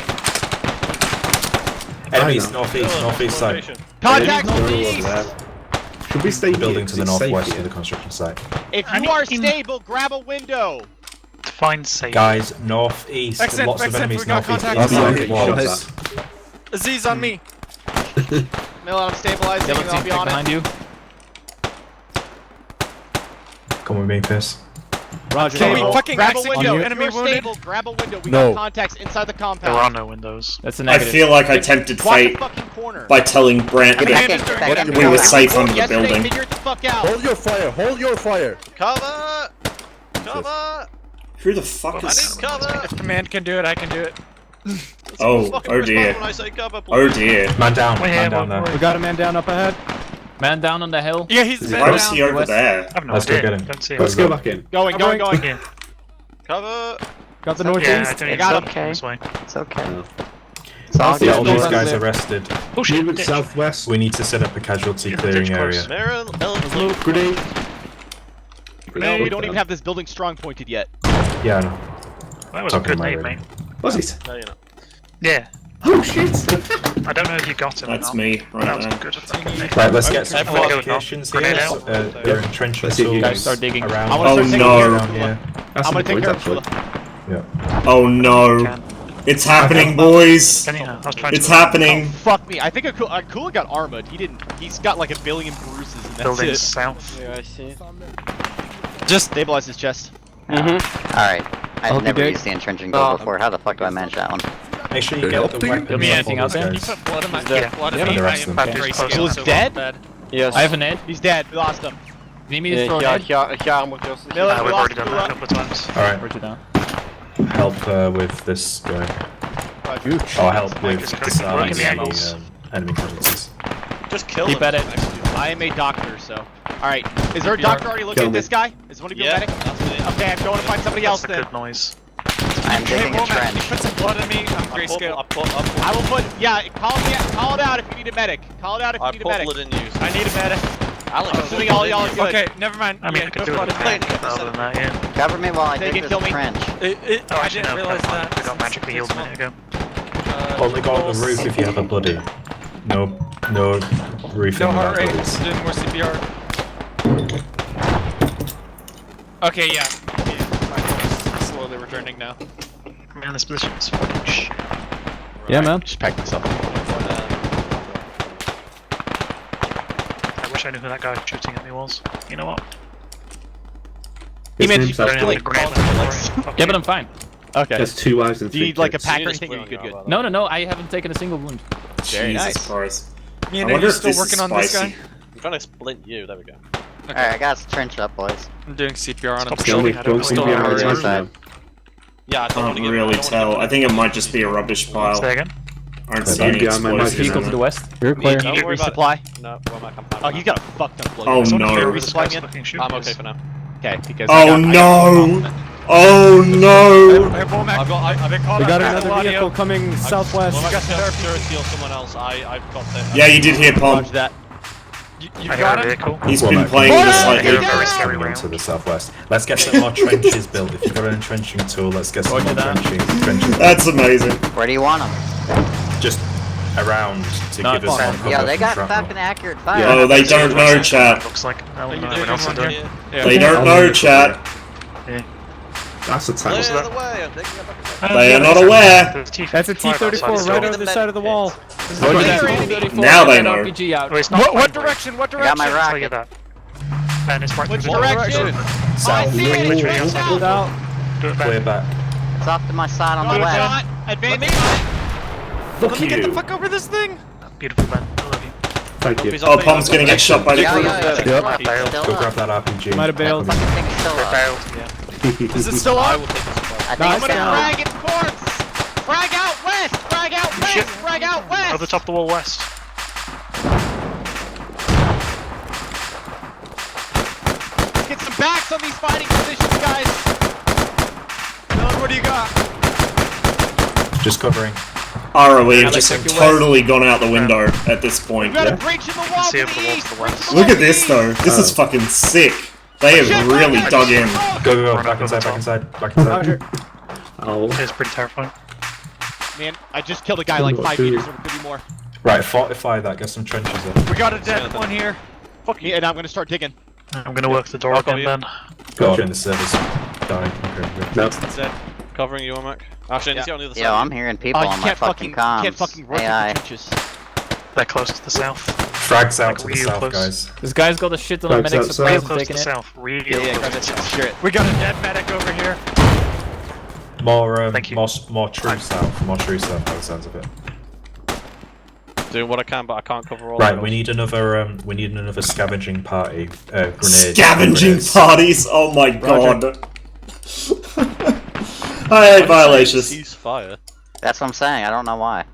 Enemies northeast side. Contact Northeast. Should we stay Building to the northwest here? of the construction site. If you are stable, grab a window. Find safe. Guys, northeast. Exit, Lots of exit, enemies we got northeast. contact. Inside Yeah, walls. Aziz on me. Mill, I'm stabilizing. Yellow I'll team be right on behind it. you. Come with me, Piss. Roger. Can we fucking Grab a execute window. If enemy you're wounded? stable, grab a window. We No. got contacts inside the There are compound. no windows. That's a I negative. feel like I tempted Walk the fate fucking corner. by telling Brant Back that in, back in. we were safe under the Yesterday, building. figure it the fuck out. Hold your fire. Hold your fire. Cover. Cover. Who the fuck I is... need cover. If command can do it, I can do it. Oh, Fucking oh respond dear. when I say cover, please. Oh dear. Man down, We're here, man down we're there. We got a man down up ahead. Man down on the hill. Yeah, he's Why was he over west. there? I have no Let's go idea. get him. Don't see Let's him. go back in. Going. Yeah. Cover. Got the Yeah, I northeast. don't even got look him. this way. It's okay. Yeah, all these Southwest. guys arrested. Oh shit, Moving ditch. southwest. We need to set up a casualty Yeah, clearing ditch area. close. Marin, Grenade. No, we don't even have this building strong pointed yet. Yeah, I know. That was a good Talking name, about mate. Was it? No, you're not. Yeah. Oh shit. I don't know if you got him or That's not. me, That right was a there. good fucking name. Right, let's get some Everyone go fortifications north. here. Grenade out. They're entrenching Let's see if you tools guys start digging. around. I wanna Oh start taking no. around here. That's I'm gonna some take point, care of actually. Kula. Yeah. Oh no. It's happening, boys. Anyhow, I was trying It's to happening. Fuck me. I think Kula got armored. He didn't. He's got like a billion bruises and that's building it. south. Yeah, I see. Just stabilize his chest. Alright. I've Okay, never Dave. used the entrenching build before. How the fuck do I manage that one? Make sure you get the weapons Give me off anything all out those there? guys. Put blood in my Yeah. blood in Yeah, me. the I rest am of them. bad Bad grayscale, Kula's so dead? bad. Yes. I have an ed. He's dead. We lost him. You need me to throw an ed? Kjær mot oss. Miller, we We've lost already done that a Kula. couple of times. Alright, Roger down. help with this guy. I'll help with disarming enemy casualties. Just kill Keep him. at it. I am a doctor, so. Alright. Is there a doctor already looking Kill at me. this guy? Is one of you a Yeah, medic? that's me. Okay, I'm going to find somebody else That's a then. good noise. I'm digging a Can you trench. put some blood in me? I'm grayscale. I will put. Yeah, call it out if you need a medic. Call it out if you I need a medic. put blood in use. I need a medic. Alex, Assuming all y'all are good. Okay, never mind. I mean, Yeah, I could no do it blood with in me. magic, other than that, yeah. Cover me while I They dig can this kill me. trench. Oh, I actually, didn't no, realize never mind. that. We got magically healed a minute ago. Only go on the roof if you have a buddy. No roofing No without heart rate. buddies. Doing more CPR. Okay, yeah. My phone's slowly returning now. Man, this position is fucking shit. Yeah, man. Just pack this up. I wish I knew who that guy shooting at me was. You know what? His meant name's you South I don't know, Point. the grenade was fuck Yeah, you. but I'm fine. Okay. Has 2 lives and Do 3 you need like a kills. pack or anything? Or are you good? No, I haven't taken a single wound. Very Jesus nice. Christ. Me I and wonder Eddie if still this is working on this spicy. guy. I'm trying to splint you. There we go. Alright, I got a trench up, boys. I'm doing CPR on him. Stop Don't shooting, I don't don't know see what's me going on on. the right side. Yeah, I don't want Can't to get. really tell. I think it might just be a rubbish pile. Say again? Aren't seeing any explosives Vehicle in to it. the west. You're clear. Do you need resupply? No, Womack, I'm fine. Oh, he's got a fuck ton of blood. Oh, Someone no. can resupply me in? I'm okay for now. Okay, because Oh no! Oh no! We got another vehicle coming southwest. Womack, steal someone else. I've got the... Yeah, you did hear Pom. Roger that. You got it? He's been playing with us like Coming to the southwest. Let's get some more trenches built. If you've got an entrenching tool, let's get some more trenches. That's amazing. Where do you want them? Just around to give us some cover. Yeah, they from got shrapnel. fucking accurate fire. Oh, they don't know, chat. Looks like everyone else is doing. They don't know, chat. That's a tank. They are not aware. That's a T-34 right over the side of the wall. Now they know. RPG out. What direction? What direction? Got my rocket. Ben, it's right Which through the direction? South. Hold out. Clear back. It's off to my side on the Got left. it, advance. Fuck you. Get the fuck over this thing! Beautiful, Ben. I love you. Thank you. Oh, Pom's gonna get shot by the crew. Go grab that RPG. Might have bailed. Fucking thing's still up. Is it still on? I think I'm it's gonna down. frag it corpse! Frag out west! Frag out west! Frag out west! Over the top of the wall west. Get some backs on these fighting positions, guys! Dylan, what do you got? Just covering. ROE have just totally gone out the window at this point. We got a breach in the wall See to if the the wall's east! the Breach west. in the Look wall at this to the though. east. This is fucking sick. They have really dug in. Go, back inside, back inside, back inside. Oh. It's pretty terrifying. Man, I just killed a guy like 5 meters, there could be more. Right, fortify that, get some trenches in. We got a dead one here. Fuck me, and I'm gonna start digging. I'm gonna work the door again, Ben. God, in the service. Dying. Okay, good. No. It's dead. Covering you, Womack. Actually, I see on the other side. Yo, I'm hearing people Oh, you on my can't fucking fucking, comms. can't fucking rotate AI. the trenches. They're close to the south. Frags out Like to the real south, close. guys. This guy's got a shit ton of Frags medic outside. supplies Real and close to taking the it. south. Real Yeah, close grab to the that south. shit. We got a dead medic over here. More, Thank you. more true south. More true south by the sounds of it. Doing what I can, but I can't cover all. Right, we need another scavenging party. Grenades. Scavenging grenades. parties. Oh my god. Hi, violations. Ceasefire. That's what I'm saying. I don't know why.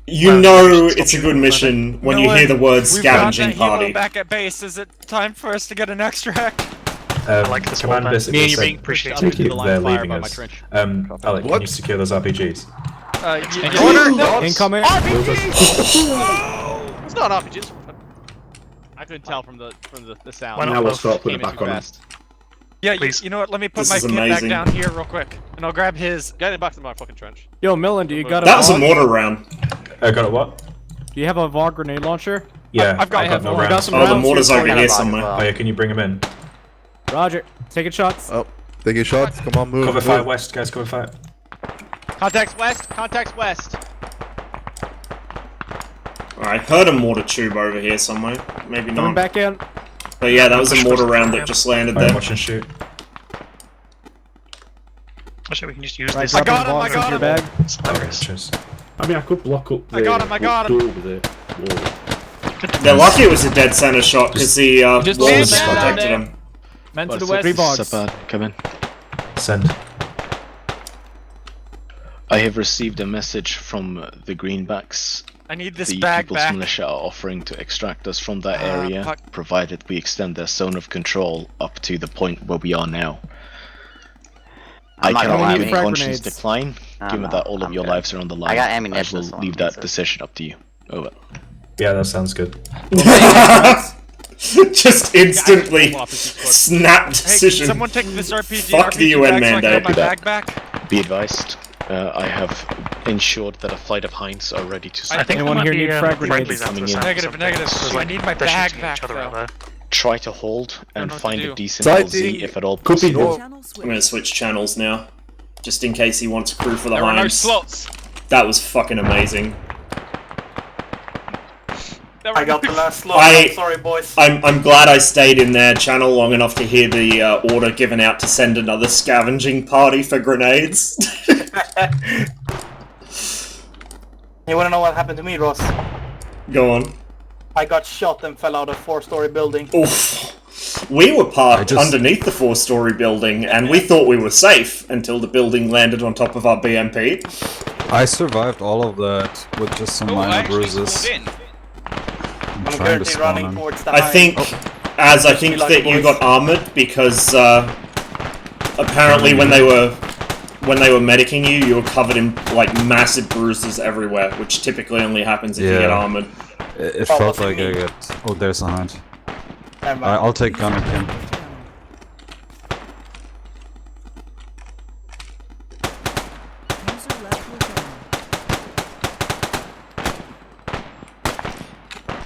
You know it's a good mission when you hear the word scavenging party. Back at base. Is it time for us to get an extract? like this Command one, basically Me and you're said being pushed up they're into the line of fire leaving by my us. trench. Alec, can you secure those RPGs? Incoming. RPG! It's not RPGs. I couldn't tell from the sound. Why not Now we'll both? start putting Came it in back too on. fast. Yeah, Please. you know what? Let me put This my is kit back amazing. down here real quick, and I'll grab his. Get it back to my fucking trench. Yo, Millen, do you got a That was a VOG? mortar round. Got a what? Do you have a VOG grenade launcher? Yeah, I've got no I got rounds. some Oh, the rounds mortar's here for over you. here somewhere. Oh yeah, can you bring them in? Roger. Taking shots. Oh, taking shots. Come on, move. Cover fire move. west, guys. Cover fire. Contacts west. Contacts west. Alright, heard a mortar tube over here somewhere. Maybe Coming not. back in. But yeah, that was a mortar round that just landed Alright, there. watch and shoot. Actually, we can just use Right, this. I got dropping him, I VOGs got into your him. bag. It's hilarious. Cheers. I mean, I could block up the I got him. door over there. Whoa. They're lucky it was a dead center shot because the Just walls land down protected there. him. Man to the Three west. VOGs. Come in. Send. I have received a message from the Greenbacks. I need this The bag People's back. Militia are offering to extract us from that area, fuck. provided we extend their zone of control up to the point where we are now. I I'm not cannot gonna give lie, any frag conscience grenades. decline, given no, that all of I'm your good. lives are on the line. I got ammunition, I will so leave I'm that good. decision up to you. Over. Yeah, that sounds good. Just instantly snap Hey, decision. someone take this RPG. Fuck the UN back so I can mandate. have my bag back. Be advised, I have ensured that a flight of Hinds are ready to I think Anyone there might here be, need frag friendlies grenades? out to the Coming in. south or Negative, something. negative. There's, I like, need my they're bag shooting back, each other though. out there. try to hold and know what find to a do. decent Sighting. LZ if at all Could be possible. Channel switch. I'm gonna switch channels now, just in case he wants crew for the There were no Hinds. slots. That was fucking amazing. I got the last slot. I- I'm sorry, boys. I'm glad I stayed in their channel long enough to hear the order given out to send another scavenging party for grenades. You wanna know what happened to me, Ross? Go on. I got shot and fell out of a 4-story building. Oof. We were parked underneath the 4-story building, and we thought we were safe until the building landed on top of our BMP. I survived all of that with just some minor bruises. I'm trying to spawn in. I think, I think that you got armored because apparently when they were medicing you, you were covered in like massive bruises everywhere, which typically only happens if you get armored. It felt like I got. Oh, there's a hunt. I'll take Gunner Kim.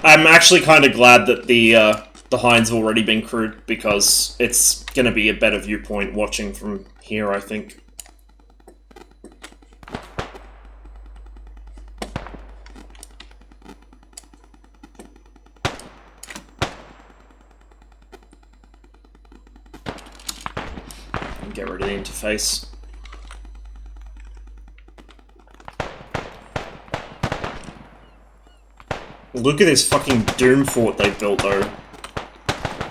I'm actually kind of glad that the hind's already been crewed because it's going to be a better viewpoint watching from here, I think. Get rid of the interface. Look at this fucking Doom fort they built, though.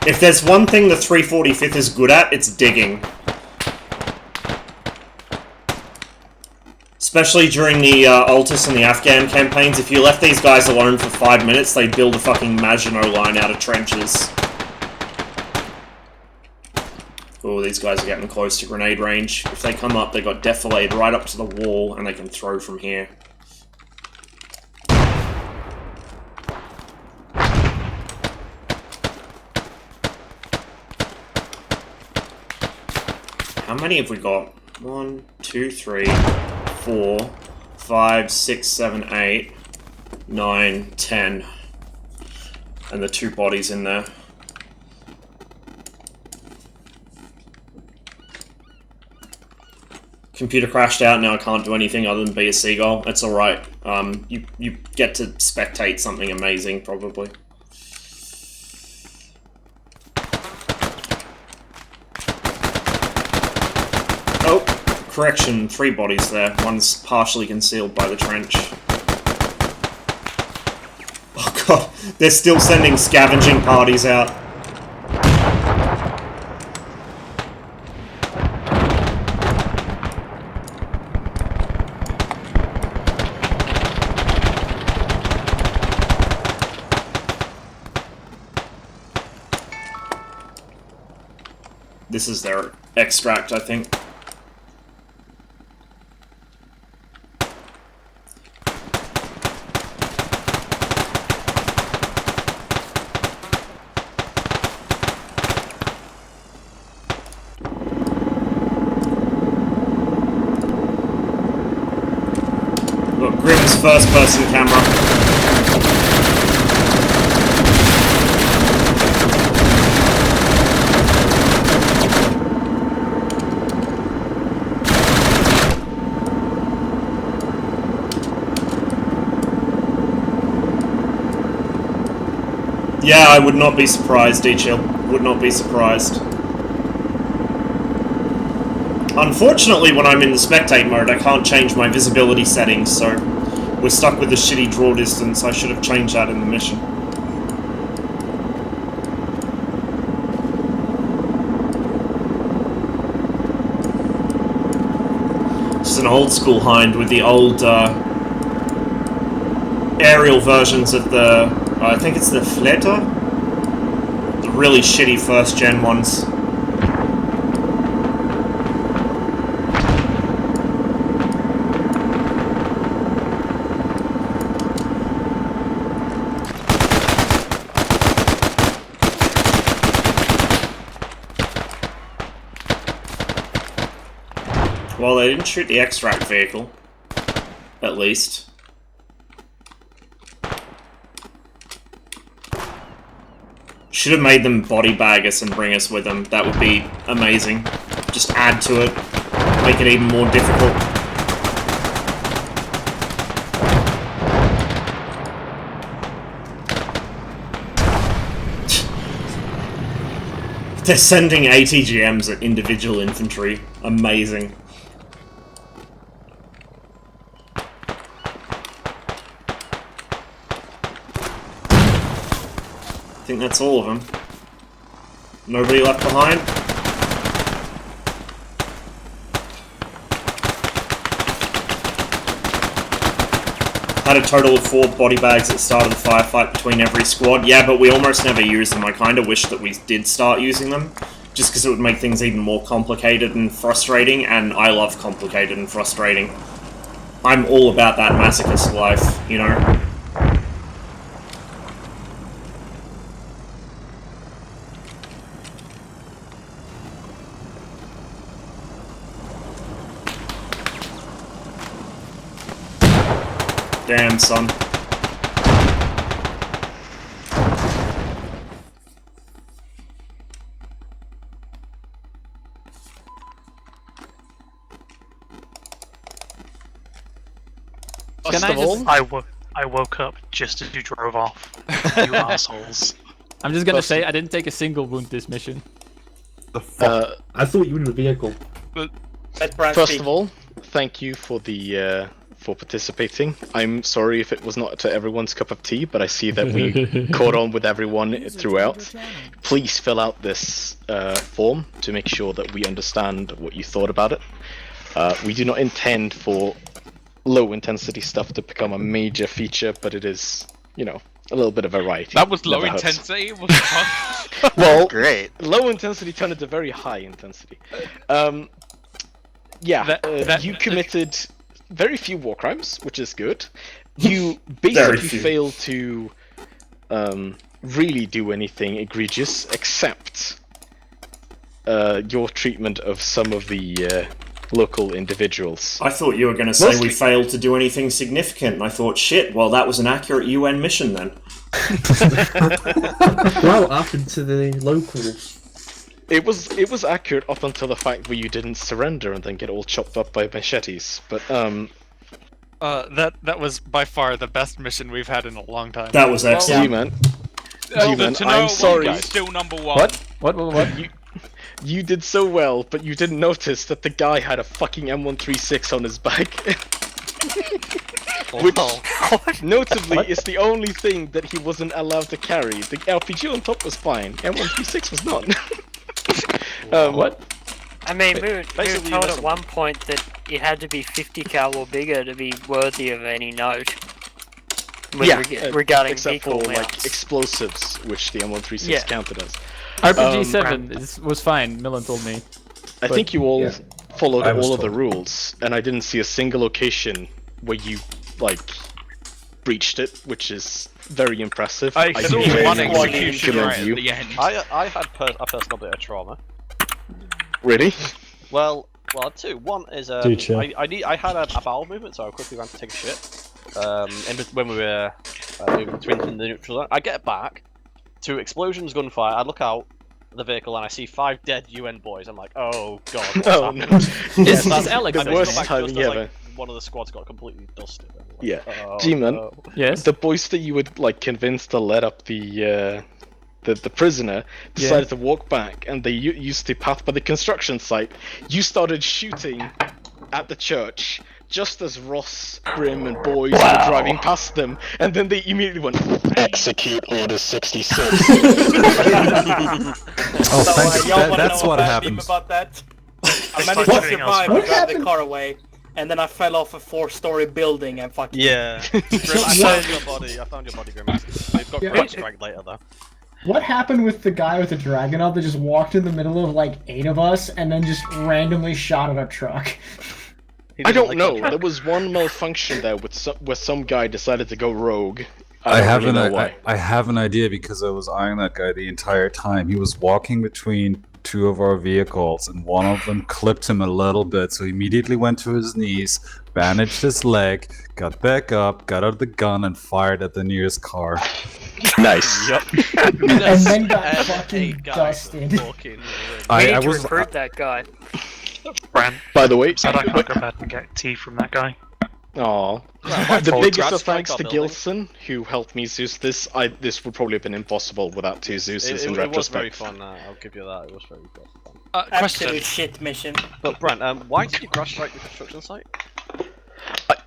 If there's one thing the 345th is good at, it's digging. Especially during the Altus and the Afghan campaigns, if you left these guys alone for 5 minutes, they'd build a fucking Maginot line out of trenches. Oh, these guys are getting close to grenade range. If they come up, they got defilated right up to the wall, and they can throw from here. How many have we got? 1, 2, 3, 4, 5, 6, 7, 8, 9, 10. And the 2 bodies in there. Computer crashed out, now I can't do anything other than be a seagull. It's alright. You get to spectate something amazing, probably. Oh, correction, 3 bodies there. One's partially concealed by the trench. Oh god, they're still sending scavenging parties out. This is their extract, I think. Look, Grim's first-person camera. Yeah, I would not be surprised, D-Chill. Would not be surprised. Unfortunately, when I'm in the spectate mode, I can't change my visibility settings, so we're stuck with the shitty draw distance. I should have changed that in the mission. It's an old school hind with the old aerial versions of the... I think it's the Fleta? The really shitty first-gen ones. Well, they didn't shoot the extract vehicle. At least. Should have made them body bag us and bring us with them. That would be amazing. Just add to it. Make it even more difficult. They're sending ATGMs at individual infantry. Amazing. I think that's all of them. Nobody left behind? Had a total of 4 body bags at the start of the firefight between every squad. Yeah, but we almost never use them. I kind of wish that we did start using them, just because it would make things even more complicated and frustrating, and I love complicated and frustrating. I'm all about that masochist life, you know? Damn, son. Can I just... I woke up just as you drove off. You assholes. I'm just gonna say I didn't take a single wound this mission. The fuck? I thought you were in the vehicle. First of all, thank you for the for participating. I'm sorry if it was not to everyone's cup of tea, but I see that we caught on with everyone throughout. Please fill out this form to make sure that we understand what you thought about it. We do not intend for low intensity stuff to become a major feature, but it is, you know, a little bit of variety. That was low Never hurts. intensity. What the fuck? Well, great. Low intensity turned into very high intensity. Yeah, you committed very few war crimes, which is good. You basically failed to really do anything egregious, except your treatment of some of the local individuals. I thought you were going to say we failed to do anything significant, and I thought, shit, well, that was an accurate UN mission then. What happened to the locals? It was accurate up until the fact where you didn't surrender and then get all chopped up by machetes. But that was by far the best mission we've had in a long time. That was excellent. G-Man, I'm sorry. Still number one. What? You did so well, but you didn't notice that the guy had a fucking M136 on his back. Which, notably, is the only thing that he wasn't allowed to carry. The RPG on top was fine. M136 was not. What? I mean, we were told at one point that it had to be 50 cal or bigger to be worthy of any note. Regarding except vehicle for mounts. like explosives, which the M136 counted as. RPG 7 was fine, Millen told me. I think you all followed all of the rules, and I didn't see a single occasion where you, like, breached it, which is very impressive. I saw one execution right you. at the end. I had a personal bit of trauma. Really? Well, two. One is I had a bowel movement, so I quickly ran to take a shit. When we were moving between the neutral zone, I get back to explosions, gunfire. I look out the vehicle and I see 5 dead UN boys. I'm like, oh god. Oh no! Is Alex the worst timing ever. Like, one of the squads got completely dusted. Like, Yeah, oh, G-Man. no. Yes. The boys that you would like convince to let up the prisoner decided to walk back, and they used the path by the construction site. You started shooting at the church just as Ross, Grim, and boys were driving past them, and then they immediately went, "Execute Order 66." That's what happened. About that? I managed to survive and drive the car away, and then I fell off a 4-story building and fucking... Yeah. Grim, I found your body, Grim. They've got crash dragged later, though. What happened with the guy with the Dragunov that just walked in the middle of like 8 of us and then just randomly shot at a truck? I don't know. There was one malfunction there with where some guy decided to go rogue. I have an idea because I was eyeing that guy the entire time. He was walking between 2 of our vehicles, and one of them clipped him a little bit, so he immediately went to his knees, bandaged his leg, got back up, got out the gun, and fired at the nearest car. Nice. Yep. And then got fucking dusted. I was recruit that guy. Bran, by the way, said I can't go back and get tea from that guy. Aww. The biggest of thanks to Gilson, who helped me Zeus this. This would probably have been impossible without 2 Zeuses in retrospect. It was very fun, I'll give you that, it was very fun. Absolute shit mission. But Brent, why did you crash strike the construction site?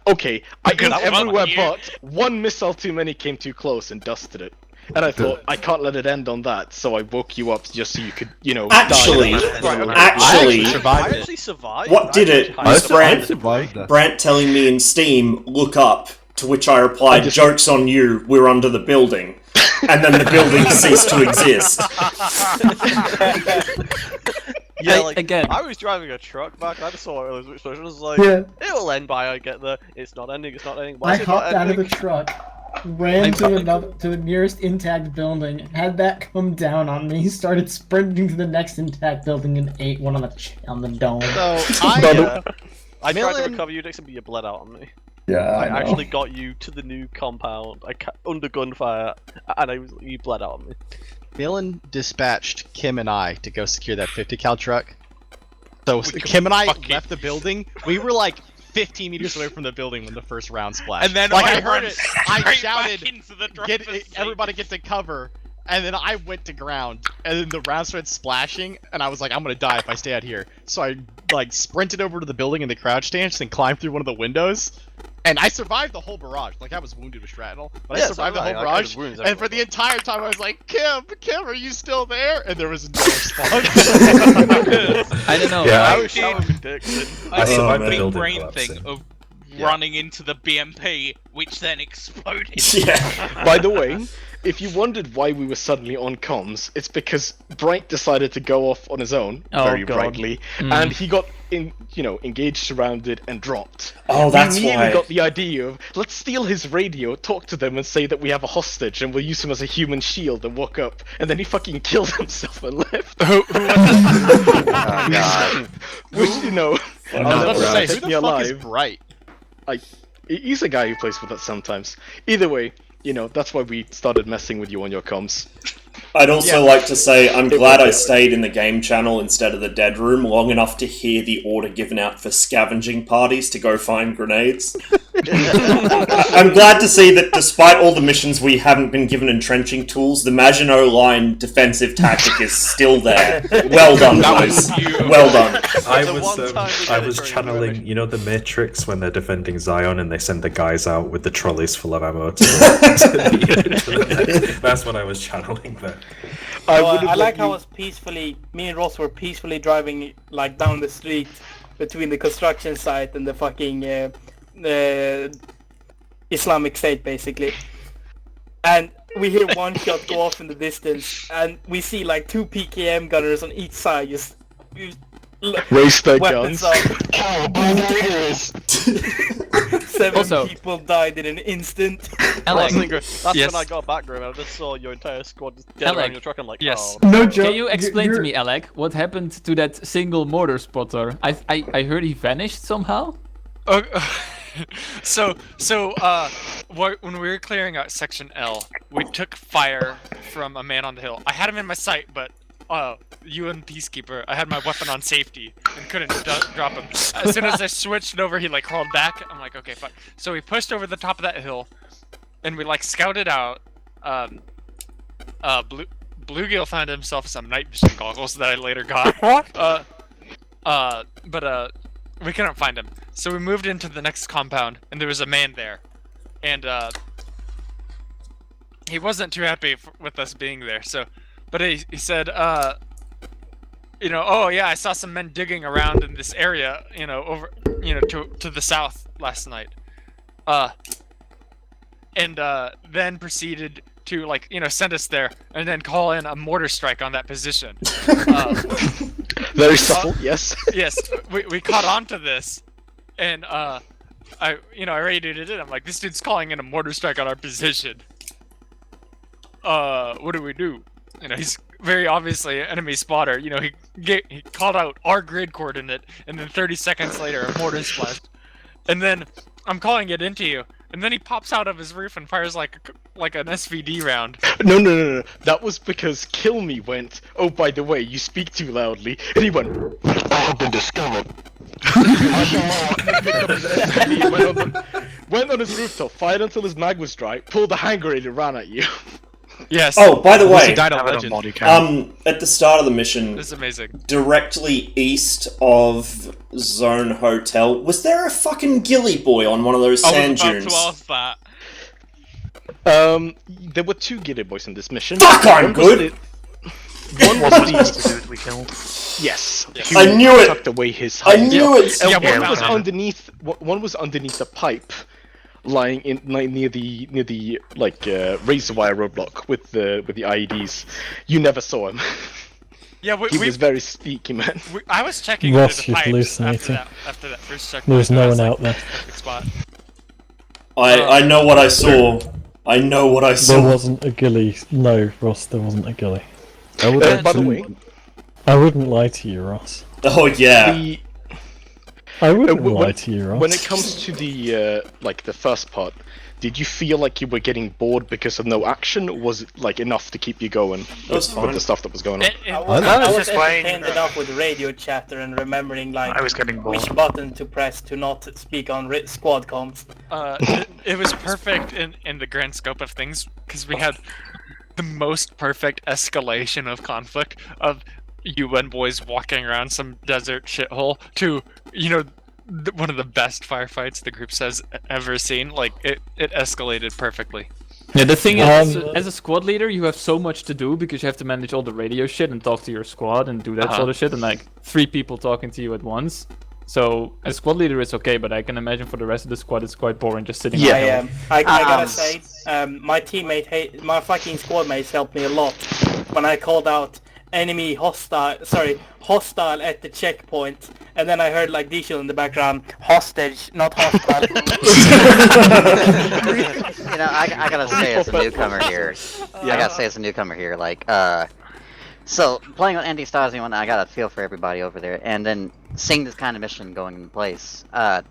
Okay, I aimed everywhere but one missile too many came too close and dusted it. And I thought, I can't let it end on that, so I woke you up just so you could, you know, die. Actually, I actually survived. What did it? I Brant telling me in Steam, look up, To which I replied, "Joke's on you, we're under the building." And then the building ceased to exist. Yeah, like, again. I was driving a truck back and I just saw it was explosion. I was like, Yeah. it'll end by I get there. It's not ending, it's not ending. Why I is it not hopped out of ending? the truck, ran to the nearest intact building, had that come down on me, started sprinting to the next intact building, and ate one on the dome. So, I tried to recover you, Dixon, but you bled out on me. Yeah, I I know. actually got you to the new compound, under gunfire, and you bled out on me. Millen dispatched Kim and I to go secure that 50 cal truck. So Kim and I left the building. We were like 15 meters away from the building when the first round splashed. And then like I I heard ran it, I straight shouted, back into the "Get driver's seat." everybody get to cover!" And then I went to ground, and then the round started splashing, and I was like, "I'm gonna die if I stay out here." So I like sprinted over to the building in the crouch stance and climbed through one of the windows. And I survived the whole barrage. Like, I was wounded with shrapnel, but I survived the whole barrage. And for the entire time, I was like, Kim, are you still there? And there was no response. I don't know. Yeah, I I was shouting Dixon. I did survived the the big building brain collapsing. thing of running into the BMP, which then exploded. By the way, if you wondered why we were suddenly on comms, it's because Bright decided to go off on his own, Oh, very God. brightly, and he got engaged, surrounded, and dropped. Oh, that's we immediately why. got the idea of, let's steal his radio, talk to them, and say that we have a hostage, and we'll use him as a human shield and walk up. And then he fucking killed himself and left. Who was it? Oh, God. Which, I was about to say, who the fuck is Bright? He's a guy who plays with us sometimes. Either way, that's why we started messing with you on your comms. I'd also like to say I'm glad I stayed in the game channel instead of the dead room long enough to hear the order given out for scavenging parties to go find grenades. I'm glad to see that despite all the missions we haven't been given entrenching tools, the Maginot Line defensive tactic is still there. Well done, boys. Well done. I was channeling, the Matrix when they're defending Zion and they send the guys out with the trolleys full of ammo. That's what I was channeling there. I like how me and Ross were peacefully driving like down the street between the construction site and the fucking Islamic State, basically. And we hear one shot go off in the distance, and we see like 2 PKM gunners on each side just raise their weapons guns. up. 7 people died in an instant. That's when I got back, Grim. I just saw your entire squad just dead around your truck. I'm like, yes. oh. No joke. Can you explain to me, Alec, what happened to that single mortar spotter? I heard he vanished somehow. When we were clearing out Section L, we took fire from a man on the hill. I had him in my sight, but you and Peacekeeper, I had my weapon on safety and couldn't drop him. As soon as I switched it over, he like crawled back. I'm like, okay, fine. So we pushed over the top of that hill, and we like scouted out. Bluegill found himself some night vision goggles that I later got. What? But we couldn't find him. So we moved into the next compound, and there was a man there, and he wasn't too happy with us being there. But he said, oh yeah, I saw some men digging around in this area, over, to the south last night. And then proceeded to send us there, and then call in a mortar strike on that position. Very subtle, yes. Yes, we caught on to this, and I raided it in. I'm like, this dude's calling in a mortar strike on our position. What do we do? He's very obviously an enemy spotter. He called out our grid coordinate, and then 30 seconds later, a mortar splashed. And then I'm calling it into you, and then he pops out of his roof and fires like an SVD round. No. That was because Kill Me went, oh, by the way, you speak too loudly. And he went, I have been discovered. Went on his rooftop, fired until his mag was dry, pulled the hand grenade and ran at you. Yes. Oh, by the way, died on legend. at the start of the mission, This is amazing. directly east of Zone Hotel, was there a fucking ghillie boy on one of those sand I was dunes? about to ask that. There were 2 Giddy boys in this mission. Fuck, I'm good! One was the dude we killed. Yes. I knew it! Tucked away his I knew it! And Yeah, one was underneath. One was underneath a pipe, lying in near the razor wire roadblock with the IEDs. You never saw him. Yeah, he was very sneaky, man. I was checking Ross, under the you're pipes hallucinating. after that first check. There was no one out there. Perfect spot. I know what I saw. I know what I saw. There wasn't a ghillie. No, Ross, there wasn't a ghillie. By the way, I wouldn't lie to you, Ross. Oh yeah. I wouldn't lie to you, Ross. When it comes to the the first part, did you feel like you were getting bored because of no action, or was it like enough to keep you going with the stuff that was going on? I was entertained enough with radio chatter and remembering I was getting bored. which button to press to not speak on squad comms. It was perfect in the grand scope of things because we had the most perfect escalation of conflict of UN boys walking around some desert shithole to, you know, one of the best firefights the group has ever seen. Like, it escalated perfectly. Yeah, the thing is, as a squad leader, you have so much to do because you have to manage all the radio shit and talk to your squad and do that sort of shit, and like 3 people talking to you at once. So, as squad leader, it's okay, but I can imagine for the rest of the squad, it's quite boring just sitting. Yeah, I gotta say, my fucking squad mates helped me a lot when I called out enemy hostile at the checkpoint, and then I heard like Diesel in the background, hostage, not hostile. You know, I gotta say as a newcomer here, like, so playing with Anti-Stasi one, I got a feel for everybody over there, and then seeing this kind of mission going in place, the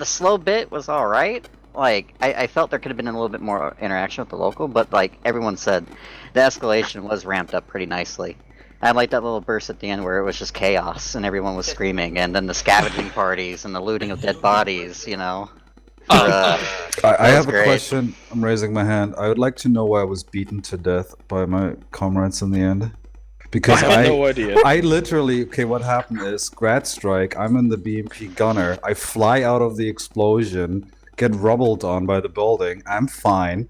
slow bit was alright. Like, I felt there could have been a little bit more interaction with the local, but like everyone said, the escalation was ramped up pretty nicely. I like that little burst at the end where it was just chaos and everyone was screaming, and then the scavenging parties and the looting of dead bodies, you know. I have a question. I'm raising my hand. I would like to know why I was beaten to death by my comrades in the end. Because I had no idea. I literally, okay, what happened is, grad strike, I'm in the BMP gunner, I fly out of the explosion, get rubbled on by the building, I'm fine.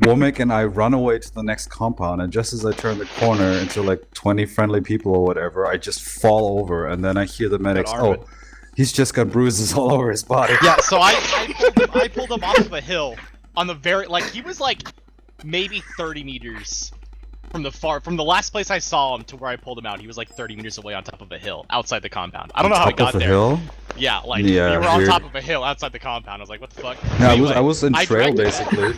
Womack and I run away to the next compound, and just as I turn the corner into like 20 friendly people or whatever, I just fall over, and then I hear the medics, oh, he's just got bruises all over his body. Yeah, so I pulled him off of a hill on the very, like, he was like maybe 30 meters from the last place I saw him to where I pulled him out. He was like 30 meters away on top of a hill outside the compound. I don't know how he got there. Hill? Yeah, like, Yeah, you were on weird. top of a hill outside the compound. I was like, what the fuck? Yeah, Anyway, I was in I trail directed- basically.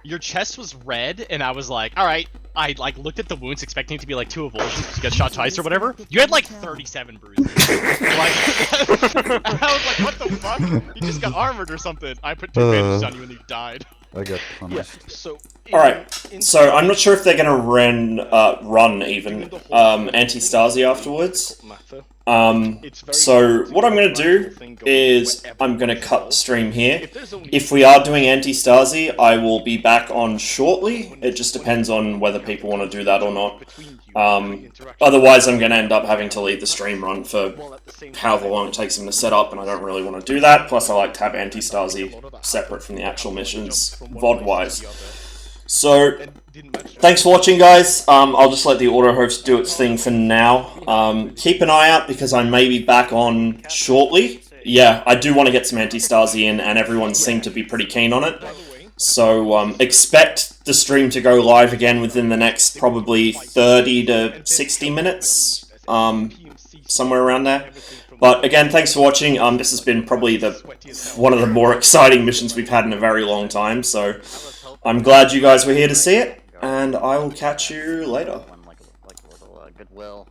Your chest was red, and I was like, alright. I like looked at the wounds expecting it to be like 2 avulsions because you got shot twice or whatever. You had like 37 bruises. Like, I was like, what the fuck? You just got armored or something. I put 2 bandages on you and you died. I got punished. So Alright, so I'm not sure if they're gonna run even Anti-Stasi afterwards. So what I'm gonna do is I'm gonna cut the stream here. If we are doing Anti-Stasi, I will be back on shortly. It just depends on whether people want to do that or not. Otherwise, I'm gonna end up having to leave the stream run for however long it takes them to set up, and I don't really want to do that. Plus, I like to have Anti-Stasi separate from the actual missions, VOD-wise. So, thanks for watching, guys. I'll just let the auto host do its thing for now. Keep an eye out because I may be back on shortly. Yeah, I do want to get some Anti-Stasi in, and everyone seemed to be pretty keen on it. So, expect the stream to go live again within the next probably 30 to 60 minutes. Somewhere around there. But again, thanks for watching. This has been probably one of the more exciting missions we've had in a very long time, so I'm glad you guys were here to see it, and I will catch you later. Goodwill.